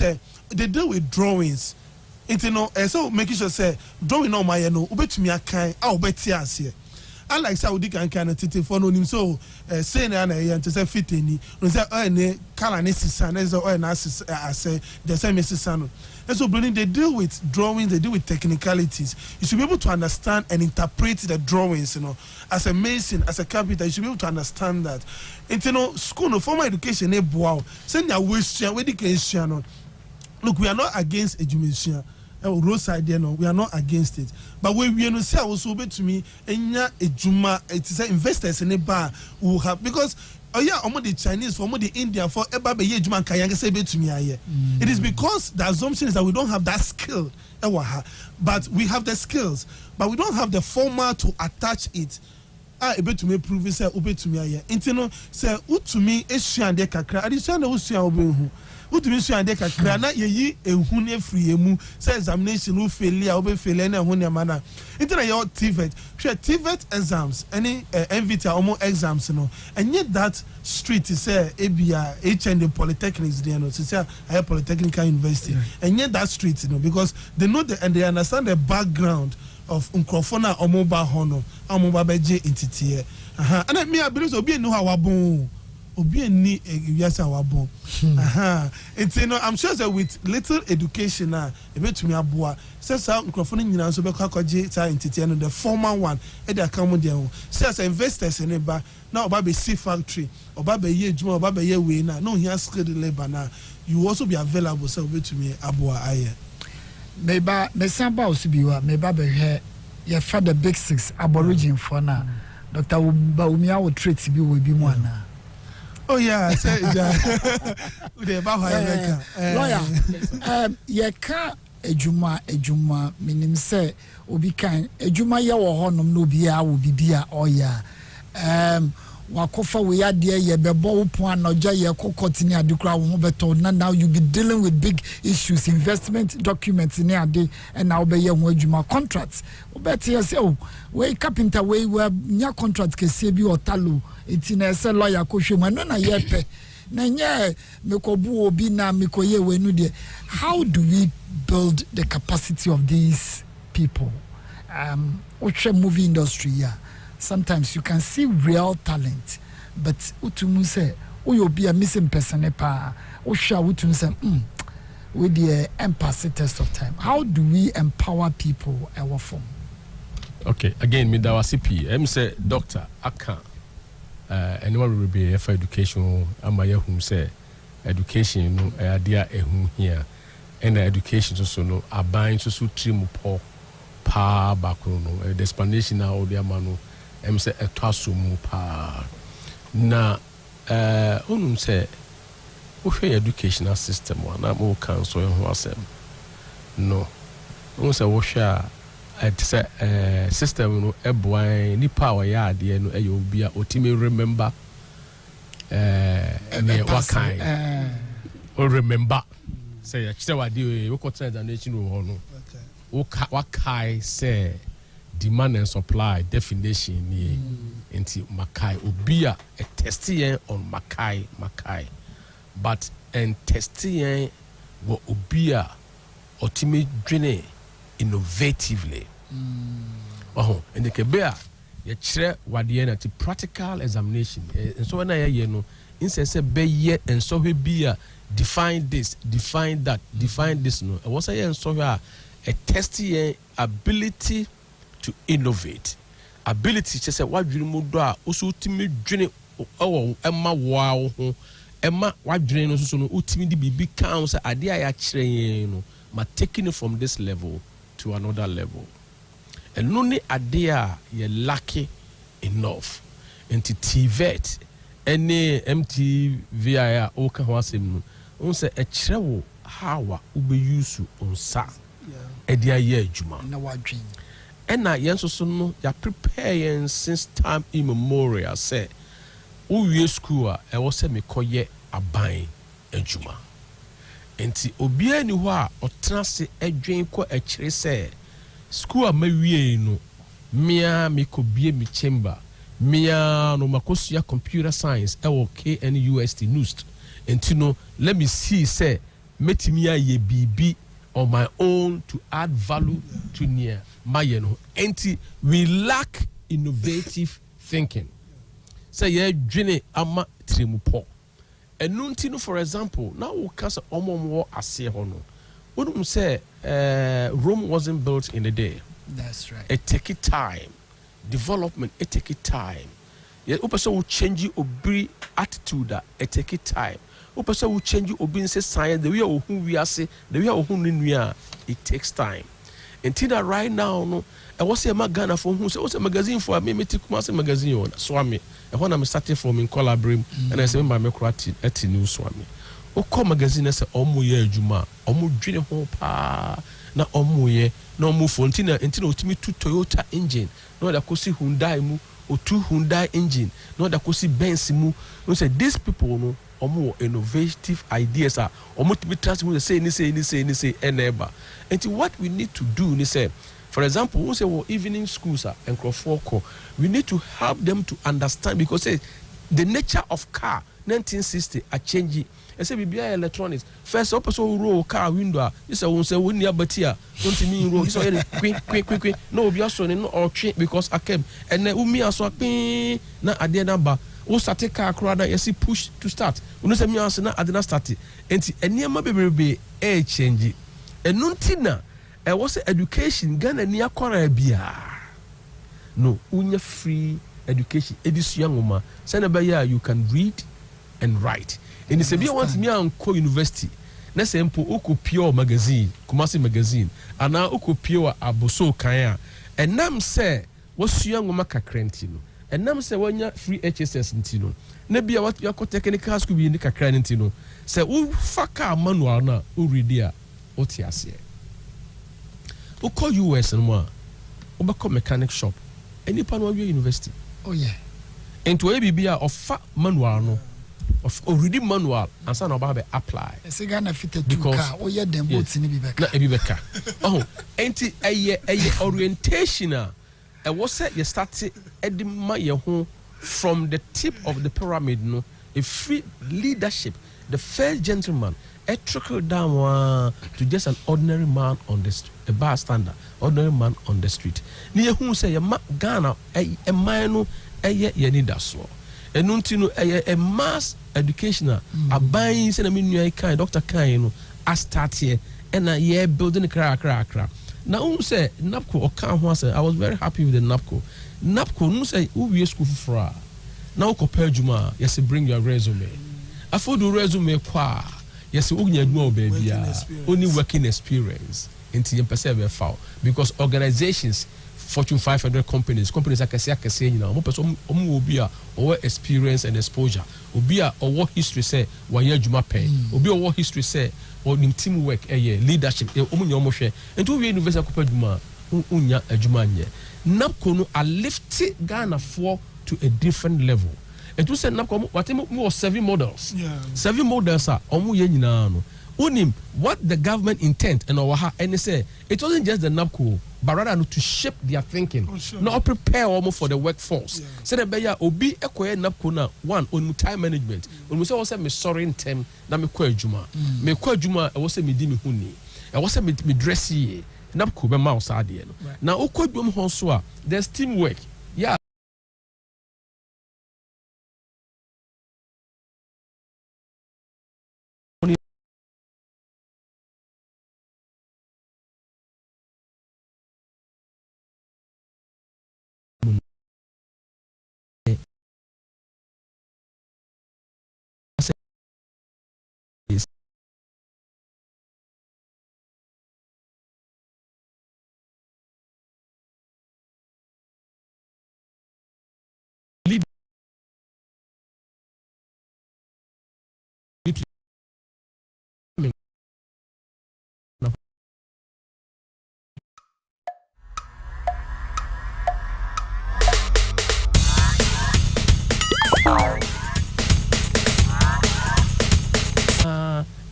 they deal with drawings. So making sure say drawing on my ubet me a kind, I'll bet yes here. Unlike Saudi can titi for no so saying and to say fit any say color necessary or say the same necessary. And so they deal with drawings, they deal with technicalities. You should be able to understand and interpret the drawings, you know. As a mason, as a carpenter, you should be able to understand that. And school no formal education wow. Send your waste education. Look, we are not against education. Roadside there no, we are not against it. But when we say also to me, enya ejuma, it is investors in a bar who have because oh yeah, almost the Chinese for almost the Indian for eba be yejuma kayanga say be to me aye. It is because the assumption is that we don't have that skill, but we have the skills, but we don't have the format to attach it. Ebe to me prove say ube to me aye. Intino say to me esuande kakra. Adisuande usua obenhu. Utumi suande kakra na yeyi ehun efri emu say examination u failure obe failure na ehun na na. Intino your TVET. Share TVET exams any NVT omo exams no. And yet that street is say ebia HND Polytechnics there no. Say higher Polytechnical University. And yet that street because they know and they understand the background of Unkrofona or mobile hono, or mobile beje entity. And I me I believe obi know how wabon. Obi ni yes wabon. And I'm sure that with little education now, a bit to me aboa. Says how Unkrofona nyina so be kwaje ta entity and the former one e dey come there. Says investors in ba now oba be sea factory, oba be ye juma, oba be ye we na no here skilled labor now. You also be available so obi to me aboa aye. Meba mesamba osibiwa meba be here your father big six aborigine for na Dr. Baumia will treat bi will be more na. Oh yeah, say the lawyer ye ka ejuma minim say obi kan ejuma ye wo honom no bia wo bibia oya wakofa we adie ye bebo wo pon anoja ye kokotini adekura wo beto na now you be dealing with big issues investment documents ni ade and now be ye ho adwuma contracts wo beti ye say oh we carpenter we nya contract kese bi otalo enti na say lawyer ko hwemu no na ye pe na nye mekobu obi na mekoye we nu de. How do we build the capacity of these people? Which movie industry yeah. Sometimes you can see real talent, but utumu say, "Oh, be a missing person." Pa, utumu say, with the empathy test of time. How do we empower people? Our form. Okay, again, me that was CP. Say, doctor, I can't. Anyone will be for education. I'm a whom say education. No, idea whom here, and education also no. A bind to so trim poor, pa background. The explanation now the manu. Say a twasumu pa na unum say we educational system one na mo council ho asem no unum say we share system no eboan ni power ya ade no e obi a otimi remember ne wakai o remember say ya chise wade we ko examination wo no wakai say demand and supply definition ni enti makai obia a testing on makai but and testing wo obia otimi dwene innovatively and the kebea ye kire wade na practical examination and so na ye no inse be ye and so we be define this define that define this no was say and so a testing ability to innovate ability to say what dream do a also ultimate dream emma wow emma what dream no so no ultimate bibi kan say ade a kire no ma taking it from this level to another level and no ni ade a ye lucky enough into TVET any MTVI o ka ho asem no on say e kire wo how a ube use on sa e dia ye adwuma na wadwen. And na yen so no ya prepare yen since time immemorial say we school e wo say me koye aban adwuma enti obi ani ho a otena se adwen ko akire say school a mawie no mia me ko bie me chamber mia no makosua computer science e wo KNUST NUST enti no let me see say metimi aye bibi on my own to add value to near my enti we lack innovative thinking. Say ye dwene ama trimupo. Enunti no for example, now we can say omo ase ho no. Wouldn't say Rome wasn't built in a day. That's right. It take time. Development it take time. Ye opeso will change obi attitude it take time. Opeso will change obi say science the way who we are say the way who we are it takes time. Until that right now no I was a Ghana for who say what's a magazine for me take Kumasi magazine on so me when I'm starting from in collaborating and I say my microati eti news swami o call magazine say omo ye adwuma omo dwene ho pa na omo ye na omo fontina entina otimi tu Toyota engine na da kosi Hyundai mu o tu Hyundai engine na da kosi Benz mu no say these people no omo innovative ideas are omo timi trust mu say ni eneba. And what we need to do ni say, for example, we say evening schools and crofoko, we need to help them to understand because say the nature of car 1960 are changing. I say BBI electronics. First up so roll car window. You say we say we near batia. Don't mean roll. You say quick. No be also no or train because I came and then me also na ade number. O start car crowd you see push to start. We no say me also na ade na start. Enti enema bebrebe e change. Enuntina e was education Ghana ni akwara bia. No, unya free education. Edisua ngoma. Say na ba you can read and write. And it's a bit once me and co university. Na say mpo oko pure magazine, Kumasi magazine. Ana oko pure aboso kanya. And nam say wasua ngoma kakrenti no. And nam say wanya free HSS ntino. Na bia what you technical school bi ni kakra ntino. Say u faka manual na u read ya otiase. Oko US no obako mechanic shop. Any pan wa university. Oh yeah. Into bibia of manual no. Of already manual and son about apply. Ghana fitted because oh yeah them boats in Ebibeka. Oh, ain't a orientation was set you started at the Maya home from the tip of the pyramid no a free leadership, the first gentleman, a trickle down to just an ordinary man on the street, a bystander, ordinary man on the street. Near whom say a Ghana a mino a need that so. And no a mass educational a buying send a minu kind Dr. Kaino a start here and a year building a crack. Now say NAPCO or can say I was very happy with the NAPCO. NAPCO no say who we school for now compare Juma, yes, bring your resume. I for the resume qua yes, baby only working experience into your perceive foul because organizations Fortune 500 companies akase you know mo person omo obi a or experience and exposure obi a or history say why adwuma pay obi or history say or nim teamwork leadership omo nya omo hwe ento we university akopa adwuma unya adwuma nye NAPCO no a lift Ghana for to a different level and to say NAPCO what more 7 models 7 models are omo ye nyina no unim what the government intent and our and they say it wasn't just the NAPCO but rather to shape their thinking, not prepare almost for the workforce. So that be obi ekoye NAPCO na one on time management. When we say also me sorry in term na me kwa adwuma. Me kwa adwuma e was say me di me huni. E was say me dress ye. NAPCO be ma osade no. Na okwa adwuma ho so a there's teamwork. Yeah.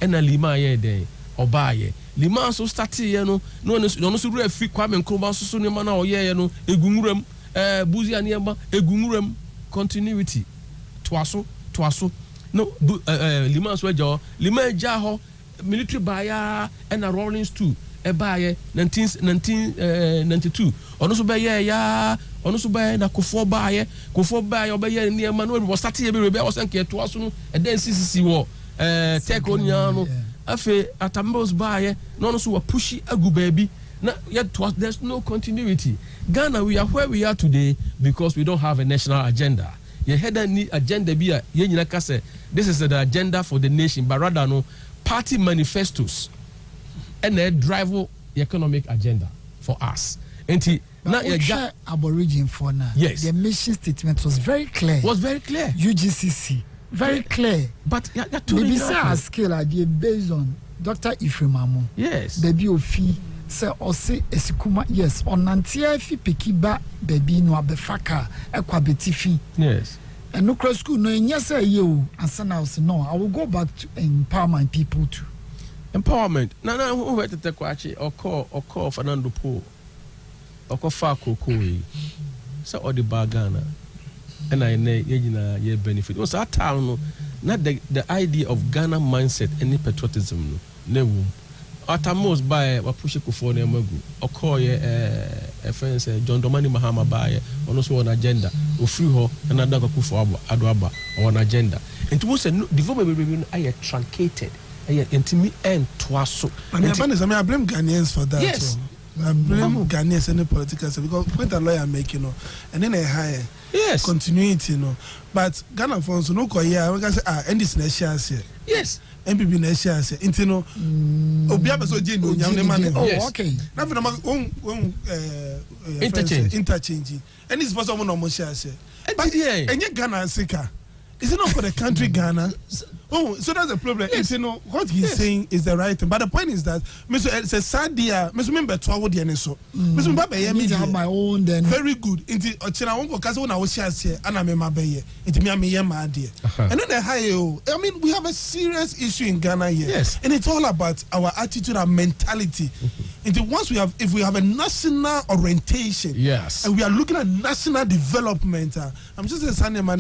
And a lima ye day or buy lima so started no so free Kwame Nkrumah so ne mana o ye no egumuram buzi aniema egumuram continuity twaso no lima so ejo lima eja ho military baya and a rolling stool e baaye 1992 ono so be ye ya ono so be na kofo baaye obeye niema no we start ye be was nke twaso no e den CCC wo take on no afe atambos baaye no so we pushy agu baby na yet there's no continuity. Ghana, we are where we are today because we don't have a national agenda. Ye had any agenda be a ye nyina say this is the agenda for the nation, but rather no party manifestos and they drive the economic agenda for us. And Now, Aborigine for now. Yes. The mission statement was very clear. UGCC. Very clear. But maybe say a scale idea based on Dr. Ifremamu. Yes. Baby Ofi say or say esikuma yes on nantia fi pekiba baby no abefaka ekwa betifi. Yes. And no cross school no nya say you answer now say no I will go back to empower my people too. Empowerment. Na who went to take kwachi or call Fernando Po. Or call Fako Koi. So all the bagana. And I know ye benefit. It was that time, not the idea of Ghana mindset, any patriotism. No, at most by what push for Nemagu or call a friend say John Domani Mahama by on also an agenda or free ho another akufo-addo or an agenda. And to us, development I truncated. And me and twice. I blame Ghanaians for that. Yes. I blame Ghanaians and the political because when the lawyer make and then I hire. Yes. Continuity, But Ghana funds no koya. We can say and this next year. Yes. MPP next year. Intino. Obiaba so jin no nyam ne man. Oh, okay. Na for interchange. And this person no more share. But enye Ghana sika. Is it not for the country Ghana? Oh, so that's the problem. Yes. What he's saying is the right thing. But the point is that Mr. Sadia, Mr. Member Twawo Dianeso, Mr. Mbabe, have my own then. Very good. Into Ochina won't go when I was here, and I'm a mabe into me, my dear. And then the high, I mean, we have a serious issue in Ghana here. Yes. And it's all about our attitude and mentality. Into once if we have a national orientation, yes, and we are looking at national development, I'm just a Sunday man,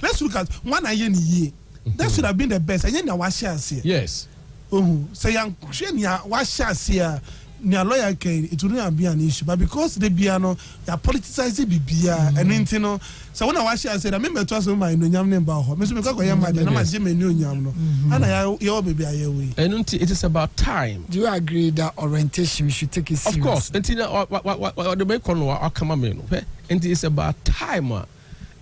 let's look at 1 year. That should have been the best. And then wash here. Yes. Oh, say young wash here. Near lawyer can it will not be an issue, but because the piano they are politicizing BBA and intino. So when I wash here, I said, I remember to ask my no yam name about Mr. And I your baby and it is about time. Do you agree that orientation we should take it seriously? Of course. Until what the make on our command, and it is about time.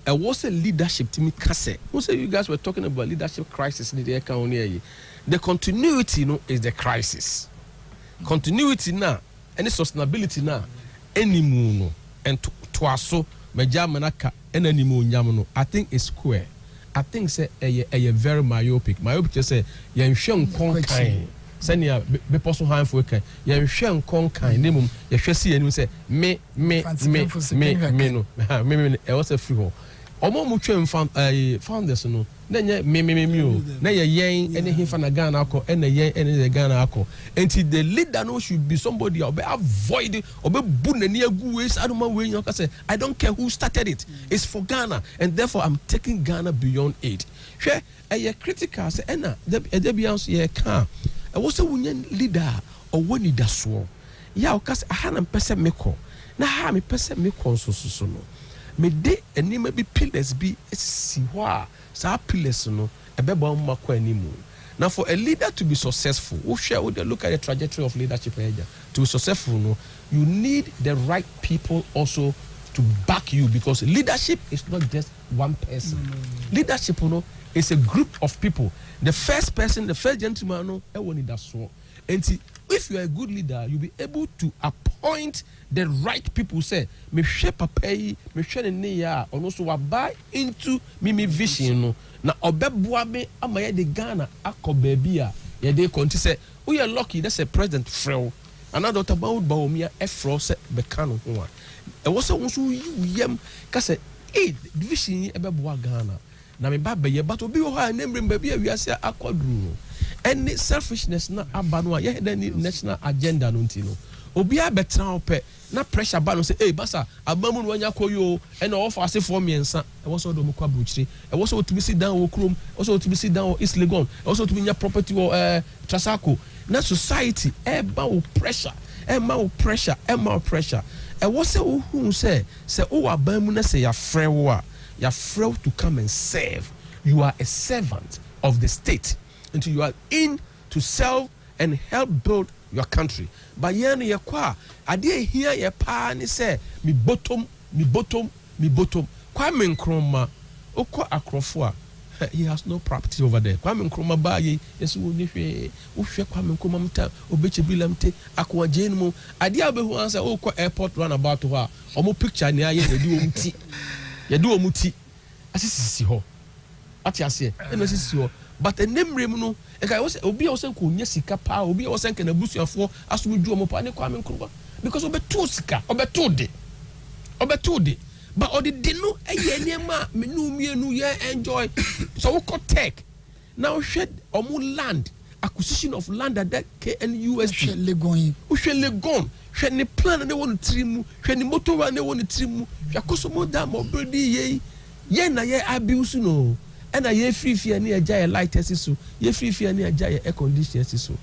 Was a leadership to me, Kase. Who say you guys were talking about leadership crisis in the economy? The continuity, is the crisis. Continuity now, any sustainability now, any moon, and twaso, Majamanaka, and any moon yamono. I think it's square. I think say a very myopic. Myopic just say, Yanshun Konkai. Send ya be possible hand for okay. Yanshun Konkai, Nimum, Yashasi, and you say, me, no, me, I was a free hole. Omo mutual founders no na nye me o na ye yen ene he fa na Ghana akọ ene yen ene Ghana akọ enti the leader no should be somebody obe avoid obe bu na ni agu ways adoma we nyoka say I don't care who started it, it's for Ghana and therefore I'm taking Ghana beyond aid. Hwe eye critical say ena de bia so ye ka e wo se wunye leader or woni da so ya o ka say aha na mpese meko na ha me pese meko so no me de anima bi pillars bi si ho a sa pillars no ebeba mma kwa animu. Now for a leader to be successful, look at the trajectory of leadership to be successful, no, you need the right people also to back you, because leadership is not just one person. Leadership, is a group of people. The first person, the first gentleman, no, everyone need that so. And if you are a good leader, you'll be able to appoint the right people. Say, me shape a pay, me share the or also buy into me vision. No, na obebuabe amaya de Ghana ako babia. Ya de konti say, we are lucky. That's a president Frel. Another about Baumia Frel se bekano one. And what's also you kase division ebebua Ghana. Na me ba ye but obi ho name baby we ase akwadru. Any selfishness na abanwa ye the national agenda no ntino obi abetra ope na pressure ba no say basa abamu no anya koyo e na offer ase for miensa e wo so do mkwa buchire e wo so to be sit down wo krom wo so to be sit down East Legon e wo so to be nya property wo Trasako na society e ba wo pressure e ma wo pressure e wo se wo hu say wo abamu na say ya frɛ wo a ya frɛ to come and serve. You are a servant of the state until you are in to serve and help build your country. But yen ye kwa ade here ye pa ni say me bottom kwa me nkroma okọ akrofo a he has no property over there. Kwame Nkrumah baye yesu woni hwe wo hwe Kwame Nkrumah mta obeche bilamte akwa jenu mu ade abehu ansa wo kɔ airport runabout ho a omo picture ne aye yedi omuti asisi ho ati ase e no sisi ho but enemrem no e kai wo se obi a wo se ko nya sika pa obi a wo se na busuafo asomdwu omo pa ne Kwame Nkrumah because obeto sika obeto de but odi dinu eye niema menu mienu ye enjoy so we could take now shed omu land acquisition of land at that KNUST Legon hwe ni plan ne wonu trimu hwe ni motor ne wonu trimu hwe kosomo da mo bredi ye na ye abuse no and ye free ne agya ye light so ye free ne agya ye air conditioner so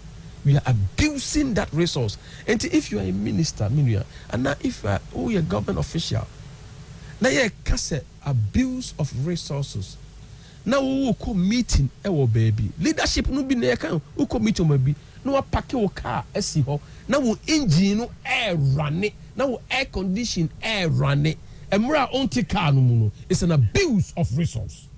we are abusing that resource and if you are a minister minua and now if you are a government official na ye kase abuse of resources na wo ko meeting e wo baby leadership no bi na ye kan wo ko meeting ma bi na wa pack wo car asi ho na wo engine no air run na wo air condition air run emra on ti car no mu no it's an abuse of resource.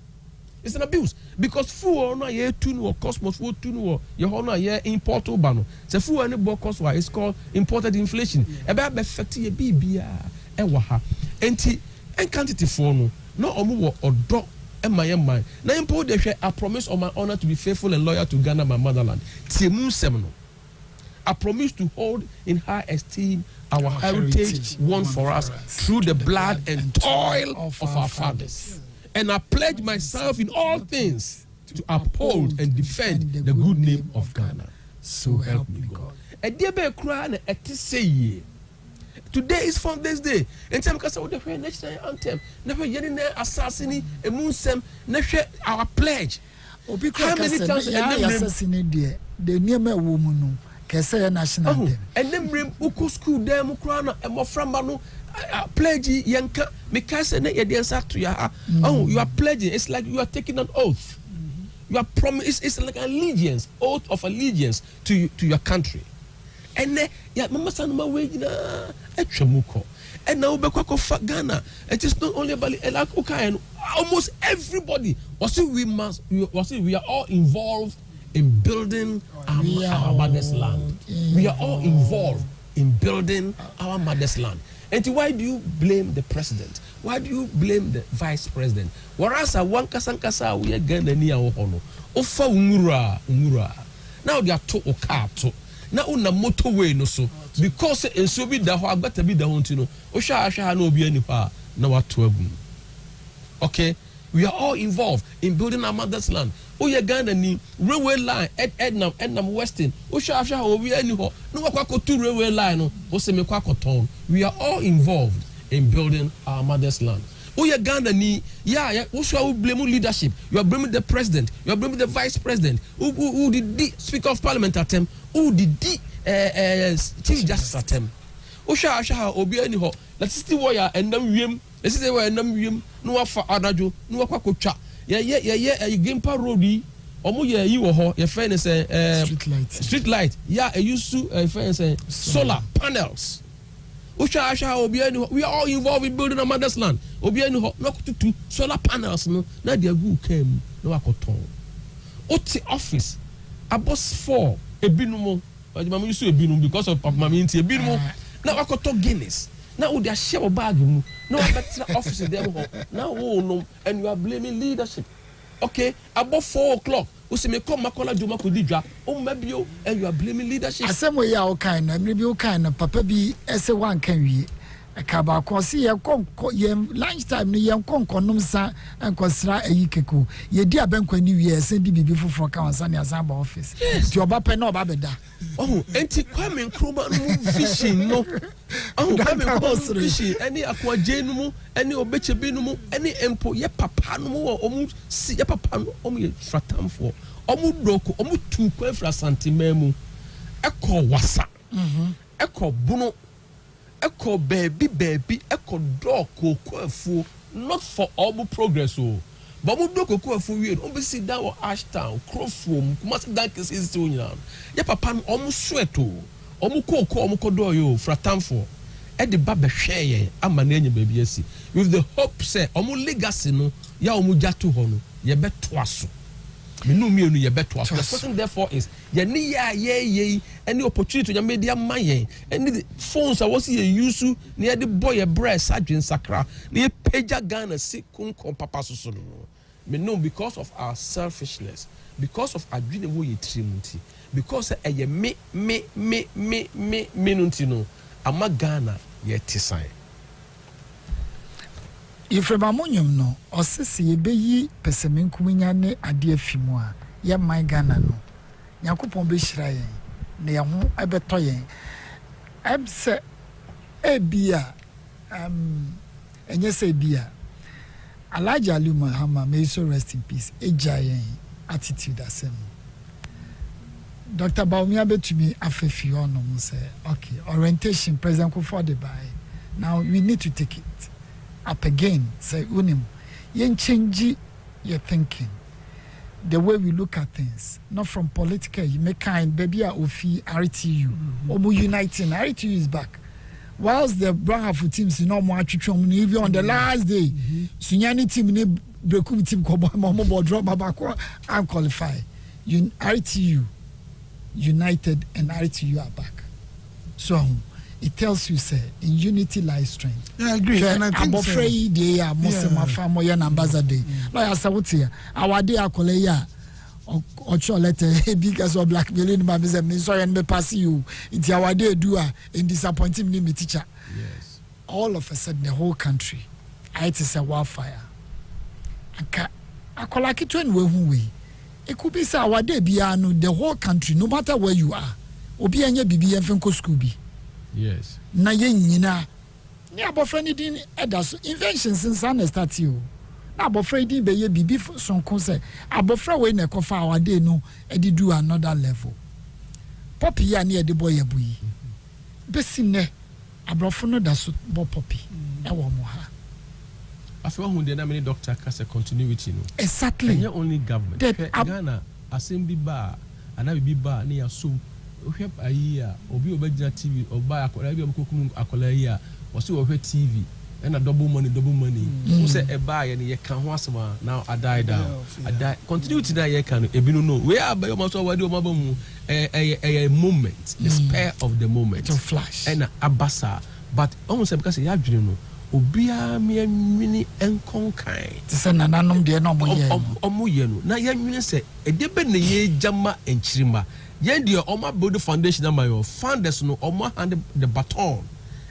It's an abuse because fuel no ye tune or cosmos wo tune or ye ho no ye import oba no se fuel any bo cost why it's called imported inflation e be affect ye bibia e wa ha enti encantity for no omo wo odo e my na import dey I promise on my honor to be faithful and loyal to Ghana my motherland tiemu sem no I promise to hold in high esteem our heritage won for us through the blood and toil of our fathers. And I pledge myself in all things to uphold and defend the good name of Ghana. So help me God. Today is Founders Day. And some can say, the national anthem, never yet in there assassinate a moonsem, never our pledge. How many times assassinate the near woman? Kese national anthem. And then bring Uku school there, Mukrana, and Moframbano. Pledge yanka because you are pledging. It's like you are taking an oath. You are promise. It's like allegiance, oath of allegiance to your country. And yeah, mama san ma we na etwamuko. And now bekwa for Ghana. It is not only about almost everybody. We are all involved in building our mother's land. We are all involved in building our mother's land. And why do you blame the president? Why do you blame the vice president? Whereas one kasankasa we are Ghana ni ahono. Ofa umura. Now they are to okato. Now una motorway no so because enso bi da ho agbata bi da ho ntino. Osha no obi ani pa na wato agum. Okay, we are all involved in building our mother's land. Oye Ghana ni railway line Ednam Western. Osha obi ani ho. No wakwakotu railway line no. Ose mekwakoton. We are all involved in building our mother's land. Oye Ghana ni Osha blame leadership. You are blaming the president. You are blaming the vice president. Who did the Speaker of Parliament attempt? Who did the Chief Justice attempt? Osha obi ani ho. Let's see where endam wiem. Let's see where endam wiem. No wafa adajo. No wakwakotwa. Gampa road omo yi wo ho ye fe ne say street light used to say solar panels usha obi ani we are all involved in building a mother's land obi ani ho no kututu solar panels no na dia gu kam no akoton oti office abos 4 ebinumo mama used to ebinum because of mama nti ebinum na akoton Guinness. Now they are share bag mu. No better office there now no and you are blaming leadership. Okay, about 4 o'clock. We say me come makola juma ko didwa. O mabio and you are blaming leadership. Asem we ya o kind na maybe o kind na papa bi ese wan kan wi. Akaba ko si ye lunch time ni ye konkonom sa enkosra ayikeko. Ye di abenko ni wi ese di bibi foforo kan sa ni asamba office. Ti oba pe na oba beda. Oh, enti Kwame Nkrumah no vision no. Oh, Kwame Nkrumah vision any akwaje no mu, any obechebe no mu, any empo ye papa no mu omu si ye papa no omu ye fratamfo. Omu doko, omu tu kwa fra santimemu. Eko wasa. Eko bunu. Eko baby eko doko kwafu not for all progress o. But we do kwafu we on be sit down Ashtown, Crofrom, Kumasi Dankes is to nyina. Ya papa omu sweat o. Omu koko omu kodo yo fratamfo. the baba share ama na enya baby asi with the hope say omo legacy no ya omo jato ho no ye beto aso me no me no ye beto aso. The question therefore is ye ni ya ye any opportunity to media man any the phones I was ye use na ye the boy e breast adwen sakra na ye pager Ghana si kunkom papa so no me no because of our selfishness, because of adwene wo ye trimunti, because eye me nunti no ama Ghana ye tisan. Ifrema monyum no osese ye beyi pesemenkuminya ne ade afimu a ye man Ghana no yakopon be hira yen na ye ho ebeto yen ebse ebia enye se bia Alaji Ali Muhammad, may so rest in peace. A giant attitude as him. Dr. Baumia bet to me after Fiona say, okay, orientation, President Kufode by. Now we need to take it up again. Say, Unim, yen change your thinking. The way we look at things, not from political, you make kind, baby, Ofi, RTU, Omu uniting, RTU is back. Whilst the Brahma teams no more even on the last day, Sunyani team ne Breku team Momo drop Babako and qualify. RTU United and RTU are back. So it tells you say in unity lies strength. Yeah, I agree. And I think afraid they are Muslim family and ambassador. Like I said, our day akoleya or letter because of blackmailing my business. So and me pass you into our day do in disappointing me teacher. Yes. All of a sudden the whole country, it is a wildfire. I call like it when we. It could be say our day biano the whole country, no matter where you are. Obi anya bibi enfenko school bi. Yes. Na ye nyina. Ni abofra din edas inventions in san start you. Na abofra din be ye bibi sonko say abofra we na kofa our day no e di do another level. Poppy ya na e de boy abuyi. Besine abrofo no da so bo poppy. E wo mo ha. After who the many doctor has a continuity no. Exactly. And only government. Ghana assembly bar and I be bar near so we a year obi obegina TV or buy akola bi akokum akola year or see we TV and a double money who say e buy and ye kan ho asema now I die down I die continuity that ye can e bi no we are by almost wadi o mabamu a moment the spare of the moment to flash and abasa but almost because you have no obia me mini enkonkan ti se nananom de no omoye no na ye nwene se e de be na ye jama enchirima yen de omo build foundation na my founders no omo hand the baton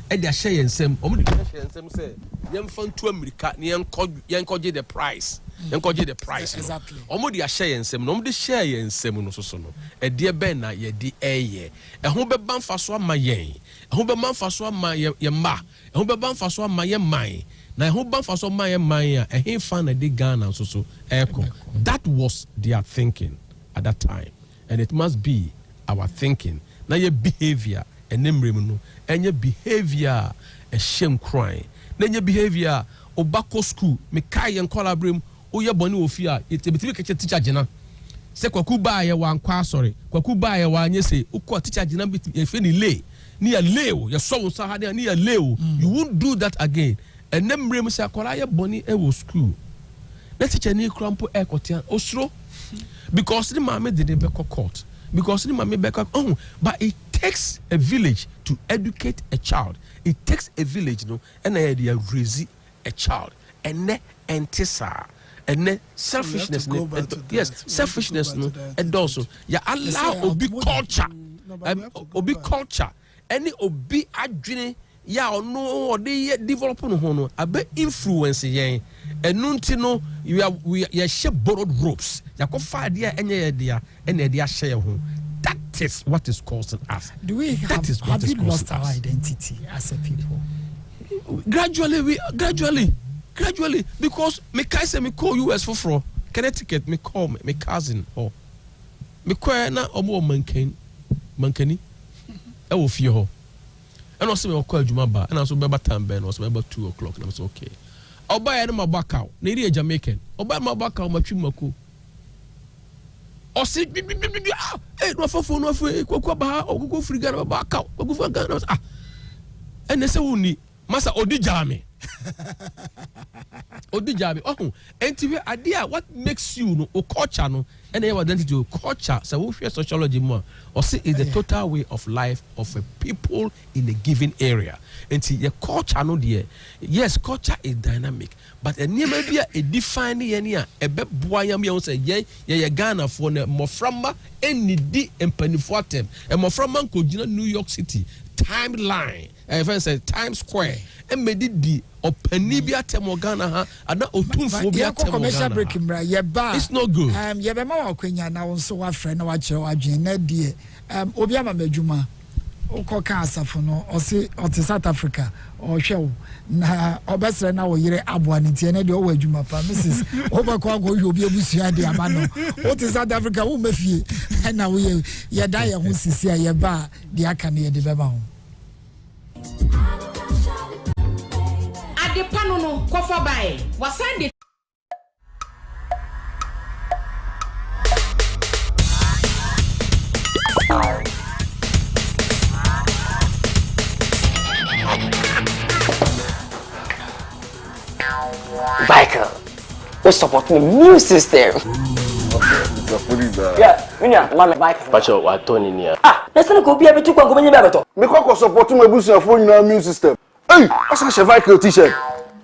e de share yensem omo de share yensem say yen fantu America na yen koje the price exactly omo de share yensem no omo de share yensem no so no e de be na ye di eye e ho be banfa so ama yen e ho be manfa so ama ye ma e ho be banfa so ama ye man na e ho banfa so ama ye man a he fan na de Ghana so eko that was their thinking at that time. And it must be our thinking. Now your behavior and no and your behavior a shame crying. Then your behavior obako school me kai and collaborate o ya boni ofia it be teacher jena. Se kwaku ba ye wan kwa sorry. Kwaku ba ye wan say ukọ teacher jena be efe ni lay. Ni ya leo ya so sa ha ni ya leo. You won't do that again. And nemre say akola ye boni e wo school. Na teacher ni krampo e kotia osro. Because the mommy didn't be court. Because the mommy be but it takes a village to educate a child. It takes a village, no, and they raise a child. And ne entisa. And ne selfishness. Yes, selfishness, no, and also ya allow obi culture. Obi culture. Any obi adwene ya ono or they develop no abe influence yen enunti no we share borrowed ropes yakofa dia enye dia ene dia share ho. That is what is causing us. Do we have we lost our identity as a people? Gradually because me kai say me call US for Connecticut me call me cousin or me kwa na omo mankani e wo fie ho. And also me call Jumaba and also beba time ben also about 2 o'clock and I was okay. I'll buy any my back out. Nearly a Jamaican. I'll buy my back out my chimako. Or say, hey, no for no free, Cocoba, or go free gun back out, or go for gun. and they say uni masa odi jami oh enti idea what makes you no culture no and your identity culture so we share sociology more or see is the total way of life of a people in a given area. Enti your culture no there, yes, culture is dynamic, but a near maybe a define area a be boyam you say ye Ghana for moframa any di empanifuatem and moframa could New York City timeline if I say Times Square and made it the openibia temogana ha and that otumphobia temogana. It's not good. Yebema wakwenya na wonso wa friend na wachire wadwen na die obiama medjuma okoka asafo no osi oti South Africa ohwe na obesre na wo yire aboa ntie na de o wadwuma pa Mrs. obakọ agwo hwe obi ebusua de aba no oti South Africa wo mafie na wo ye da ye ho sisi a ye ba de aka na ye de beba ho. Ade pano no kofa bae wasande Biker, we support the new system. Yeah, mama bike. Pacho wa Tony nia. Let's go be able to go many better. Me ko support my business for you new system. Hey, asa che Viker t-shirt.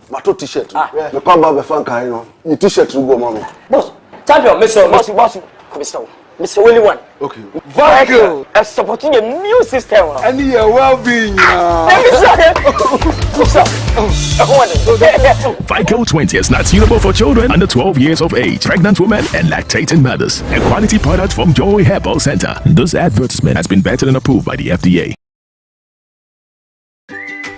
Mato t-shirt. Me ko ba be fan kan no. Ni t-shirt go mama. Boss, champion, boss. Mr. Willie one. Okay. Viker is supporting a new system. And your well-being. Vico 20 is not suitable for children under 12 years of age, pregnant women, and lactating mothers. A quality product from Joy Herbal Center. This advertisement has been vetted and approved by the FDA.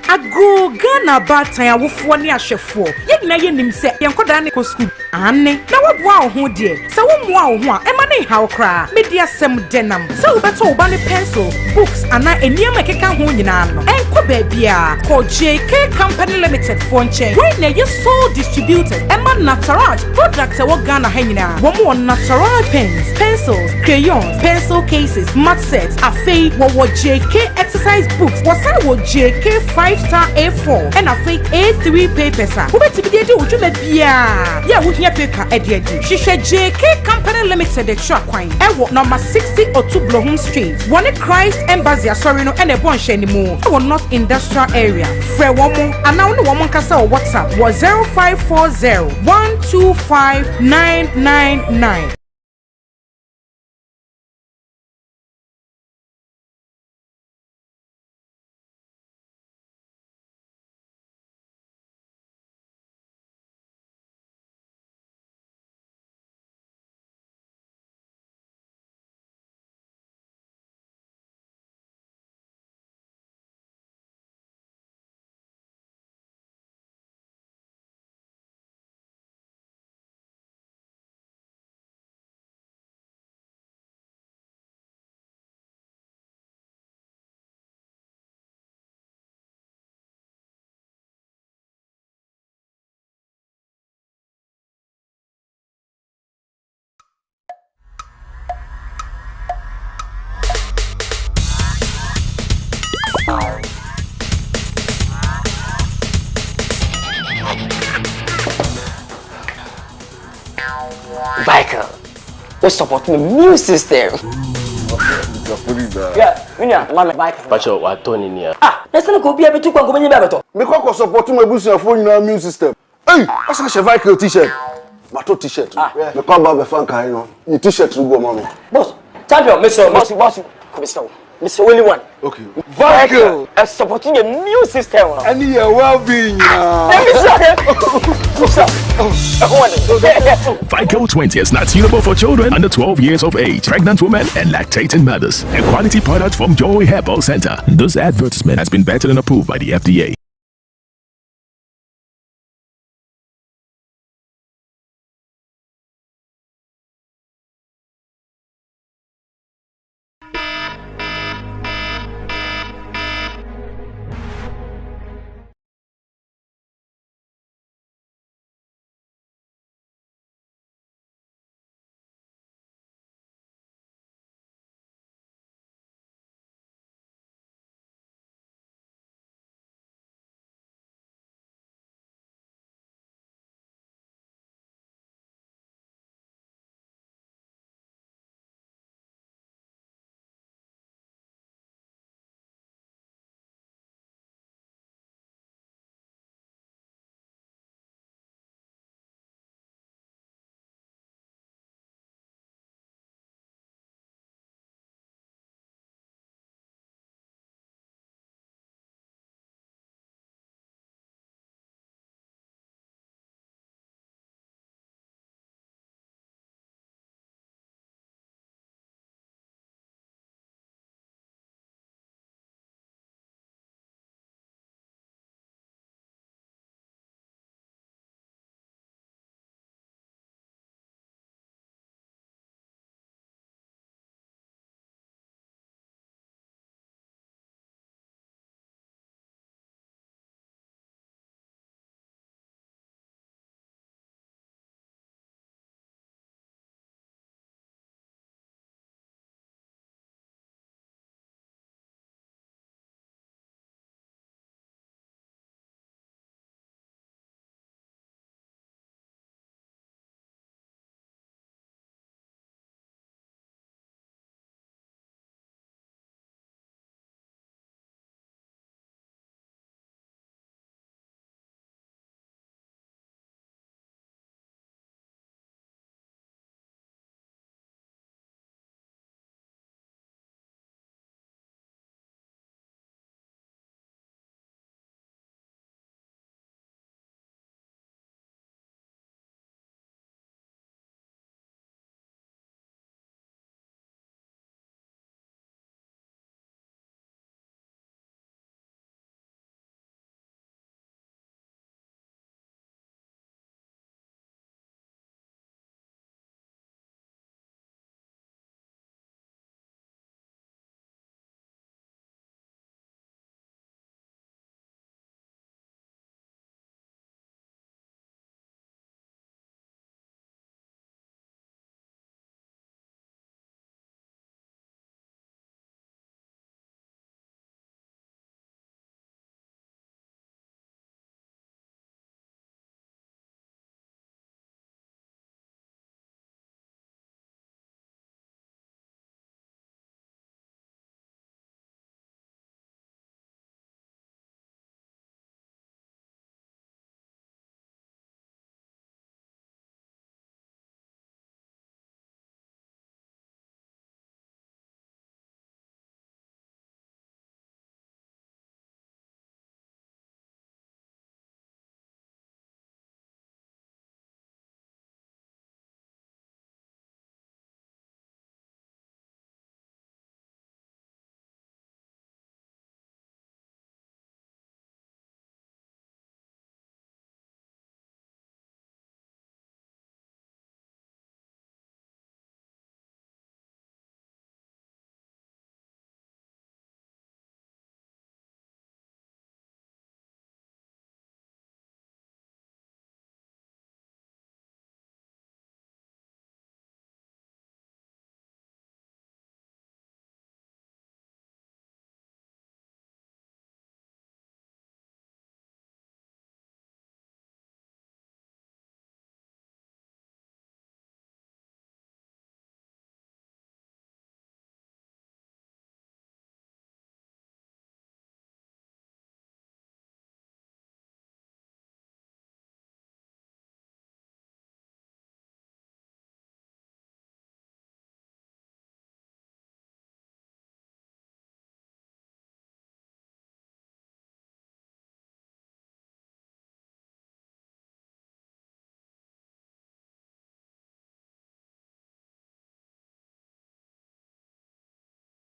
Ago Ghana batan awofo ne ahwefo yegina yenim se yenkoda ne ko school anne na wabua ho de se wo moa wo ho a ema ne hawo kra media sem denam se wo beto wo ba ne pencils books ana eniam ekeka ho nyina no enko ba bia ko JK Company Limited for nche we na ye sole distributors ema natural products e wo Ghana ha nyina wo mo natural pens pencils crayons pencil cases mat sets afei wo JK exercise books wo say wo JK 5-star A4 and a fake A3 papers. Who bet to be the Ujuma Bia? Yeah, we hear paper at the edge. She said JK Company Limited, the truck wine. And what number 60 or 2 Bloham Street. One Christ Embassy, sorry, no, and a bunch anymore. Our North Industrial Area. Fre Womo, and now no woman can say WhatsApp was 0540 125 999. Biker, we support the new system. Yeah, mama bike. Pacho wa Tony nia. Let's go be able to go many better. Me ko support my business for you new system. Hey, asa che Viker t-shirt. Mato t-shirt. Me ko ba be fan kan no. Ni t-shirt go mama. Boss, champion, Mr. Willie one. Okay. Viker is supporting a new system. And your well-being. Vico 20 is not suitable for children under 12 years of age, pregnant women, and lactating mothers. A quality product from Joy Herbal Center. This advertisement has been vetted and approved by the FDA.